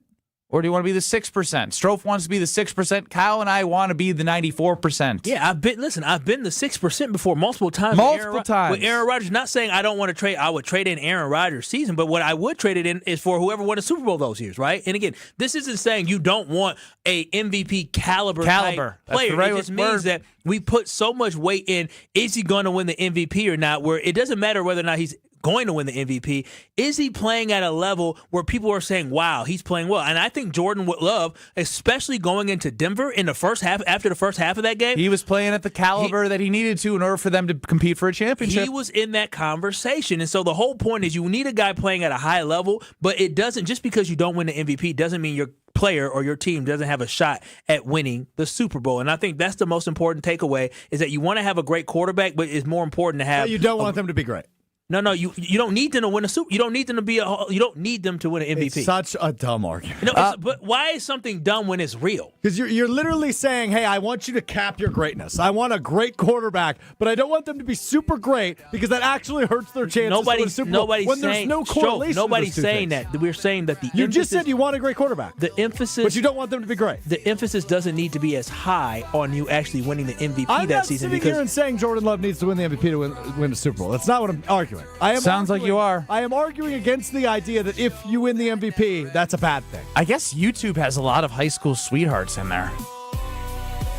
Or do you want to be the 6%? Strofe wants to be the 6%. Kyle and I want to be the 94%. Yeah, I've been the 6% before multiple times. With Aaron Rodgers, not saying I don't want to trade. I would trade in Aaron Rodgers' season, but what I would trade it in is for whoever won a Super Bowl those years, right? And again, this isn't saying you don't want a MVP caliber type player. It just means that we put so much weight in, is he going to win the MVP or not, where it doesn't matter whether or not he's going to win the MVP. Is he playing at a level where people are saying, wow, he's playing well? And I think Jordan would love, especially going into Denver in the first half, after the first half of that game. He was playing at the caliber that he needed to in order for them to compete for a championship. He was in that conversation. And so the whole point is you need a guy playing at a high level, but it doesn't, just because you don't win the MVP doesn't mean your player or your team doesn't have a shot at winning the Super Bowl. And I think that's the most important takeaway, is that you want to have a great quarterback, but it's more important to have. You don't want them to be great. No, you don't need them to win a Super. You don't need them to you don't need them to win an MVP. It's such a dumb argument. No, but why is something dumb when it's real? Because you're literally saying, hey, I want you to cap your greatness. I want a great quarterback, but I don't want them to be super great because that actually hurts their chances to win a Super Bowl. Nobody's there's no correlation. Nobody's saying that. We're saying that you just said you want a great quarterback. The emphasis, but you don't want them to be great. The emphasis doesn't need to be as high on you actually winning the MVP I'm that not season. sitting here and saying Jordan Love needs to win the MVP to win the Super Bowl. That's not what I'm arguing. Sounds like you are. I am arguing against the idea that if you win the MVP, that's a bad thing. I guess YouTube has a lot of high school sweethearts in there.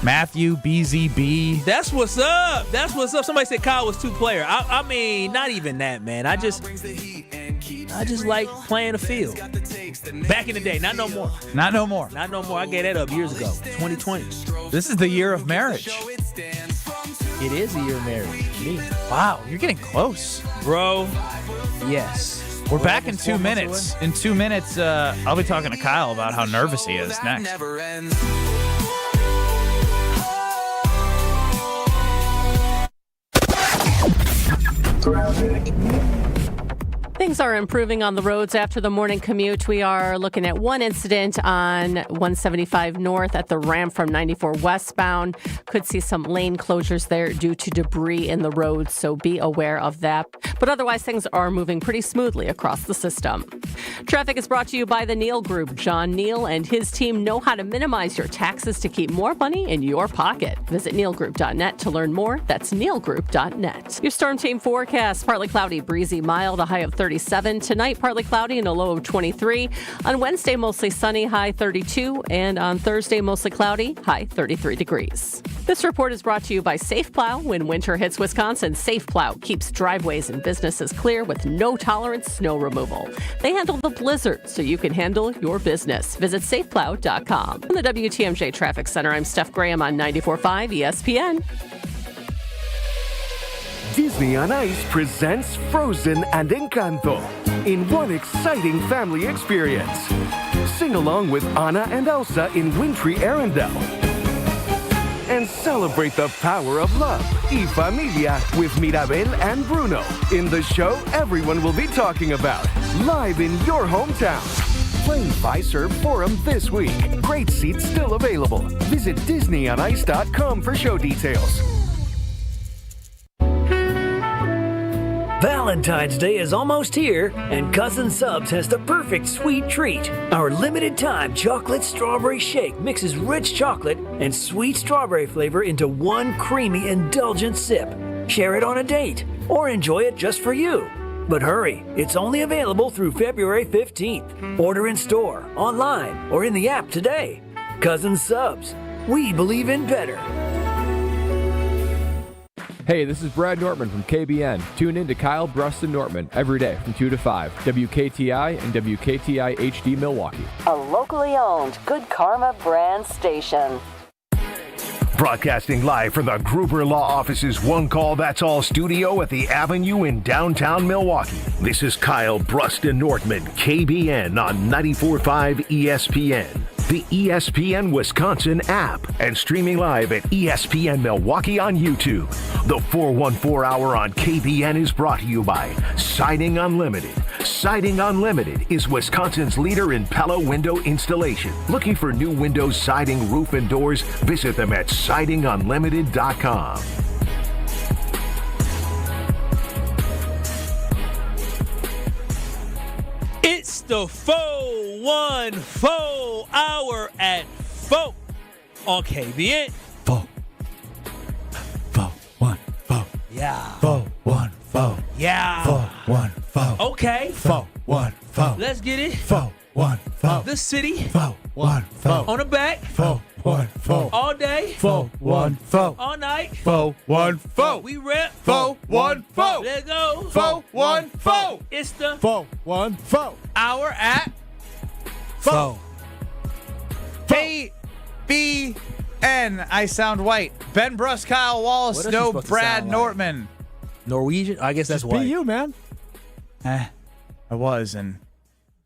Matthew, BZB. That's what's up. That's what's up. Somebody said Kyle was two-player. I mean, not even that, man. I just like playing the field. Back in the day, not no more. Not no more. Not no more. I gave that up years ago. 2020. This is the year of marriage. It is a year of marriage. Me. Wow, you're getting close. Bro, yes. We're back in 2 minutes. In 2 minutes, I'll be talking to Kyle about how nervous he is next. Things are improving on the roads after the morning commute. We are looking at one incident on 175 north at the ramp from 94 westbound. Could see some lane closures there due to debris in the road, so be aware of that. But otherwise, things are moving pretty smoothly across the system. Traffic is brought to you by the Neal Group. John Neal and his team know how to minimize your taxes to keep more money in your pocket. Visit nealgroup.net to learn more. That's nealgroup.net. Your storm team forecast: partly cloudy, breezy, mild, a high of 37. Tonight, partly cloudy and a low of 23. On Wednesday, mostly sunny, high 32. And on Thursday, mostly cloudy, high 33 degrees. This report is brought to you by Safe Plow. When winter hits Wisconsin, Safe Plow keeps driveways and businesses business is clear with no-tolerance snow removal. They handle the blizzard so you can handle your business. Visit safeplow.com. From the WTMJ Traffic Center, I'm Steph Graham on 94.5 ESPN. Disney on Ice presents Frozen and Encanto in one exciting family experience. Sing along with Anna and Elsa in wintry Arendelle. And celebrate the power of love, y familia, with Mirabel and Bruno in the show everyone will be talking about, live in your hometown. Playing Fiserv Forum this week. Great seats still available. Visit DisneyOnIce.com for show details. Valentine's Day is almost here, and Cousin Subs has the perfect sweet treat. Our limited-time chocolate strawberry shake mixes rich chocolate and sweet strawberry flavor into one creamy, indulgent sip. Share it on a date, or enjoy it just for you. But hurry, it's only available through February 15th. Order in store, online, or in the app today. Cousin Subs, we believe in better. Hey, this is Brad Nortman from KBN. Tune in to Kyle, Brust, and Nortman every day from 2 to 5. WKTI and WKTI HD Milwaukee. A locally owned Good Karma brand station. Broadcasting live from the Gruber Law Office's One Call That's All studio at the Avenue in downtown Milwaukee. This is Kyle, Brust, and Nortman, KBN on 94.5 ESPN. The ESPN Wisconsin app, and streaming live at ESPN Milwaukee on YouTube. The 414 Hour on KBN is brought to you by Siding Unlimited. Siding Unlimited is Wisconsin's leader in Pella window installation. Looking for new windows, siding, roof, and doors? Visit them at sidingunlimited.com. It's the 414 Hour at 4 on KBN. 414. Yeah. 414. Yeah. 414. Okay. 414. Let's get it. 414. The city. 414. On the back. 414. All day. 414. All night. 414. We rep. 414. Let's go. 414. It's the 414. Hour at 4. KBN. I sound white. Ben Brust, Kyle Wallace, What else no you supposed to Brad sound like? Nortman. Norwegian? I guess that's Just white. be you, man. I was, and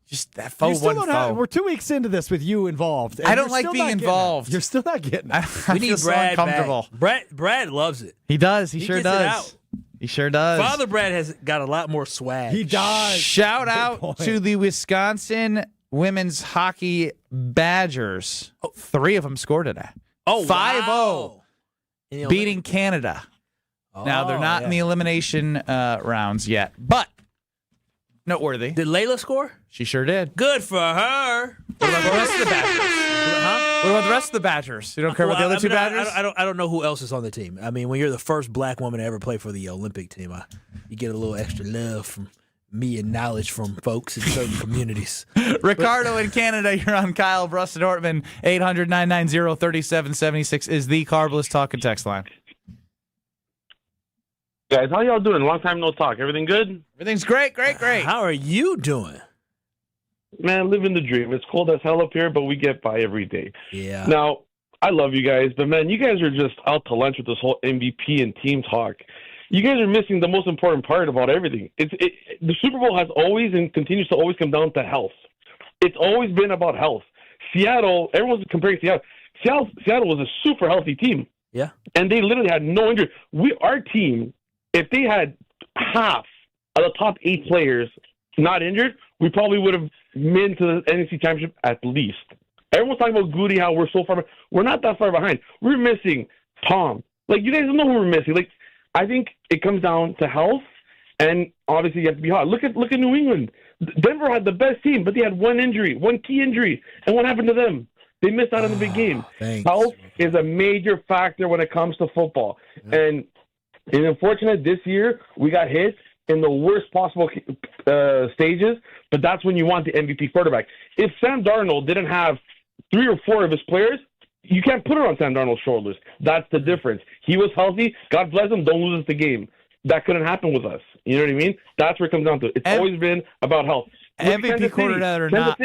just that You still 414. don't have, we're 2 weeks into this with you involved. and I don't you're like still being not getting it. involved. You're still not getting it. We need feel so Brad uncomfortable. back. Brad loves it. He does. He sure gets it does. out. He sure does. Father Brad has got a lot more swag. He does. Shout Good out point. to the Wisconsin women's hockey Badgers. 3 of them scored today. Oh, 5-0, wow. beating Canada. Now, they're not in the elimination rounds yet, but noteworthy. Did Layla score? She sure did. Good for her. What about the rest of the Badgers? What about the rest of the Badgers? You don't care about the other two Badgers? I don't know who else is on the team. I mean, when you're the first black woman to ever play for the Olympic team, you get a little extra love from me and knowledge from folks in certain communities. Ricardo in Canada, you're on Kyle, Brust, and Ortman. 800-990-3776 is the Carbless talk and text line. Guys, how y'all doing? Long time no talk. Everything good? Everything's great. How are you doing? Man, living the dream. It's cold as hell up here, but we get by every day. Yeah. Now, I love you guys, but man, you guys are just out to lunch with this whole MVP and team talk. You guys are missing the most important part about everything. The Super Bowl has always and continues to always come down to health. It's always been about health. Seattle, everyone's comparing Seattle. Seattle was a super healthy team. Yeah. And they literally had no injury. Our team, if they had half of the top 8 players not injured, we probably would have been to the NFC Championship at least. Everyone's talking about Goody, how we're so far behind. We're not that far behind. We're missing Tom. Like, you guys don't know who we're missing. Like, I think it comes down to health, and obviously you have to be hot. Look at New England. Denver had the best team, but they had one key injury. And what happened to them? They missed out on the big game. Health is a major factor when it comes to football. Yeah. And it's unfortunate this year we got hit in the worst possible stages, but that's when you want the MVP quarterback. If Sam Darnold didn't have 3 or 4 of his players, you can't put it on Sam Darnold's shoulders. That's the difference. He was healthy. God bless him. Don't lose us the game. that couldn't happen with us. You know what I mean? That's where it comes down to. It's always been about health. MVP quarterback or not,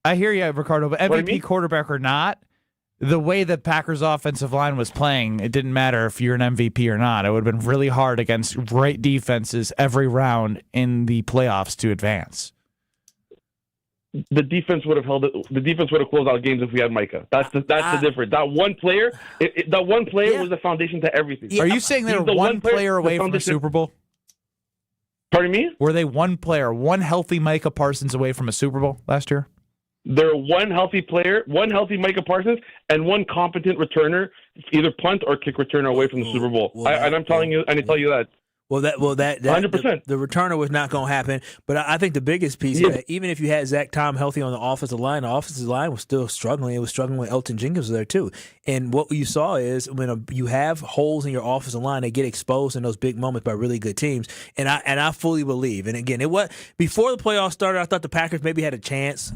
I hear you, Ricardo, but MVP quarterback or not, the way the Packers' offensive line was playing, it didn't matter if you're an MVP or not. It would have been really hard against great defenses every round in the playoffs to advance. The defense would have held it. The defense would have closed out games if we had Micah. That's the difference. That one player, was the foundation to everything. Are you saying they were one player away from a Super Bowl? Pardon me? Were they one healthy Micah Parsons away from a Super Bowl last year? They're one healthy player, one healthy Micah Parsons, and one competent returner, either punt or kick returner away from the Super Bowl. And I'm telling you, and I tell you that. That 100%. The returner was not going to happen. But I think the biggest piece is that even if you had Zach Tom healthy on the offensive line was still struggling. It was struggling with Elton Jenkins there too. And what you saw is when you have holes in your offensive line, they get exposed in those big moments by really good teams. And I fully believe. And again, before the playoffs started, I thought the Packers maybe had a chance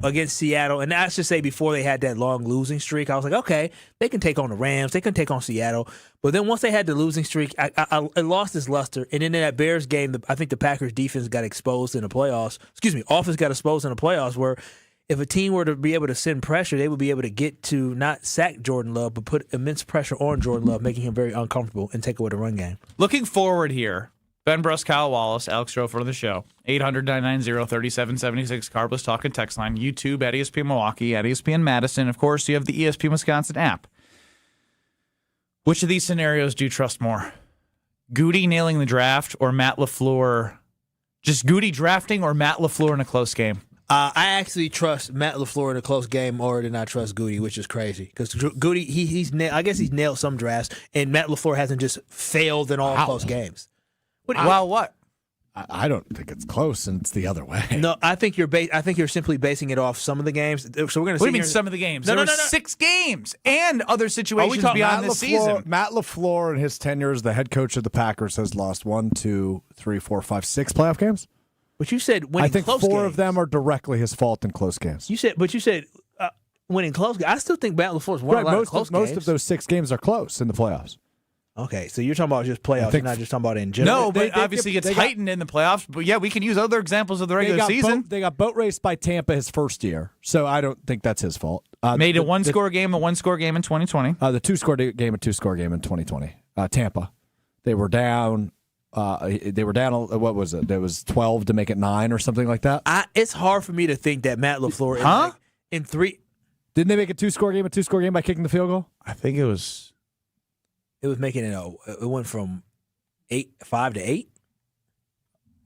against Seattle, and I should say before they had that long losing streak, I was like, okay, they can take on the Rams, they can take on Seattle. But then once they had the losing streak, it lost its luster. And then in that Bears game, I think the Packers defense got exposed in the playoffs. Offense got exposed in the playoffs where if a team were to be able to send pressure, they would be able to get to not sack Jordan Love, but put immense pressure on Jordan Love, making him very uncomfortable and take away the run game. Looking forward here. Ben Brust, Kyle Wallace, Alex Strofer on the show. 800-990-3776, Carbless Talking text line. YouTube at ESPN Milwaukee, at ESPN Madison. Of course, you have the ESPN Wisconsin app. Which of these scenarios do you trust more? Goody nailing the draft or Matt LaFleur? Just Goody drafting or Matt LaFleur in a close game? I actually trust Matt LaFleur in a close game more than I trust Goody, which is crazy. Because Goody, I guess he's nailed some drafts, and Matt LaFleur hasn't just failed in all close games. What? I don't think it's close, and it's the other way. No, I think you're simply basing it off some of the games. So we're going to. What do you mean some of the games? There were 6 games and other situations beyond this season. Matt LaFleur, in his tenure as the head coach of the Packers, has lost 1, 2, 3, 4, 5, 6 playoff games. But you said winning I think close 4 games. of them are directly his fault in close games. You said winning close games. I still think Matt LaFleur's won a lot of close games. Most of those 6 games are close in the playoffs. Okay, so you're talking about just playoffs, you're not just talking about in general. No, but obviously it's heightened in the playoffs. But yeah, we can use other examples of the regular season. They got boat raced by Tampa his first year, so I don't think that's his fault. Made a one-score game in 2020. The 2-score game, a 2-score game in 2020. Tampa, they were down. What was it? There was 12 to make it 9 or something like that. It's hard for me to think that Matt LaFleur in 3. Didn't they make a 2-score game by kicking the field goal? I think it was. It was making it went from 5 to 8.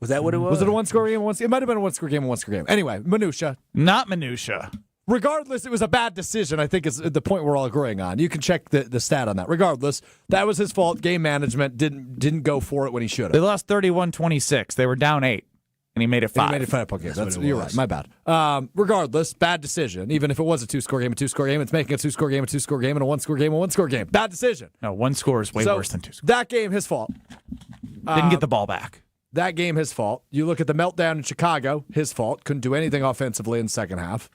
Was that what it was? Was it a 1-score game? It might have been a 1-score game. Anyway, minutia. Not minutia. Regardless, it was a bad decision, I think is the point we're all agreeing on. You can check the stat on that. Regardless, that was his fault. Game management didn't go for it when he should have. They lost 31-26. They were down 8. And he made it 5. He made it 5. Okay, you're right. My bad. Regardless, bad decision. Even if it was a 2-score game, it's making a 2-score game, and a 1-score game. Bad decision. No, 1 score is way worse than 2 scores. That game, his fault. Didn't get the ball back. That game, his fault. You look at the meltdown in Chicago, his fault. Couldn't do anything offensively in the second half.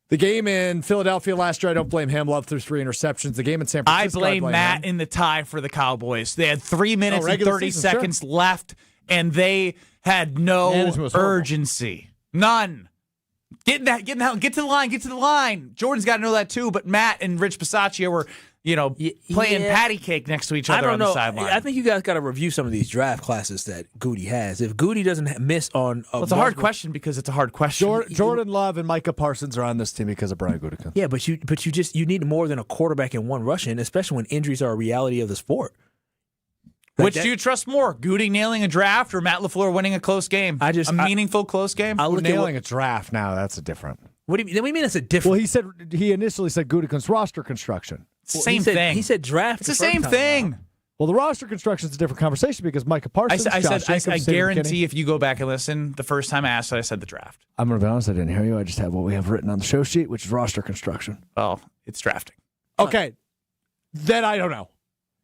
The game in Philadelphia last year, I don't blame him. Love threw 3 interceptions. The game in San Francisco, I blame Matt in the tie for the Cowboys. They had 3 minutes and 30 seconds left, and they had no urgency. None. Get to the line. Jordan's got to know that too, but Matt and Rich Bisaccia were, playing patty cake next to each other on the sideline. I think you guys got to review some of these draft classes that Goody has. If Goody doesn't miss on it's a hard question because it's a hard question. Jordan Love and Micah Parsons are on this team because of Brian Gutekunst. Yeah, but you need more than a quarterback and one rushing, especially when injuries are a reality of the sport. Which do you trust more, Goody nailing a draft or Matt LaFleur winning a close game? A meaningful close game? Nailing a draft now, that's a different. What do you mean it's a different? Well, he initially said Gutekunst roster construction. Same thing. He said draft. It's the same thing. Well, the roster construction is a different conversation because Micah Parsons. I guarantee if you go back and listen, the first time I asked, I said the draft. I'm going to be honest, I didn't hear you. I just have what we have written on the show sheet, which is roster construction. Oh, it's drafting. Okay. Then I don't know.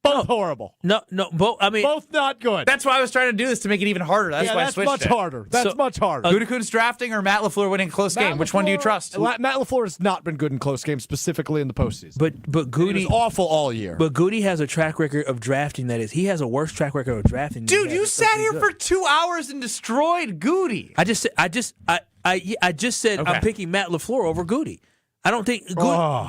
Both horrible. No, both. I mean, both not good. That's why I was trying to do this to make it even harder. That's why I switched much it. harder. That's much harder. Gutekunst drafting or Matt LaFleur winning a close game? Which one do you trust? Matt LaFleur has not been good in close games, specifically in the postseason. But Goody was awful all year. But Goody has a track record of drafting. That is, he has a worse track record of drafting. Dude, you sat here for 2 hours and destroyed Goody. I just said I'm picking Matt LaFleur over Goody. I don't think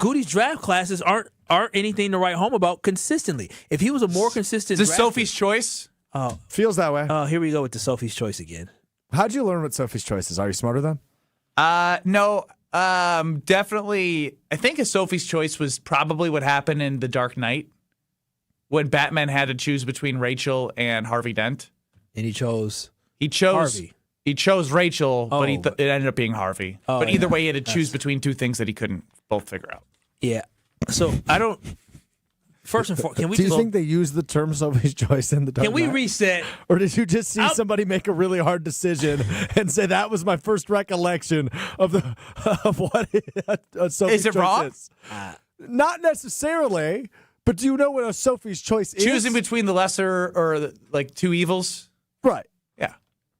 Goody's draft classes aren't anything to write home about consistently. If he was a more consistent, is this Sophie's Choice? Oh, feels that way. Oh, here we go with the Sophie's Choice again. How'd you learn what Sophie's Choice is? Are you smarter than? No. Definitely. I think a Sophie's Choice was probably what happened in The Dark Knight when Batman had to choose between Rachel and Harvey Dent, and he chose Harvey. He chose Rachel, but it ended up being Harvey. Oh, but either way, he had to choose between two things that he couldn't both figure out. Yeah. So I don't. First and foremost, can we? Do you think they use the term Sophie's Choice in the Dark Can we Knight? reset? Or did you just see somebody make a really hard decision and say that was my first recollection of what a Sophie's Is it Choice wrong? is? Not necessarily, but do you know what a Sophie's Choice is? Choosing between the lesser or like two evils. Right. Yeah.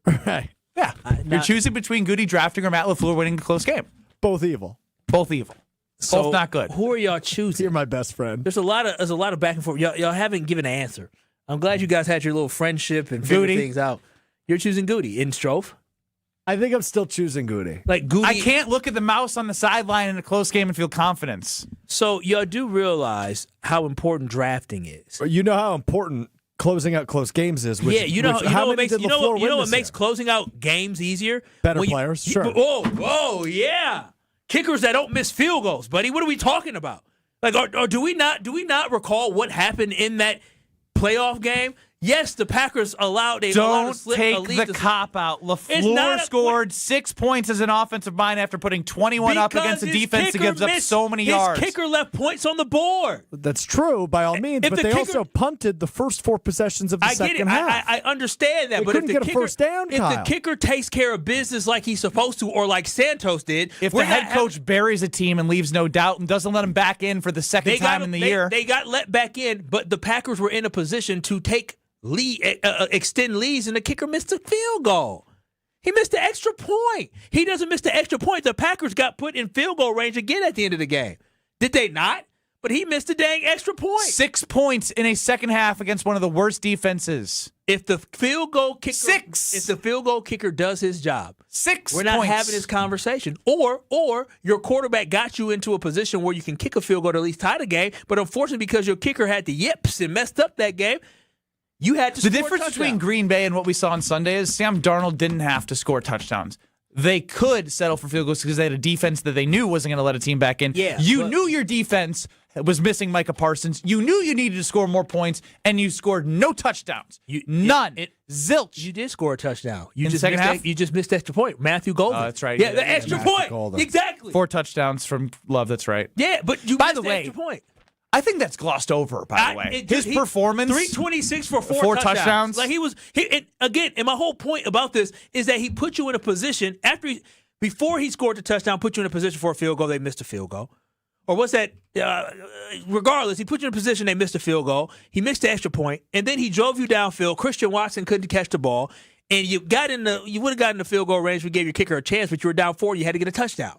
Right. Yeah. You're choosing between Goody drafting or Matt LaFleur winning a close game. Both evil. Both evil. So both not good. Who are y'all choosing? You're my best friend. There's a lot of back and forth. Y'all haven't given an answer. I'm glad you guys had your little friendship and figured things out. You're choosing Goody in Strofe. I think I'm still choosing Goody. Like Goody. I can't look at the mouse on the sideline in a close game and feel confidence. So y'all do realize how important drafting is. You know how important closing out close games is. Yeah, you know what makes closing out games easier? Better players, sure. Whoa, yeah. Kickers that don't miss field goals, buddy. What are we talking about? Like, or do we not recall what happened in that playoff game? Yes, the Packers allowed a Don't slip take a lead the cop out. LaFleur scored 6 points as an offensive mind after putting 21 up against a defense that gives up so many yards. His kicker left points on the board. That's true, by all means, but they also punted the first 4 possessions of the second half. I understand that, they but couldn't if the get kicker, a first down, if the kicker takes care of business like he's supposed to, or like Santos did, if the head coach buries a team and leaves no doubt and doesn't let him back in for the second time in the year, they got let back in, but the Packers were in a position to extend leads, and the kicker missed a field goal. He missed the extra point. He doesn't miss the extra point. The Packers got put in field goal range again at the end of the game. Did they not? But he missed a dang extra point. 6 points in a second half against one of the worst defenses. If the field goal kicker does his job, 6 we're not points. having this conversation. Or your quarterback got you into a position where you can kick a field goal to at least tie the game, but unfortunately because your kicker had the yips and messed up that game, you had to The score difference a touchdown. between Green Bay and what we saw on Sunday is Sam Darnold didn't have to score touchdowns. They could settle for field goals because they had a defense that they knew wasn't going to let a team back in. Yeah, you knew your defense was missing Micah Parsons. You knew you needed to score more points, and you scored no touchdowns. None. Zilch. You did score a touchdown. You In just the second missed half? You just missed the extra point. Matthew Golden. Oh, that's right. Yeah, the extra point. Golden. Exactly. 4 touchdowns from Love. That's right. Yeah, but you By missed the the way, extra point. I think that's glossed over, by the way. His performance. 326 for four touchdowns. Like and my whole point about this is that he put you in a position before he scored the touchdown, put you in a position for a field goal, they missed a field goal. Or what's that? Regardless, he put you in a position, they missed a field goal. He missed the extra point, and then he drove you downfield. Christian Watson couldn't catch the ball, and you would have gotten the field goal range. We gave your kicker a chance, but you were down 4. You had to get a touchdown.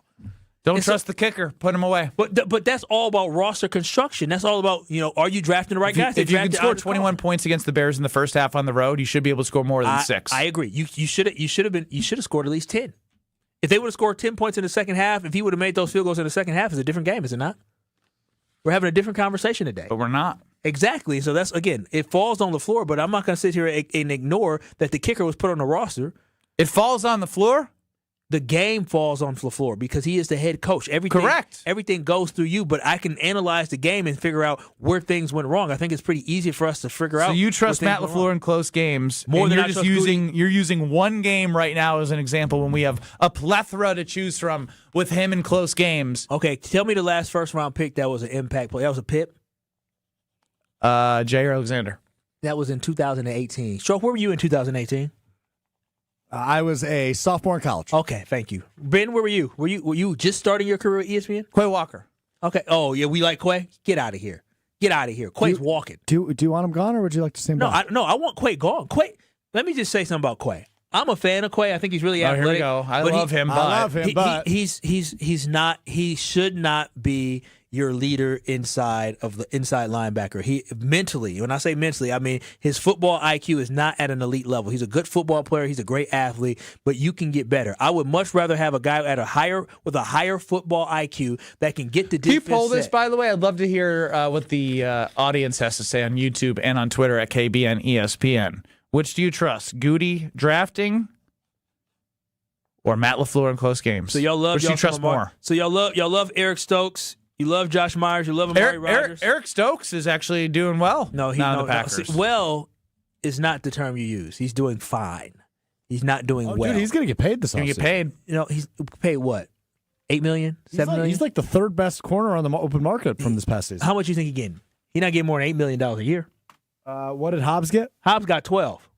Don't trust the kicker. Put him away. But that's all about roster construction. That's all about, are you drafting the right guys? If you can score 21 points against the Bears in the first half on the road, you should be able to score more than 6. I agree. You should have scored at least 10. If they would have scored 10 points in the second half, if he would have made those field goals in the second half, it's a different game, is it not? We're having a different conversation today. But we're not. Exactly. So that's, again, it falls on the floor, but I'm not going to sit here and ignore that the kicker was put on the roster. It falls on the floor? The game falls on LaFleur because he is the head coach. Correct. Everything goes through you, but I can analyze the game and figure out where things went wrong. I think it's pretty easy for us to figure out. So you trust Matt LaFleur in close games. More than you're just you're using one game right now as an example when we have a plethora to choose from with him in close games. Okay, tell me the last first round pick that was an impact play. That was a Pip? Jair Alexander. That was in 2018. Stroke, where were you in 2018? I was a sophomore in college. Okay, thank you. Ben, where were you? Were you just starting your career at ESPN? Quay Walker. Okay. Oh, yeah, we like Quay? Get out of here. Get out of here. Quay's walking. Do you want him gone, or would you like to see him back? I want Quay gone. Quay. Let me just say something about Quay. I'm a fan of Quay. I think he's really athletic. Here we go. I love him, but he's not. He should not be your leader inside linebacker. He mentally, when I say mentally, I mean his football IQ is not at an elite level. He's a good football player. He's a great athlete, but you can get better. I would much rather have a guy with a higher football IQ that can get the defense. Can you poll this, by the way? I'd love to hear what the audience has to say on YouTube and on Twitter at KBN ESPN. Which do you trust, Goody drafting or Matt LaFleur in close games? So y'all love. Which do you trust more? So y'all love Eric Stokes. You love Josh Myers. You love Amari Rodgers. Eric Stokes is actually doing well. No, the Packers. Well is not the term you use. He's doing fine. He's not doing well. Dude, he's going to get paid this offseason. He's going to get paid. He's paid what? $8 million? $7 million? He's like the third best corner on the open market from this past season. How much do you think he's getting? He's not getting more than $8 million a year. What did Hobbs get? Hobbs got 12.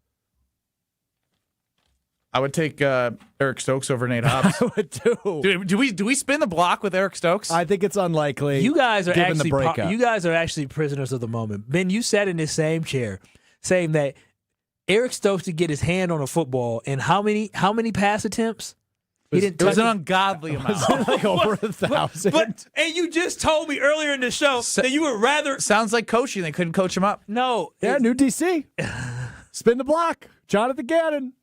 I would take Eric Stokes over Nate Hobbs. I would too. Do we spin the block with Eric Stokes? I think it's unlikely. You guys are given the breakup. you guys are actually prisoners of the moment. Ben, you sat in this same chair saying that Eric Stokes to get his hand on a football and how many pass attempts? It was an ungodly amount. Like over 1,000. And you just told me earlier in the show that you would rather. Sounds like coaching. They couldn't coach him up. No. Yeah, new DC. Spin the block. Jonathan Gannon.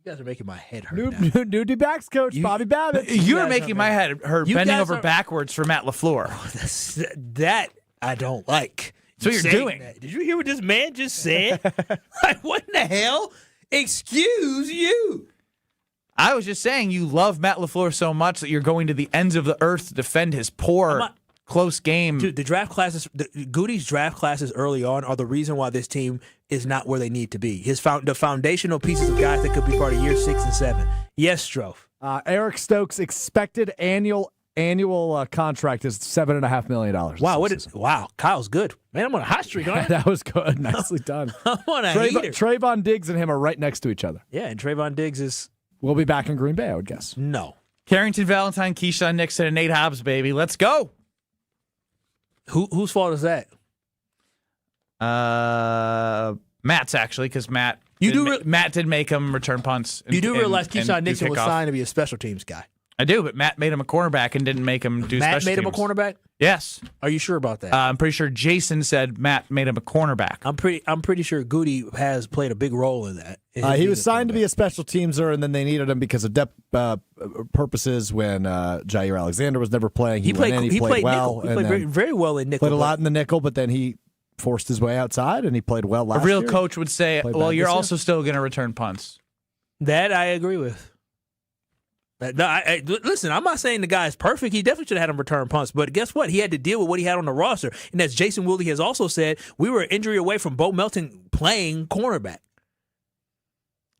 You guys are making my head hurt. New D-backs coach, Bobby Babbitt. You are making my head hurt bending over backwards for Matt LaFleur. That I don't like. That's what you're doing. That. Did you hear what this man just said? Like, what in the hell? Excuse you. I was just saying you love Matt LaFleur so much that you're going to the ends of the earth to defend his poor, close game. Dude, the draft classes, Goody's draft classes early on are the reason why this team is not where they need to be. The foundational pieces of guys that could be part of year 6 and 7. Yes, Strofe. Eric Stokes' expected annual contract is $7.5 million. Wow, wow, Kyle's good. Man, I'm on a hot streak, aren't I? That was good. Nicely done. I'm on a heater. Trayvon Diggs and him are right next to each other. Yeah, and Trayvon Diggs is... We'll be back in Green Bay, I would guess. No. Carrington Valentine, Keyshawn Nixon, and Nate Hobbs, baby. Let's go. Whose fault is that? Matt's actually, because Matt did make him return punts. You do realize Keyshawn Nixon was signed to be a special teams guy. I do, but Matt made him a cornerback and didn't make him do special teams. Matt made him a cornerback? Yes. Are you sure about that? I'm pretty sure Jason said Matt made him a cornerback. I'm pretty sure Goody has played a big role in that. He was signed to be a special teamser, and then they needed him because of depth purposes when Jair Alexander was never playing. He played well. He played very well in nickel. Played a lot in the nickel, but then he forced his way outside, and he played well last year. A real coach would say, well, you're also still going to return punts. That I agree with. Listen, I'm not saying the guy's perfect. He definitely should have had him return punts. But guess what? He had to deal with what he had on the roster. And as Jason Wilde has also said, we were an injury away from Bo Melton playing cornerback.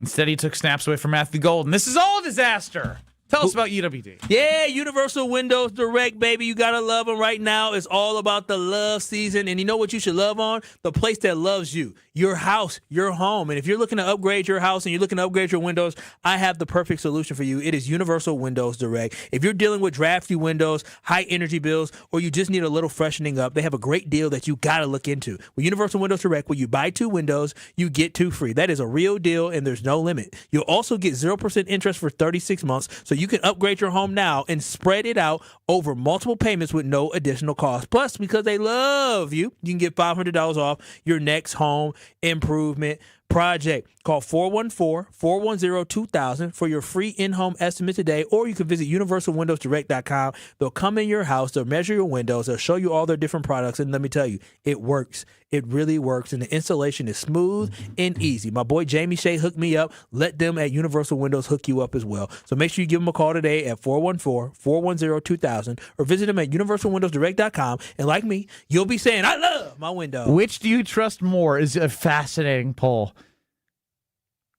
Instead, he took snaps away from Matthew Golden. This is all a disaster. Tell us about UWD. Yeah, Universal Windows Direct, baby. You got to love them right now. It's all about the love season. And you know what you should love on? The place that loves you. Your house, your home. And if you're looking to upgrade your house and you're looking to upgrade your windows, I have the perfect solution for you. It is Universal Windows Direct. If you're dealing with drafty windows, high energy bills, or you just need a little freshening up, they have a great deal that you got to look into. With Universal Windows Direct, when you buy 2 windows, you get 2 free. That is a real deal, and there's no limit. You'll also get 0% interest for 36 months, so you can upgrade your home now and spread it out over multiple payments with no additional cost. Plus, because they love you, you can get $500 off your next home improvement project. Call 414-410-2000 for your free in-home estimate today, or you can visit universalwindowsdirect.com. They'll come in your house, they'll measure your windows, they'll show you all their different products, and let me tell you, it works. It really works, and the installation is smooth and easy. My boy Jamie Shea hooked me up. Let them at Universal Windows hook you up as well. So make sure you give them a call today at 414-410-2000 or visit them at universalwindowsdirect.com, and like me, you'll be saying, I love my window. Which do you trust more is a fascinating poll.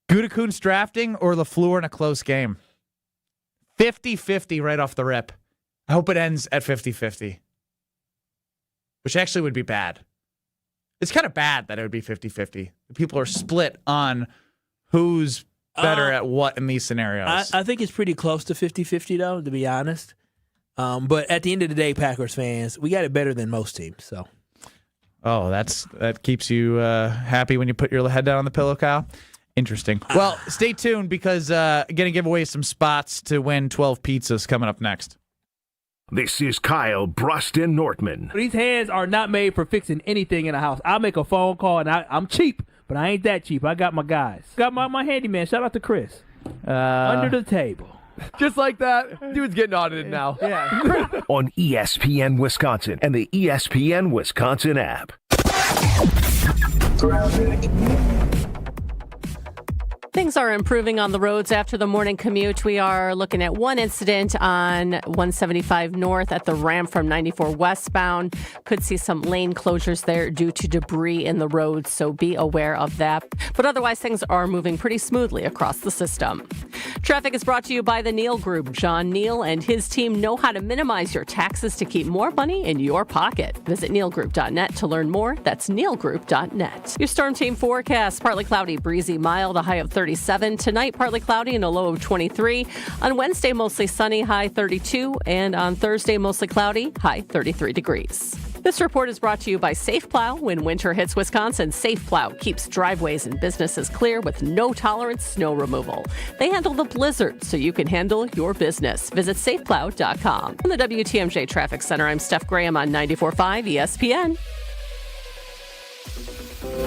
Gutekunst drafting or LaFleur in a close game? 50-50 right off the rip. I hope it ends at 50-50, which actually would be bad. It's kind of bad that it would be 50-50. People are split on who's better at what in these scenarios. I think it's pretty close to 50-50, though, to be honest. But at the end of the day, Packers fans, we got it better than most teams. So Oh, that keeps you happy when you put your head down on the pillow, Kyle? Interesting. Well, stay tuned because going to give away some spots to win 12 pizzas coming up next. This is Kyle, Brust, and Nortman. These hands are not made for fixing anything in a house. I'll make a phone call, and I'm cheap, but I ain't that cheap. I got my guys. Got my handyman. Shout out to Chris. Under the table. Just like that, dude's getting audited now. Yeah. On ESPN Wisconsin and the ESPN Wisconsin app. Things are improving on the roads after the morning commute. We are looking at one incident on 175 north at the ramp from 94 westbound. Could see some lane closures there due to debris in the road, so be aware of that. But otherwise, things are moving pretty smoothly across the system. Traffic is brought to you by the Neal Group. John Neal and his team know how to minimize your taxes to keep more money in your pocket. Visit nealgroup.net to learn more. That's nealgroup.net. Your storm team forecast: partly cloudy, breezy, mild, a high of 37. Tonight, partly cloudy and a low of 23. On Wednesday, mostly sunny, high 32. And on Thursday, mostly cloudy, high 33 degrees. This report is brought to you by Safe Plow. When winter hits Wisconsin, Safe Plow keeps driveways and businesses clear with no-tolerance snow removal. They handle the blizzard so you can handle your business. Visit safeplow.com. From the WTMJ Traffic Center, I'm Steph Graham on 94.5 ESPN.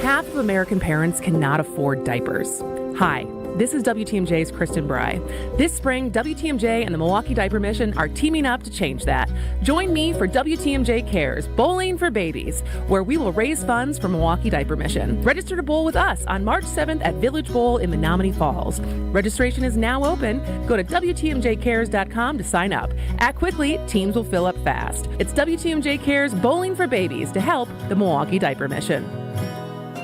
Half of American parents cannot afford diapers. Hi, this is WTMJ's Kristen Bry. This spring, WTMJ and the Milwaukee Diaper Mission are teaming up to change that. Join me for WTMJ Cares Bowling for Babies, where we will raise funds for Milwaukee Diaper Mission. Register to bowl with us on March 7th at Village Bowl in Menominee Falls. Registration is now open. Go to WTMJCares.com to sign up. Act quickly, teams will fill up fast. It's WTMJ Cares Bowling for Babies to help the Milwaukee Diaper Mission.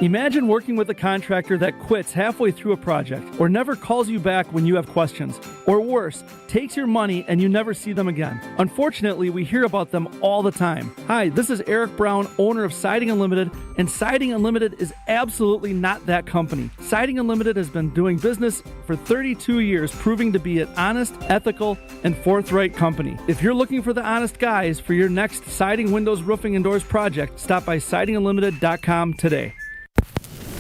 Imagine working with a contractor that quits halfway through a project or never calls you back when you have questions. Or worse, takes your money and you never see them again. Unfortunately, we hear about them all the time. Hi, this is Eric Brown, owner of Siding Unlimited, and Siding Unlimited is absolutely not that company. Siding Unlimited has been doing business for 32 years, proving to be an honest, ethical, and forthright company. If you're looking for the honest guys for your next siding, windows, roofing, and doors project, stop by sidingunlimited.com today.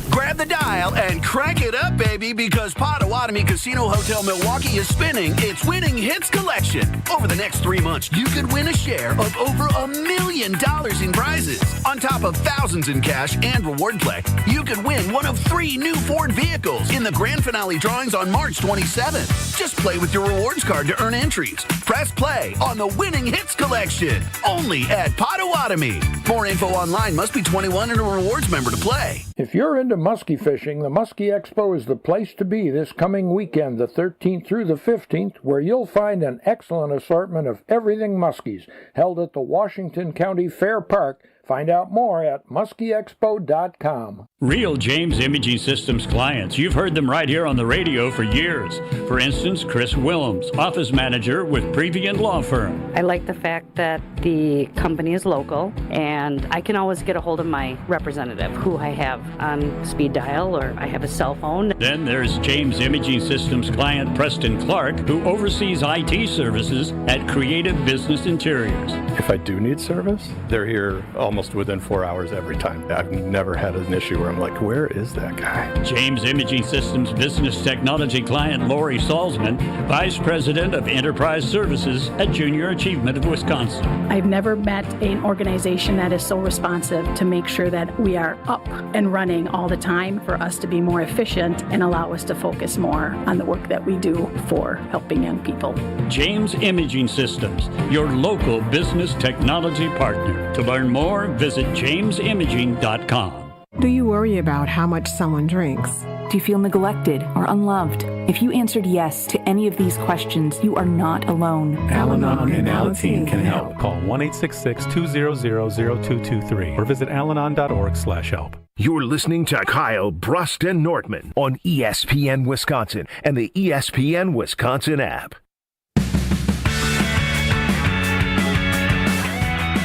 Grab the dial and crank it up, baby, because Potawatomi Casino Hotel Milwaukee is spinning its Winning Hits collection. Over the next 3 months, you could win a share of over $1 million in prizes. On top of thousands in cash and reward play, you could win one of 3 new Ford vehicles in the grand finale drawings on March 27th. Just play with your rewards card to earn entries. Press play on the Winning Hits collection, only at Potawatomi. More info online. Must be 21 and a rewards member to play. If you're into muskie fishing, the Muskie Expo is the place to be this coming weekend, the 13th through the 15th, where you'll find an excellent assortment of everything muskies, held at the Washington County Fair Park. Find out more at muskieexpo.com. Real James Imaging Systems clients. You've heard them right here on the radio for years. For instance, Chris Willems, office manager with Previent Law Firm. I like the fact that the company is local and I can always get a hold of my representative who I have on speed dial or I have a cell phone. Then there's James Imaging Systems client Preston Clark, who oversees IT services at Creative Business Interiors. If I do need service, they're here almost within 4 hours every time. I've never had an issue where I'm like, where is that guy? James Imaging Systems business technology client Lori Salzman, Vice President of Enterprise Services at Junior Achievement of Wisconsin. I've never met an organization that is so responsive to make sure that we are up and running all the time for us to be more efficient and allow us to focus more on the work that we do for helping young people. James Imaging Systems, your local business technology partner. To learn more, visit jamesimaging.com. Do you worry about how much someone drinks? Do you feel neglected or unloved? If you answered yes to any of these questions, you are not alone. Al-Anon and Alateen can help. Call 1-866-200-0223 or visit alanon.org/help. You're listening to Kyle, Brust, and Nortman on ESPN Wisconsin and the ESPN Wisconsin app.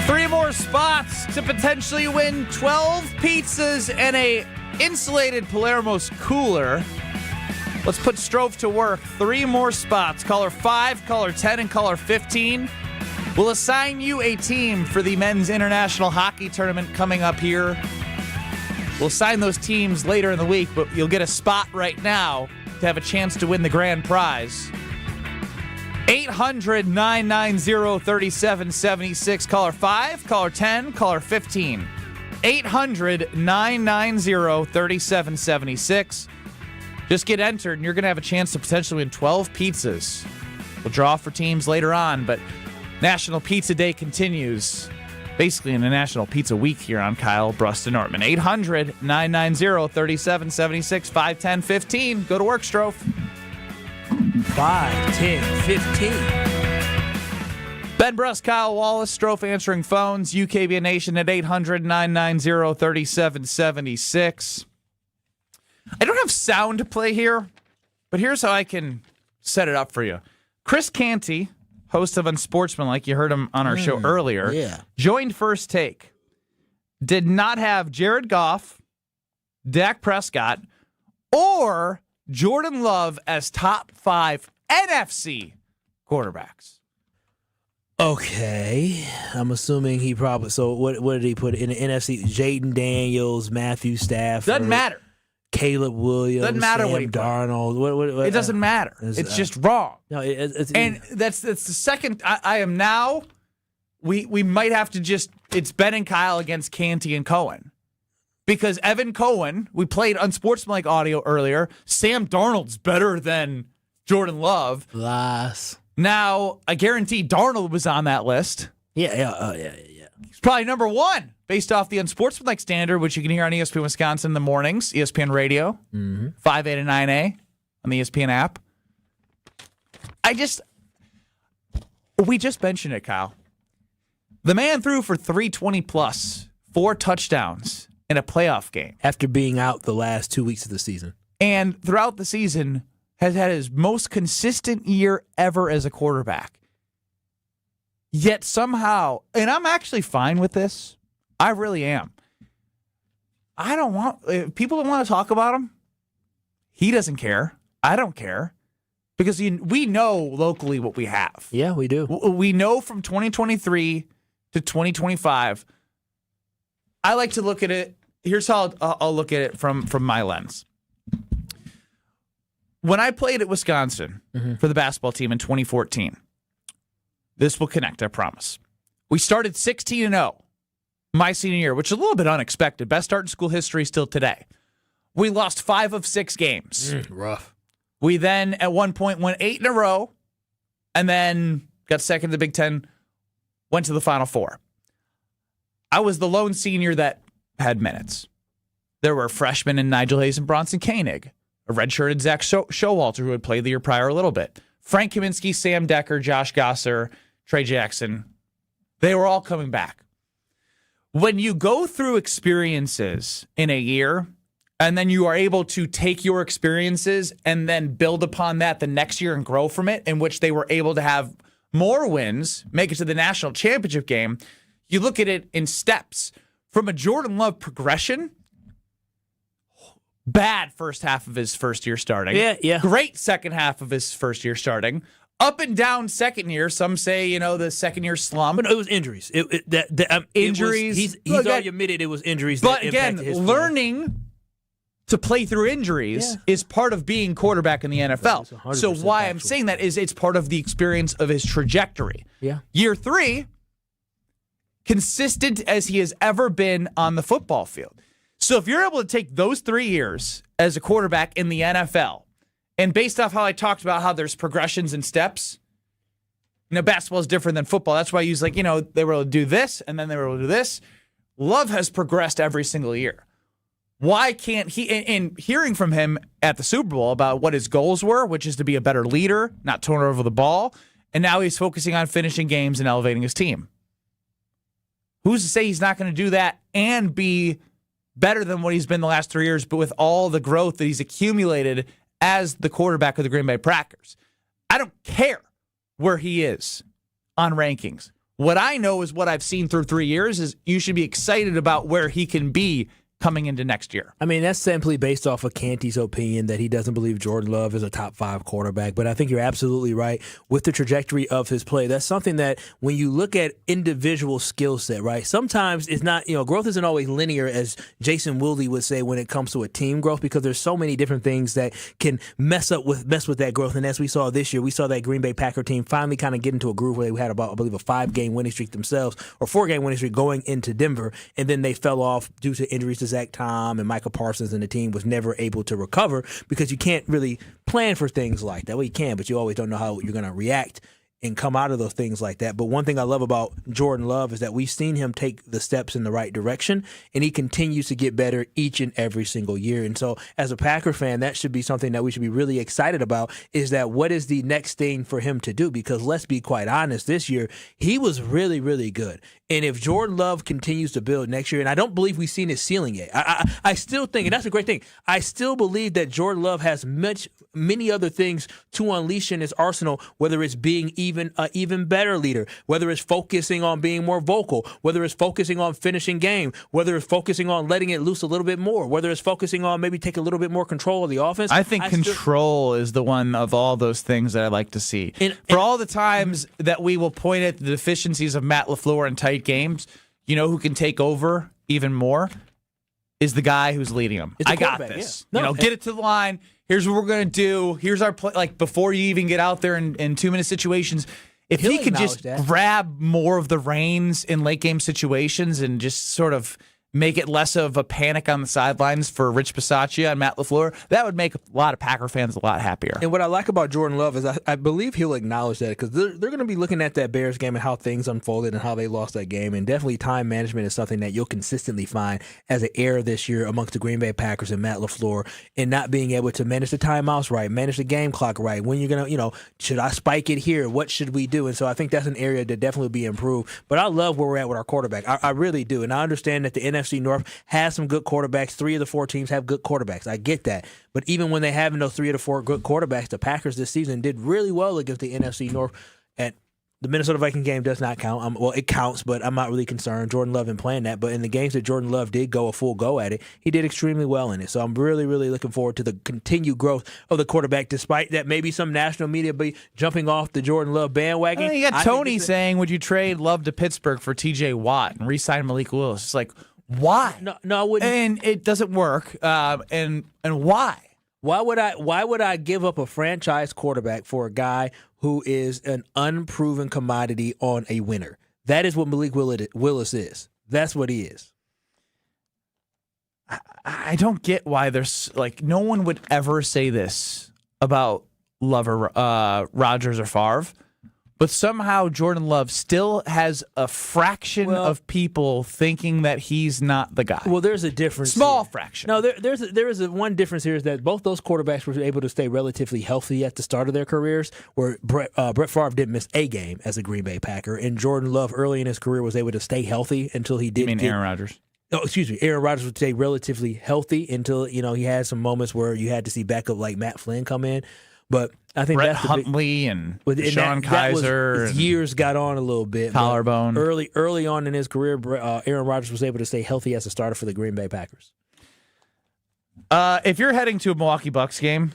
3 more spots to potentially win 12 pizzas and a insulated Palermo's cooler. Let's put Strove to work. 3 more spots. Caller 5, caller 10, and caller 15. We'll assign you a team for the men's international hockey tournament coming up here. We'll assign those teams later in the week, but you'll get a spot right now to have a chance to win the grand prize. 800-990-3776. Caller 5, caller 10, caller 15. 800-990-3776. Just get entered, and you're going to have a chance to potentially win 12 pizzas. We'll draw for teams later on, but National Pizza Day continues. Basically in a National Pizza Week here on Kyle, Brust, and Nortman. 800-990-3776, 510-15. Go to work, Strofe. 5, 10, 15. Ben Brust, Kyle Wallace, Strofe answering phones. UKBN Nation at 800-990-3776. I don't have sound to play here, but here's how I can set it up for you. Chris Canty, host of Unsportsmanlike, you heard him on our show earlier, joined First Take. Did not have Jared Goff, Dak Prescott, or Jordan Love as top 5 NFC quarterbacks. Okay. I'm assuming he probably... So what did he put in the NFC? Jaden Daniels, Matthew Stafford. Doesn't matter. Caleb Williams. Doesn't matter Sam what he put. Darnold. What, it doesn't matter. It's just wrong. No, and that's the second... I am now... We might have to just... It's Ben and Kyle against Canty and Cohen. Because Evan Cohen, we played Unsportsmanlike audio earlier. Sam Darnold's better than Jordan Love. Lies. Now, I guarantee Darnold was on that list. Yeah. He's probably number 1 based off the Unsportsmanlike standard, which you can hear on ESPN Wisconsin in the mornings, ESPN Radio, 5A to 9A on the ESPN app. We just mentioned it, Kyle. The man threw for 320 plus, 4 touchdowns in a playoff game. After being out the last 2 weeks of the season. And throughout the season has had his most consistent year ever as a quarterback. Yet somehow, and I'm actually fine with this. I really am. If people don't want to talk about him, he doesn't care. I don't care. Because we know locally what we have. Yeah, we do. We know from 2023 to 2025. I like to look at it. Here's how I'll look at it from my lens. When I played at Wisconsin for the basketball team in 2014, this will connect, I promise. We started 16-0 my senior year, which is a little bit unexpected. Best start in school history still today. We lost 5 of 6 games. Rough. We then, at one point, went 8 in a row, and then got second in the Big Ten, went to the Final Four. I was the lone senior that had minutes. There were freshmen in Nigel Hayes and Bronson Koenig, a redshirted Zach Showalter, who had played the year prior a little bit, Frank Kaminsky, Sam Decker, Josh Gosser, Trey Jackson. They were all coming back. When you go through experiences in a year, and then you are able to take your experiences and then build upon that the next year and grow from it, in which they were able to have more wins, make it to the national championship game, you look at it in steps. From a Jordan Love progression, bad first half of his first year starting. Yeah. Great second half of his first year starting. Up and down second year. Some say, the second year slump. But it was injuries. Injuries. He's already admitted it was injuries. But that again, impacted his learning to play through injuries is part of being quarterback in the NFL. So why I'm saying that is it's part of the experience of his trajectory. Yeah. Year 3, consistent as he has ever been on the football field. So if you're able to take those 3 years as a quarterback in the NFL, and based off how I talked about how there's progressions and steps, basketball is different than football. That's why I use they were able to do this, and then they were able to do this. Love has progressed every single year. Why can't he, in hearing from him at the Super Bowl about what his goals were, which is to be a better leader, not turn over the ball, and now he's focusing on finishing games and elevating his team. Who's to say he's not going to do that and be better than what he's been the last 3 years, but with all the growth that he's accumulated as the quarterback of the Green Bay Packers? I don't care where he is on rankings. What I know is what I've seen through 3 years is you should be excited about where he can be coming into next year. I mean, that's simply based off of Canty's opinion that he doesn't believe Jordan Love is a top 5 quarterback. But I think you're absolutely right with the trajectory of his play. That's something that when you look at individual skill set, right, sometimes it's not, growth isn't always linear, as Jason Wilde would say, when it comes to a team growth, because there's so many different things that can mess with that growth. And as we saw this year, we saw that Green Bay Packer team finally kind of get into a groove where they had about, I believe, a 5-game winning streak themselves, or 4-game winning streak going into Denver, and then they fell off due to injuries to Zach Tom and Michael Parsons, and the team was never able to recover because you can't really plan for things like that. Well, you can, but you always don't know how you're going to react and come out of those things like that. But one thing I love about Jordan Love is that we've seen him take the steps in the right direction, and he continues to get better each and every single year. And so as a Packer fan, that should be something that we should be really excited about, is that what is the next thing for him to do? Because let's be quite honest, this year, he was really, really good. And if Jordan Love continues to build next year, and I don't believe we've seen his ceiling yet, I still think, and that's a great thing, I still believe that Jordan Love has many other things to unleash in his arsenal, whether it's being an even better leader, whether it's focusing on being more vocal, whether it's focusing on finishing game, whether it's focusing on letting it loose a little bit more, whether it's focusing on maybe take a little bit more control of the offense. I think control is the one of all those things that I like to see. For all the times that we will point at the deficiencies of Matt LaFleur in tight games, who can take over even more is the guy who's leading them. I got this. Yeah. Get it to the line. Here's what we're going to do. Here's our play. Like, before you even get out there in 2-minute situations, if he could just grab more of the reins in late game situations and just sort of make it less of a panic on the sidelines for Rich Bisaccia and Matt LaFleur, that would make a lot of Packer fans a lot happier. And what I like about Jordan Love is I believe he'll acknowledge that, because they're going to be looking at that Bears game and how things unfolded and how they lost that game. And definitely time management is something that you'll consistently find as an error this year amongst the Green Bay Packers and Matt LaFleur, and not being able to manage the timeouts right, manage the game clock right. When you're going to, should I spike it here? What should we do? And so I think that's an area that definitely be improved. But I love where we're at with our quarterback. I really do. And I understand that the NFC North has some good quarterbacks. 3 of the 4 teams have good quarterbacks. I get that. But even when they have those 3 of the 4 good quarterbacks, the Packers this season did really well against the NFC North. And the Minnesota Viking game does not count. Well, it counts, but I'm not really concerned. Jordan Love isn't playing that. But in the games that Jordan Love did go a full go at it, he did extremely well in it. So I'm really, really looking forward to the continued growth of the quarterback, despite that maybe some national media be jumping off the Jordan Love bandwagon. You got Tony saying, would you trade Love to Pittsburgh for T.J. Watt and re-sign Malik Willis? It's like, why? No, I wouldn't. And it doesn't work. And why? Why would I give up a franchise quarterback for a guy who is an unproven commodity on a winner? That is what Malik Willis is. That's what he is. I don't get why there's no one would ever say this about Love or Rodgers or Favre. But somehow Jordan Love still has a fraction of people thinking that he's not the guy. Well, there's a difference. Small fraction. No, there is one difference here, is that both those quarterbacks were able to stay relatively healthy at the start of their careers, where Brett Favre didn't miss a game as a Green Bay Packer, and Jordan Love early in his career was able to stay healthy until he did. You mean Aaron Rodgers? Oh, excuse me. Aaron Rodgers would stay relatively healthy until he had some moments where you had to see backup like Matt Flynn come in. But I think Brett that's Huntley and Sean Kaiser. His years got on a little bit. Collarbone. Early on in his career, Aaron Rodgers was able to stay healthy as a starter for the Green Bay Packers. If you're heading to a Milwaukee Bucks game,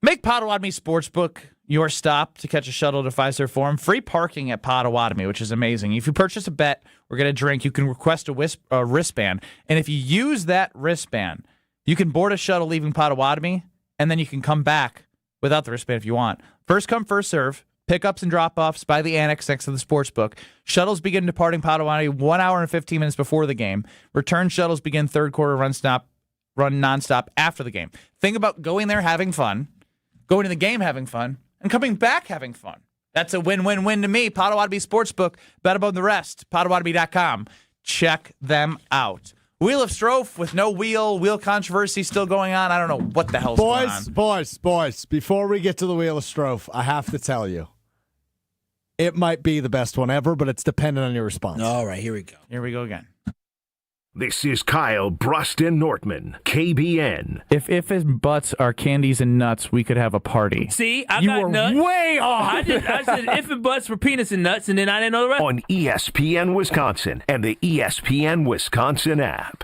make Potawatomi Sportsbook your stop to catch a shuttle to Fiserv Forum. Free parking at Potawatomi, which is amazing. If you purchase a bet or get a drink, you can request a wristband. And if you use that wristband, you can board a shuttle leaving Potawatomi, and then you can come back without the wristband if you want. First come, first serve. Pickups and drop-offs by the annex next to the sportsbook. Shuttles begin departing Potawatomi 1 hour and 15 minutes before the game. Return shuttles begin third quarter run nonstop after the game. Think about going there having fun, going to the game having fun, and coming back having fun. That's a win-win-win to me. Potawatomi Sportsbook. Bet above the rest. Potawatomi.com. Check them out. Wheel of Strofe with no wheel controversy still going on. I don't know what the hell's going on. Boys, before we get to the Wheel of Strofe, I have to tell you, it might be the best one ever, but it's dependent on your response. All right, here we go. Here we go again. This is Kyle, Brust, and Nortman, KBN. If his butts are candies and nuts, we could have a party. See, I you got were nuts. Way off. I said if and butts were penis and nuts, and then I didn't know the rest. On ESPN Wisconsin and the ESPN Wisconsin app.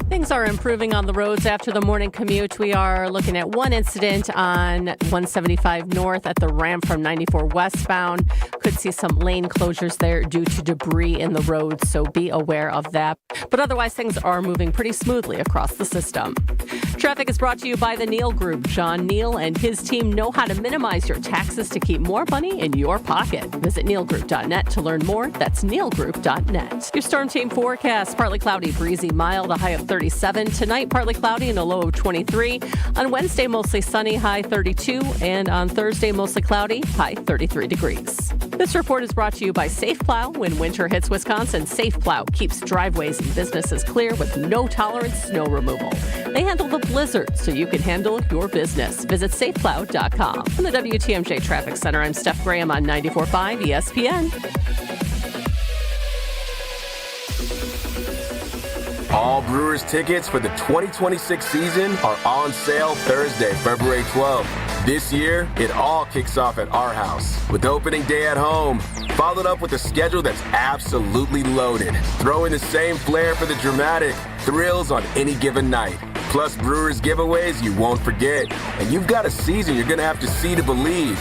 Things are improving on the roads after the morning commute. We are looking at one incident on 175 north at the ramp from 94 westbound. Could see some lane closures there due to debris in the road, so be aware of that. But otherwise, things are moving pretty smoothly across the system. Traffic is brought to you by the Neal Group. John Neal and his team know how to minimize your taxes to keep more money in your pocket. Visit nealgroup.net to learn more. That's nealgroup.net. Your storm team forecast: partly cloudy, breezy, mild, a high of 37. Tonight, partly cloudy and a low of 23. On Wednesday, mostly sunny, high 32. And on Thursday, mostly cloudy, high 33 degrees. This report is brought to you by Safe Plow. When winter hits Wisconsin, Safe Plow keeps driveways and businesses clear with no tolerance snow removal. They handle the blizzard so you can handle your business. Visit safeplow.com. From the WTMJ Traffic Center, I'm Steph Graham on 94.5 ESPN. All Brewers tickets for the 2026 season are on sale Thursday, February 12th. This year, it all kicks off at our house with opening day at home, followed up with a schedule that's absolutely loaded. Throw in the same flair for the dramatic thrills on any given night. Plus Brewers giveaways you won't forget. And you've got a season you're going to have to see to believe.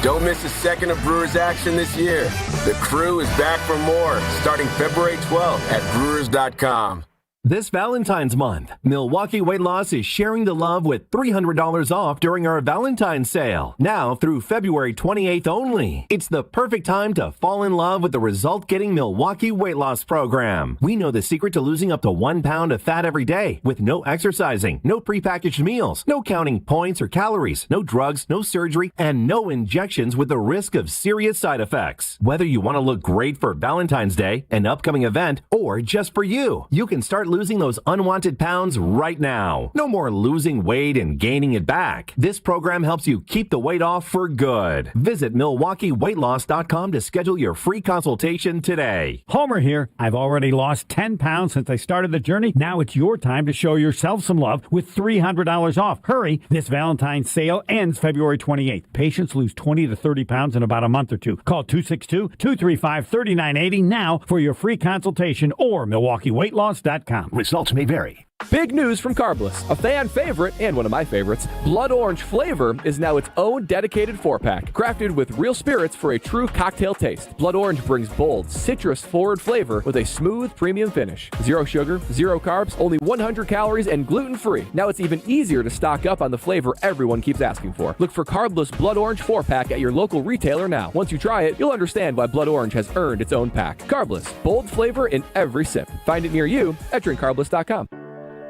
Don't miss a second of Brewers action this year. The crew is back for more starting February 12th at Brewers.com. This Valentine's month, Milwaukee Weight Loss is sharing the love with $300 off during our Valentine's sale. Now through February 28th only. It's the perfect time to fall in love with the result-getting Milwaukee Weight Loss program. We know the secret to losing up to 1 pound of fat every day with no exercising, no prepackaged meals, no counting points or calories, no drugs, no surgery, and no injections with the risk of serious side effects. Whether you want to look great for Valentine's Day, an upcoming event, or just for you can start losing those unwanted pounds right now. No more losing weight and gaining it back. This program helps you keep the weight off for good. Visit MilwaukeeWeightLoss.com to schedule your free consultation today. Homer here. I've already lost 10 pounds since I started the journey. Now it's your time to show yourself some love with $300 off. Hurry. This Valentine's sale ends February 28th. Patients lose 20 to 30 pounds in about a month or two. Call 262-235-3980 now for your free consultation or MilwaukeeWeightLoss.com. Results may vary. Big news from Carbless, a fan favorite and one of my favorites. Blood Orange flavor is now its own dedicated 4-pack, crafted with real spirits for a true cocktail taste. Blood Orange brings bold, citrus-forward flavor with a smooth, premium finish. 0 sugar, 0 carbs, only 100 calories, and gluten-free. Now it's even easier to stock up on the flavor everyone keeps asking for. Look for Carbless Blood Orange 4-pack at your local retailer now. Once you try it, you'll understand why Blood Orange has earned its own pack. Carbless, bold flavor in every sip. Find it near you at drinkcarbless.com.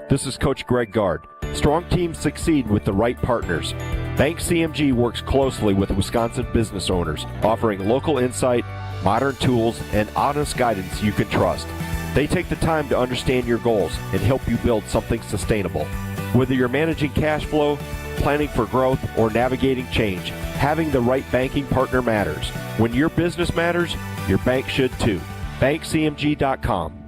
This is Coach Greg Gard. Strong teams succeed with the right partners. Bank CMG works closely with Wisconsin business owners, offering local insight, modern tools, and honest guidance you can trust. They take the time to understand your goals and help you build something sustainable. Whether you're managing cash flow, planning for growth, or navigating change, having the right banking partner matters. When your business matters, your bank should too. BankCMG.com.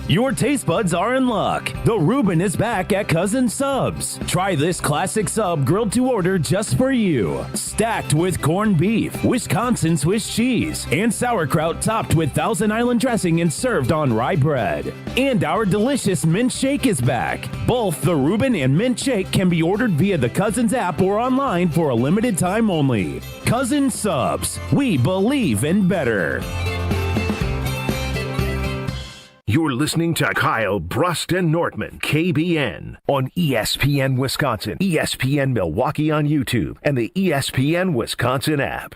Your taste buds are in luck. The Reuben is back at Cousin Subs. Try this classic sub grilled to order just for you. Stacked with corned beef, Wisconsin Swiss cheese, and sauerkraut topped with Thousand Island dressing and served on rye bread. And our delicious mint shake is back. Both the Reuben and mint shake can be ordered via the Cousins app or online for a limited time only. Cousin Subs. We believe in better. You're listening to Kyle, Brust, and Nortman, KBN, on ESPN Wisconsin, ESPN Milwaukee on YouTube, and the ESPN Wisconsin app.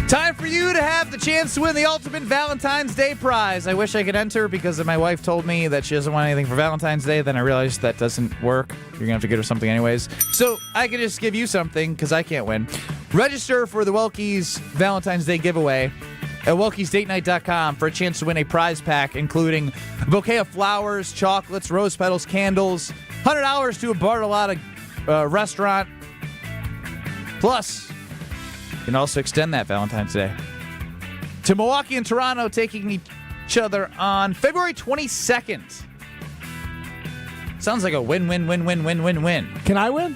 Time for you to have the chance to win the ultimate Valentine's Day prize. I wish I could enter because my wife told me that she doesn't want anything for Valentine's Day. Then I realized that doesn't work. You're going to have to get her something anyways. So I could just give you something because I can't win. Register for the Welky's Valentine's Day giveaway at Welky'sDateNight.com for a chance to win a prize pack including a bouquet of flowers, chocolates, rose petals, candles, $100 to a Bartolotta restaurant. Plus, you can also extend that Valentine's Day to Milwaukee and Toronto taking each other on February 22nd. Sounds like a win-win-win-win-win-win-win. Can I win?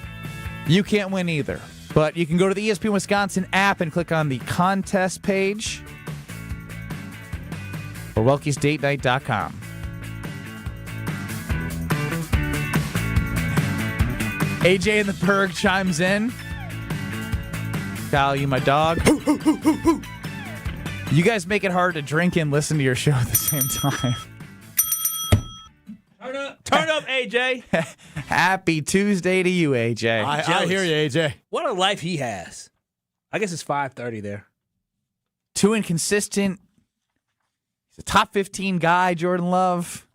You can't win either. But you can go to the ESPN Wisconsin app and click on the contest page or Welky'sDateNight.com. AJ in the Berg chimes in. Kyle, you my dog. You guys make it hard to drink and listen to your show at the same time. Turn up, AJ. Happy Tuesday to you, AJ. I hear you, AJ. What a life he has. I guess it's 5:30 there. Too inconsistent. He's a top 15 guy, Jordan Love.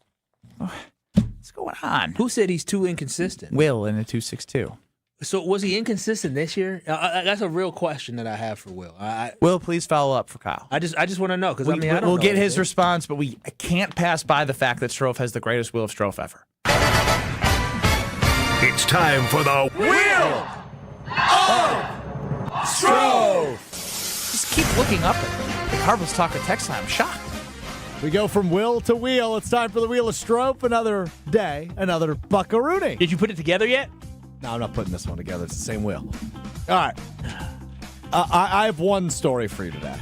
What's going on? Who said he's too inconsistent? Will in a 262. So was he inconsistent this year? That's a real question that I have for Will. Will, please follow up for Kyle. I just want to know because I don't know. We'll get his response, but I can't pass by the fact that Strofe has the greatest Will of Strofe ever. It's time for the Wheel of Strofe. Just keep looking up at the Cardinals Talk a text line. I'm shocked. We go from will to wheel. It's time for the Wheel of Strofe. Another day, another buckaroonie. Did you put it together yet? No, I'm not putting this one together. It's the same wheel. All right. I have one story for you today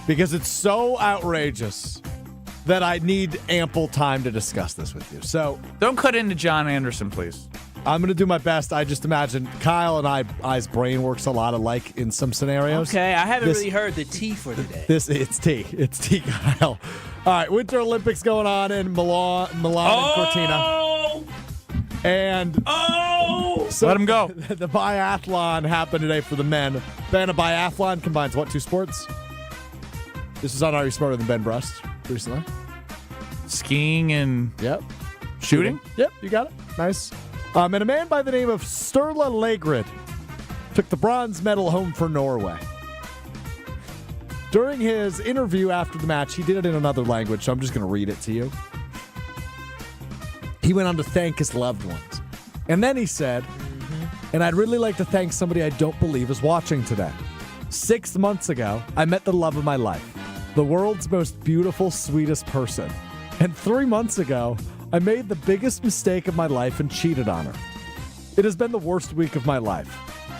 because it's so outrageous that I need ample time to discuss this with you. So don't cut into John Anderson, please. I'm going to do my best. I just imagine Kyle and I's brain works a lot alike in some scenarios. Okay, I haven't really heard the T for today. It's T. It's T, Kyle. All right, Winter Olympics going on in Milan and Cortina. And so let him go. The biathlon happened today for the men. Ben, a biathlon combines what, two sports? This is on Are You Smarter Than Ben Brust recently. Skiing and shooting. Yep, you got it. Nice. And a man by the name of Sturla Legrid took the bronze medal home for Norway. During his interview after the match, he did it in another language, so I'm just going to read it to you. He went on to thank his loved ones. And then he said, and I'd really like to thank somebody I don't believe is watching today. 6 months ago, I met the love of my life, the world's most beautiful, sweetest person. And 3 months ago, I made the biggest mistake of my life and cheated on her. It has been the worst week of my life.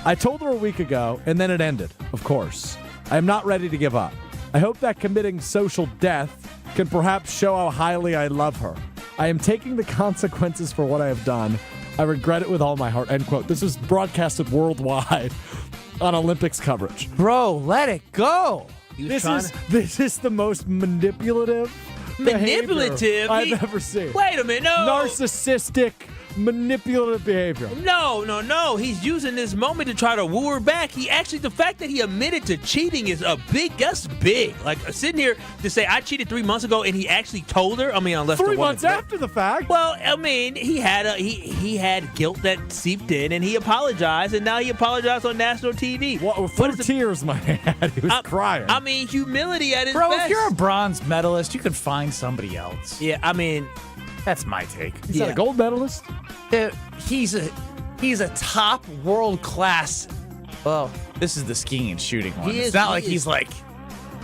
I told her a week ago, and then it ended, of course. I am not ready to give up. I hope that committing social death can perhaps show how highly I love her. I am taking the consequences for what I have done. I regret it with all my heart. End quote. This was broadcasted worldwide on Olympics coverage. Bro, let it go. This is the most manipulative I've ever seen. Wait a minute, no. Narcissistic, manipulative behavior. No. He's using this moment to try to woo her back. The fact that he admitted to cheating is that's big. Like sitting here to say I cheated 3 months ago and he actually told her. I mean, unless 3 months after the fact. Well, I mean, he had guilt that seeped in and he apologized and now he apologized on national TV. Through tears, my man. He was crying. I mean, humility at his best. Bro, if you're a bronze medalist, you could find somebody else. Yeah, I mean, that's my take. He's not a gold medalist? He's a top world class. Well, this is the skiing and shooting one. It's not like he's like,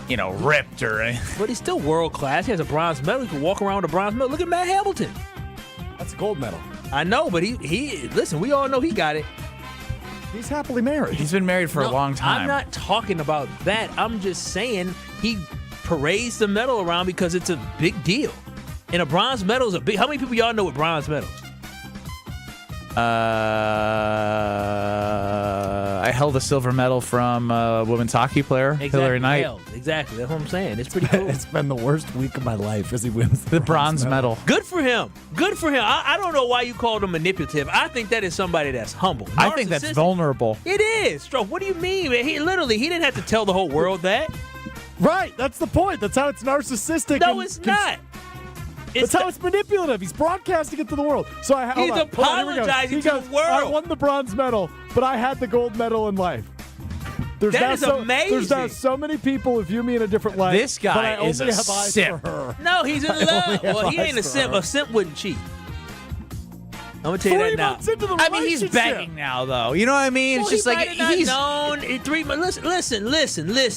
ripped or anything. But he's still world class. He has a bronze medal. He can walk around with a bronze medal. Look at Matt Hamilton. That's a gold medal. I know, but he listen, we all know he got it. He's happily married. He's been married for a long time. I'm not talking about that. I'm just saying he parades the medal around because it's a big deal. And a bronze medal is a big. How many people y'all know with bronze medals? I held a silver medal from a women's hockey player, Hillary Knight. Exactly. That's what I'm saying. It's pretty cool. It's been the worst week of my life as he wins the bronze medal. Good for him. I don't know why you called him manipulative. I think that is somebody that's humble. I think that's vulnerable. It is. Stroke, what do you mean, man? He didn't have to tell the whole world that. Right. That's the point. That's how it's narcissistic. No, it's not. That's how it's manipulative. He's broadcasting it to the world. So he's apologizing to the world. I won the bronze medal, but I had the gold medal in life. That is amazing. There's now so many people who view me in a different light. This guy is a simp. No, he's in love. Well, he ain't a simp. A simp wouldn't cheat. I'm gonna tell you that now. I mean, he's begging now, though. You know what I mean? Well, it's just like he's known in 3 months. Listen.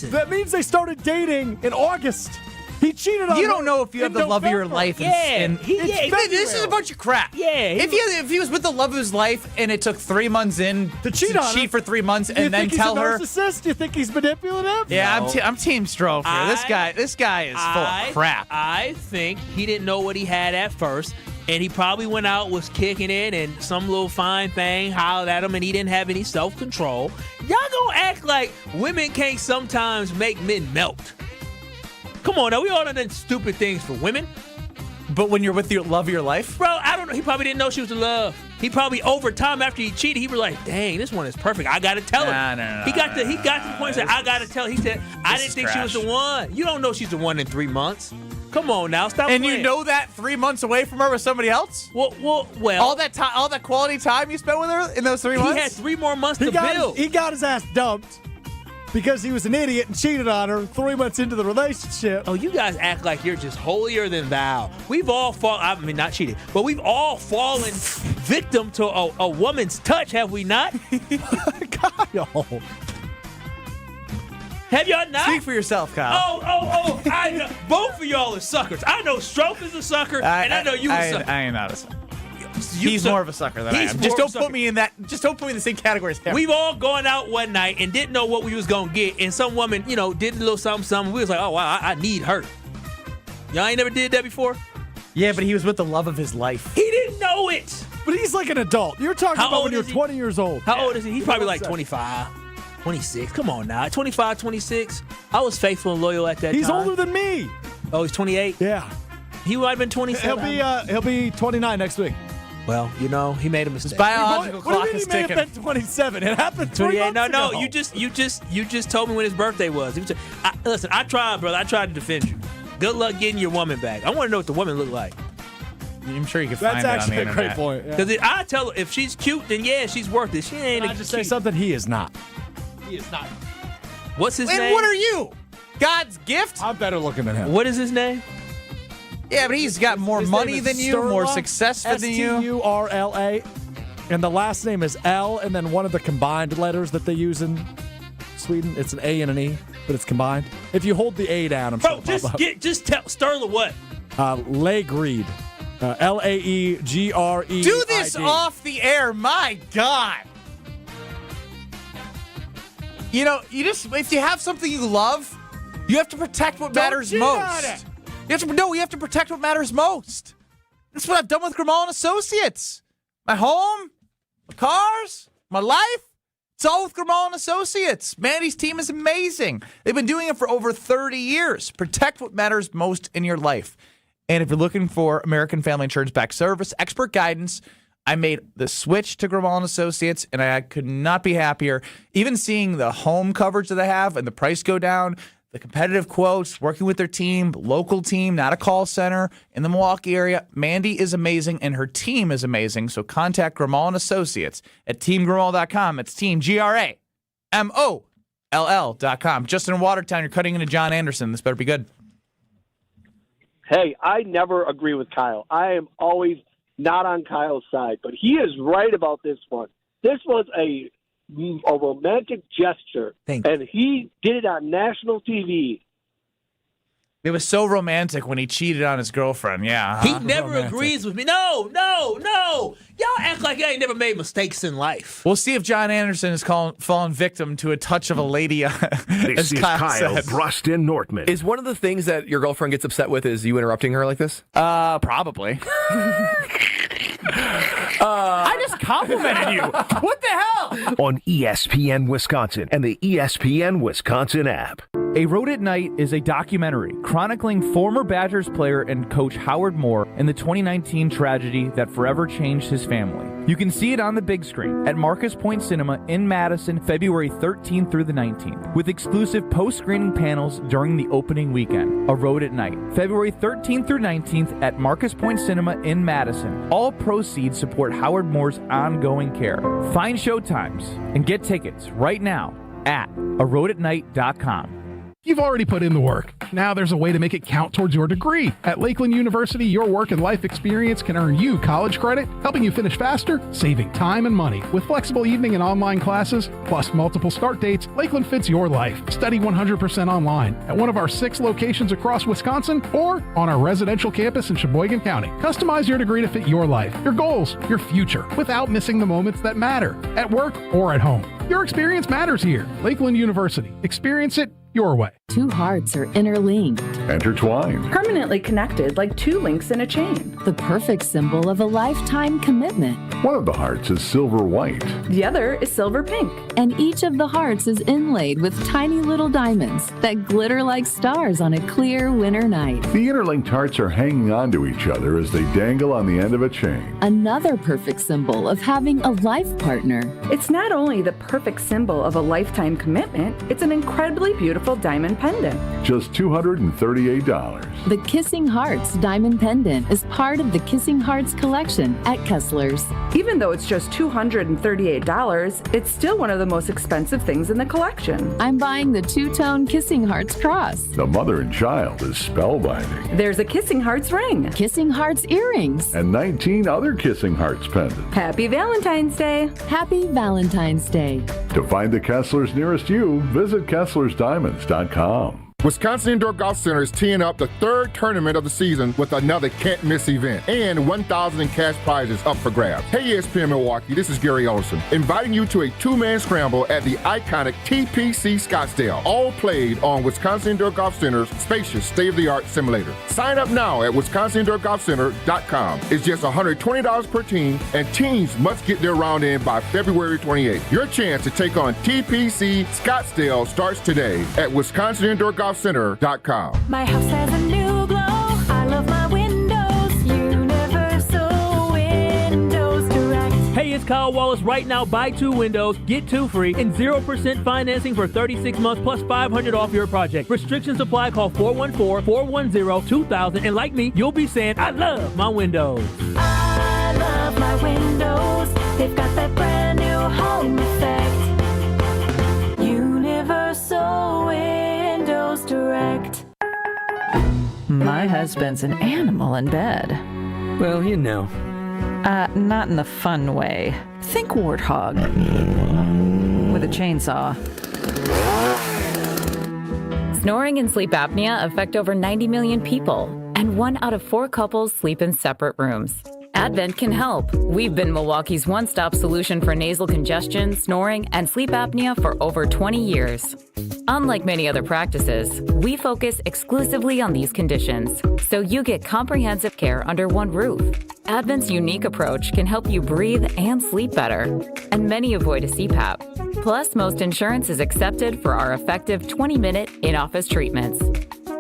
That means they started dating in August. He cheated on You her don't know if you have the love of your life. This is a bunch of crap. Yeah. If he was with the love of his life and it took 3 months to cheat for 3 months and then tell her. Do you think he's a narcissist? Do you think he's manipulative? Yeah, No. I'm Team Strofe here. This guy is full of crap. I think he didn't know what he had at first, and he probably went out, was kicking it, and some little fine thing hollered at him, and he didn't have any self-control. Y'all gonna act like women can't sometimes make men melt. Come on, now, we all done stupid things for women. But when you're with your love of your life? Bro, I don't know. He probably didn't know she was in love. He probably, over time, after he cheated, he was like, dang, this one is perfect. I got to tell her. No. He got to the point and said, I got to tell her. He said, I didn't think she was the one. You don't know she's the one in 3 months. Come on now, stop And playing. you know that 3 months away from her with somebody else? Well. All that quality time you spent with her in those 3 months? He had 3 more months to build. He got his ass dumped because he was an idiot and cheated on her 3 months into the relationship. Oh, you guys act like you're just holier than thou. We've all not cheated, but we've all fallen victim to a woman's touch, have we not? Kyle. Have y'all not? Speak for yourself, Kyle. Oh, I know. Both of y'all are suckers. I know Strofe is a sucker, and I know you a sucker. I am not a sucker. He's more of a sucker than I am. Just don't put me in the same category as him. We've all gone out one night and didn't know what we was gonna get, and some woman, did a little something. We was like, oh wow, I need her. Y'all ain't never did that before? Yeah, but he was with the love of his life. He didn't know it. But he's like an adult. You're talking about when you're 20 years old. How old is he? He's probably like 25, 26. Come on now, 25, 26. I was faithful and loyal at that time. He's older than me. Oh, he's 28? Yeah. He might have been 27. He'll be 29 next week. Well, he made a mistake. His biological clock is ticking. What do you mean he may have been 27? It happened 3 months No, ago. you just told me when his birthday was. Listen, I tried, brother. I tried to defend you. Good luck getting your woman back. I want to know what the woman looked like. I'm sure you can find that on the internet. That's actually a great point. Because I tell her, if she's cute, then yeah, she's worth it. She ain't. Can I just say something? He is not. He is not. What's his and name? What are you? God's gift? I'm better looking than him. What is his name? Yeah, but he's got more money than you, more success than you. Sturla, and the last name is L, and then one of the combined letters that they use in Sweden. It's an A and an E, but it's combined. If you hold the A down, just tell Sturla what? Laegreed. Laegreed. Do this off the air. My God. If you have something you love, you have to protect what matters most. You have to protect what matters most. That's what I've done with Grimal and Associates. My home, my cars, my life. It's all with Grimal and Associates. Mandy's team is amazing. They've been doing it for over 30 years. Protect what matters most in your life. And if you're looking for American Family Insurance back service, expert guidance, I made the switch to Grimal and Associates, and I could not be happier. Even seeing the home coverage that they have and the price go down, the competitive quotes, working with their team, local team, not a call center in the Milwaukee area. Mandy is amazing, and her team is amazing. So contact Grimal and Associates at teamgrimal.com. It's team GRAMOLL.com. Justin in Watertown, you're cutting into John Anderson. This better be good. Hey, I never agree with Kyle. I am always not on Kyle's side, but he is right about this one. This was a romantic gesture, and he did it on national TV. It was so romantic when he cheated on his girlfriend. Yeah, he never agrees with me. No. Y'all act like y'all ain't never made mistakes in life. We'll see if John Anderson is fallen victim to a touch of a lady. This is Kyle Brust Nortman. Is one of the things that your girlfriend gets upset with is you interrupting her like this? Probably. I just complimented you. What the hell? On ESPN Wisconsin and the ESPN Wisconsin app. A Road at Night is a documentary chronicling former Badgers player and coach Howard Moore and the 2019 tragedy that forever changed his family. You can see it on the big screen at Marcus Point Cinema in Madison, February 13th through the 19th, with exclusive post-screening panels during the opening weekend. A Road at Night, February 13th through 19th at Marcus Point Cinema in Madison. All proceeds support Howard Moore's ongoing care. Find showtimes and get tickets right now at aroadatnight.com. You've already put in the work. Now there's a way to make it count towards your degree. At Lakeland University, your work and life experience can earn you college credit, helping you finish faster, saving time and money. With flexible evening and online classes, plus multiple start dates, Lakeland fits your life. Study 100% online at one of our 6 locations across Wisconsin or on our residential campus in Sheboygan County. Customize your degree to fit your life, your goals, your future, without missing the moments that matter, at work or at home. Your experience matters here. Lakeland University. Experience it your way. Two hearts are interlinked, intertwined, permanently connected like 2 links in a chain. the perfect symbol of a lifetime commitment. One of the hearts is silver white. The other is silver pink. And each of the hearts is inlaid with tiny little diamonds that glitter like stars on a clear winter night. The interlinked hearts are hanging on to each other as they dangle on the end of a chain. Another perfect symbol of having a life partner. It's not only the perfect symbol of a lifetime commitment, it's an incredibly beautiful diamond pendant. Just $238. The Kissing Hearts diamond pendant is part of the Kissing Hearts collection at Kessler's. Even though it's just $238, it's still one of the most expensive things in the collection. I'm buying the two-tone Kissing Hearts cross. The mother and child is spellbinding. There's a Kissing Hearts ring. Kissing Hearts earrings. And 19 other Kissing Hearts pendants. Happy Valentine's Day. Happy Valentine's Day. To find the Kesslers nearest you, visit KesslersDiamonds.com. Wisconsin Indoor Golf Center is teeing up the 3rd tournament of the season with another can't-miss event and 1,000 in cash prizes up for grabs. Hey ESPN Milwaukee, this is Gary Olson, inviting you to a 2-man scramble at the iconic TPC Scottsdale, all played on Wisconsin Indoor Golf Center's spacious state-of-the-art simulator. Sign up now at WisconsinIndoorGolfCenter.com. It's just $120 per team, and teams must get their round in by February 28th. Your chance to take on TPC Scottsdale starts today at WisconsinIndoorGolfCenter.com. My house has a new glow. I love my windows. Universal Windows Direct. Hey, it's Kyle Wallace. Right now, buy 2 windows, get 2 free, and 0% financing for 36 months plus $500 off your project. Restrictions apply. Call 414-410-2000. And like me, you'll be saying, I love my windows. I love my windows. They've got that brand new home effect. Universal Windows Direct. My husband's an animal in bed. Well, you know. Not in the fun way. Think warthog. With a chainsaw. Snoring and sleep apnea affect over 90 million people, and 1 out of 4 couples sleep in separate rooms. Advent can help. We've been Milwaukee's one-stop solution for nasal congestion, snoring, and sleep apnea for over 20 years. Unlike many other practices, we focus exclusively on these conditions, so you get comprehensive care under one roof. Advent's unique approach can help you breathe and sleep better, and many avoid a CPAP. Plus, most insurance is accepted for our effective 20-minute in-office treatments.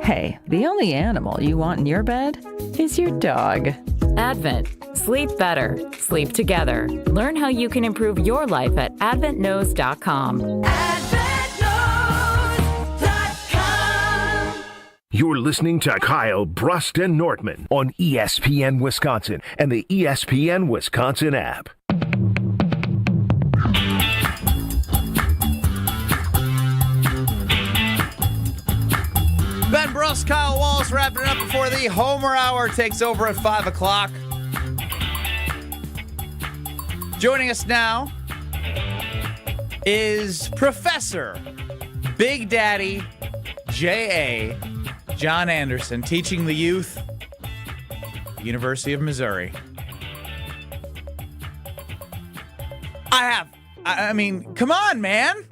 Hey, the only animal you want in your bed is your dog. Advent. Sleep better. Sleep together. Learn how you can improve your life at adventknows.com. You're listening to Kyle, Brust, and Nortman on ESPN Wisconsin and the ESPN Wisconsin app. Ben Brust, Kyle Wallace wrapping it up before the Homer Hour takes over at 5 o'clock. Joining us now is Professor Big Daddy J.A. John Anderson, teaching the youth at the University of Missouri. I mean, come on, man.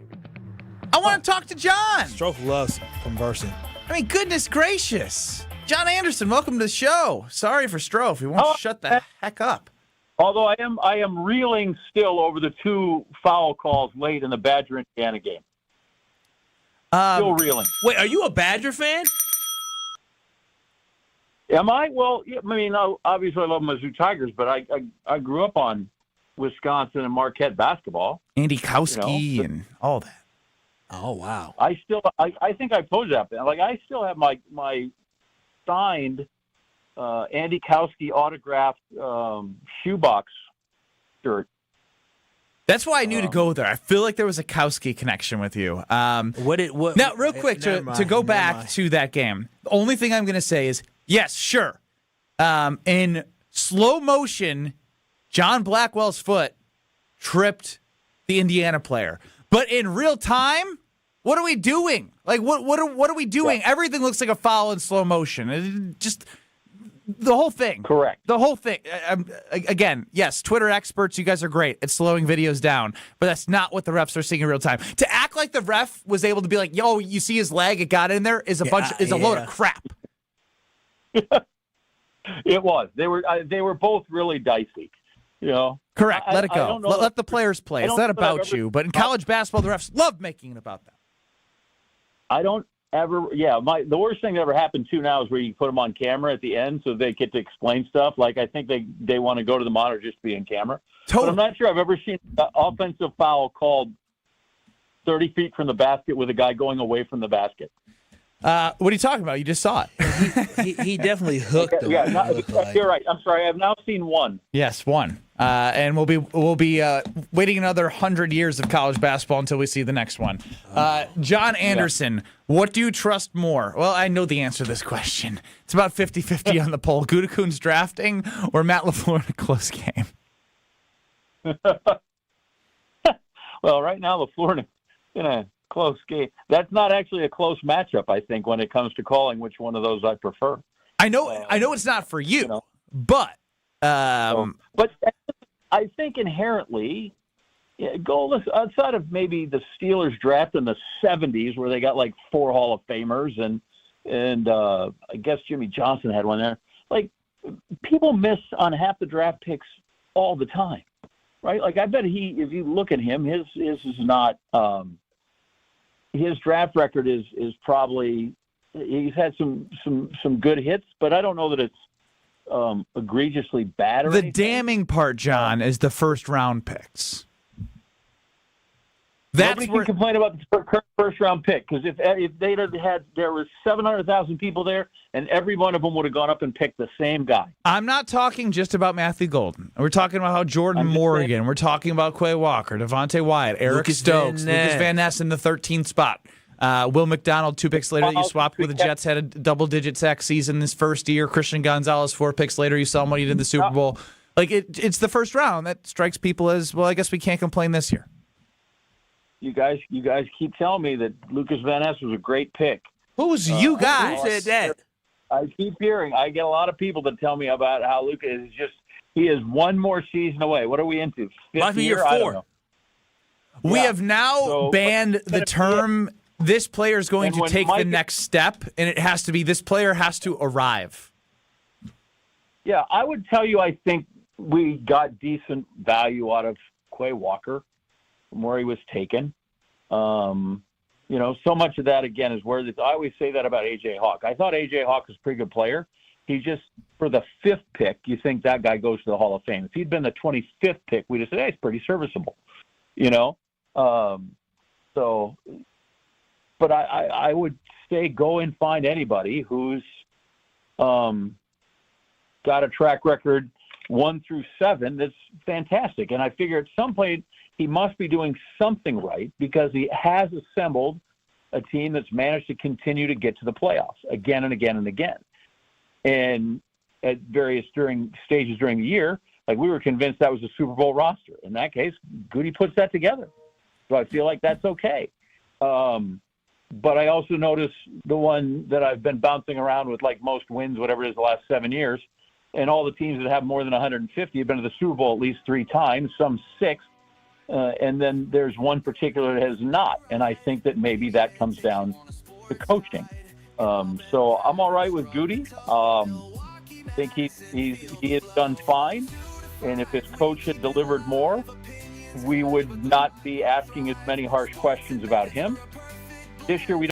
I want to talk to John. Stroke loves conversing. I mean, goodness gracious. John Anderson, welcome to the show. Sorry for Strofe. He won't shut the heck up. Although I am reeling still over the 2 foul calls late in the Badger Indiana game. Still reeling. Wait, are you a Badger fan? Am I? Well, I mean, obviously I love Mizzou Tigers, but I grew up on Wisconsin and Marquette basketball. Andy Kowski and all that. Oh, wow. I think I posed that. Like, I still have my signed Andy Kowski autographed shoebox shirt. That's why I knew to go there. I feel like there was a Kowski connection with you. Now, real quick, to go back to that game, the only thing I'm going to say is, yes, sure. In slow motion, John Blackwell's foot tripped the Indiana player. But in real time, what are we doing? Like, what are we doing? Yeah. Everything looks like a foul in slow motion. Just the whole thing. Correct. The whole thing. Again, yes, Twitter experts, you guys are great at slowing videos down, but that's not what the refs are seeing in real time. To act like the ref was able to be like, yo, you see his leg, it got in there, is a load of crap. It was. They were both really dicey. You know, correct. Let it go. Let the players play. It's not about you. But in college basketball, the refs love making it about them. I don't ever. Yeah, the worst thing that ever happened too now is where you put them on camera at the end so they get to explain stuff. Like I think they want to go to the monitor just to be in camera. Totally. But I'm not sure I've ever seen an offensive foul called 30 feet from the basket with a guy going away from the basket. What are you talking about? You just saw it. he definitely hooked him. You're right. I'm sorry. I've now seen one. Yes, one. And we'll be waiting another 100 years of college basketball until we see the next one. John Anderson, what do you trust more? Well, I know the answer to this question. It's about 50-50 on the poll. Gutekunst drafting or Matt LaFleur in a close game? Well, right now LaFleur in a close game. That's not actually a close matchup, I think, when it comes to calling which one of those I prefer. I know it's not for you, but but I think inherently, goalless outside of maybe the Steelers draft in the 70s where they got like 4 Hall of Famers and I guess Jimmy Johnson had one there. Like people miss on half the draft picks all the time, right? Like I bet if you look at him, his is not. His draft record is probably he's had some good hits, but I don't know that it's egregiously bad. Or anything. Damning part, John, is the first round picks. Nobody can complain about the current first round pick because if they'd had there was 700,000 people there and every one of them would have gone up and picked the same guy. I'm not talking just about Matthew Golden. We're talking about how Jordan Morgan. We're talking about Quay Walker, Devontae Wyatt, Eric Stokes, Lucas Van Ness in the 13th spot. Will McDonald 2 picks later that you swapped with the Jets had a double-digit sack season this first year. Christian Gonzalez 4 picks later. You saw him when he did the Super Bowl. Like it's the first round that strikes people as well. I guess we can't complain this year. You guys keep telling me that Lucas Van Ness was a great pick. Who's you guys? Who said that? I keep hearing. I get a lot of people that tell me about how Lucas is he is one more season away. What are we into? Might be year 4. I don't know. We have now banned the term this player is going to take the next step, and it has to be this player has to arrive. Yeah, I would tell you I think we got decent value out of Quay Walker from where he was taken. So much of that, again, is where I always say that about A.J. Hawk. I thought A.J. Hawk was a pretty good player. He just, for the 5th pick, you think that guy goes to the Hall of Fame. If he'd been the 25th pick, we'd have said, hey, it's pretty serviceable, But I would say go and find anybody who's got a track record 1 through 7 that's fantastic. And I figure at some point he must be doing something right because he has assembled a team that's managed to continue to get to the playoffs again and again and again. And at various stages during the year, like we were convinced that was a Super Bowl roster. In that case, Goody puts that together. So I feel like that's okay. But I also notice the one that I've been bouncing around with, like most wins, whatever it is, the last 7 years, and all the teams that have more than 150 have been to the Super Bowl at least 3 times, some 6, and then there's one particular that has not. And I think that maybe that comes down to coaching. So I'm all right with Goody. I think he has done fine, and if his coach had delivered more, we would not be asking as many harsh questions about him. This year we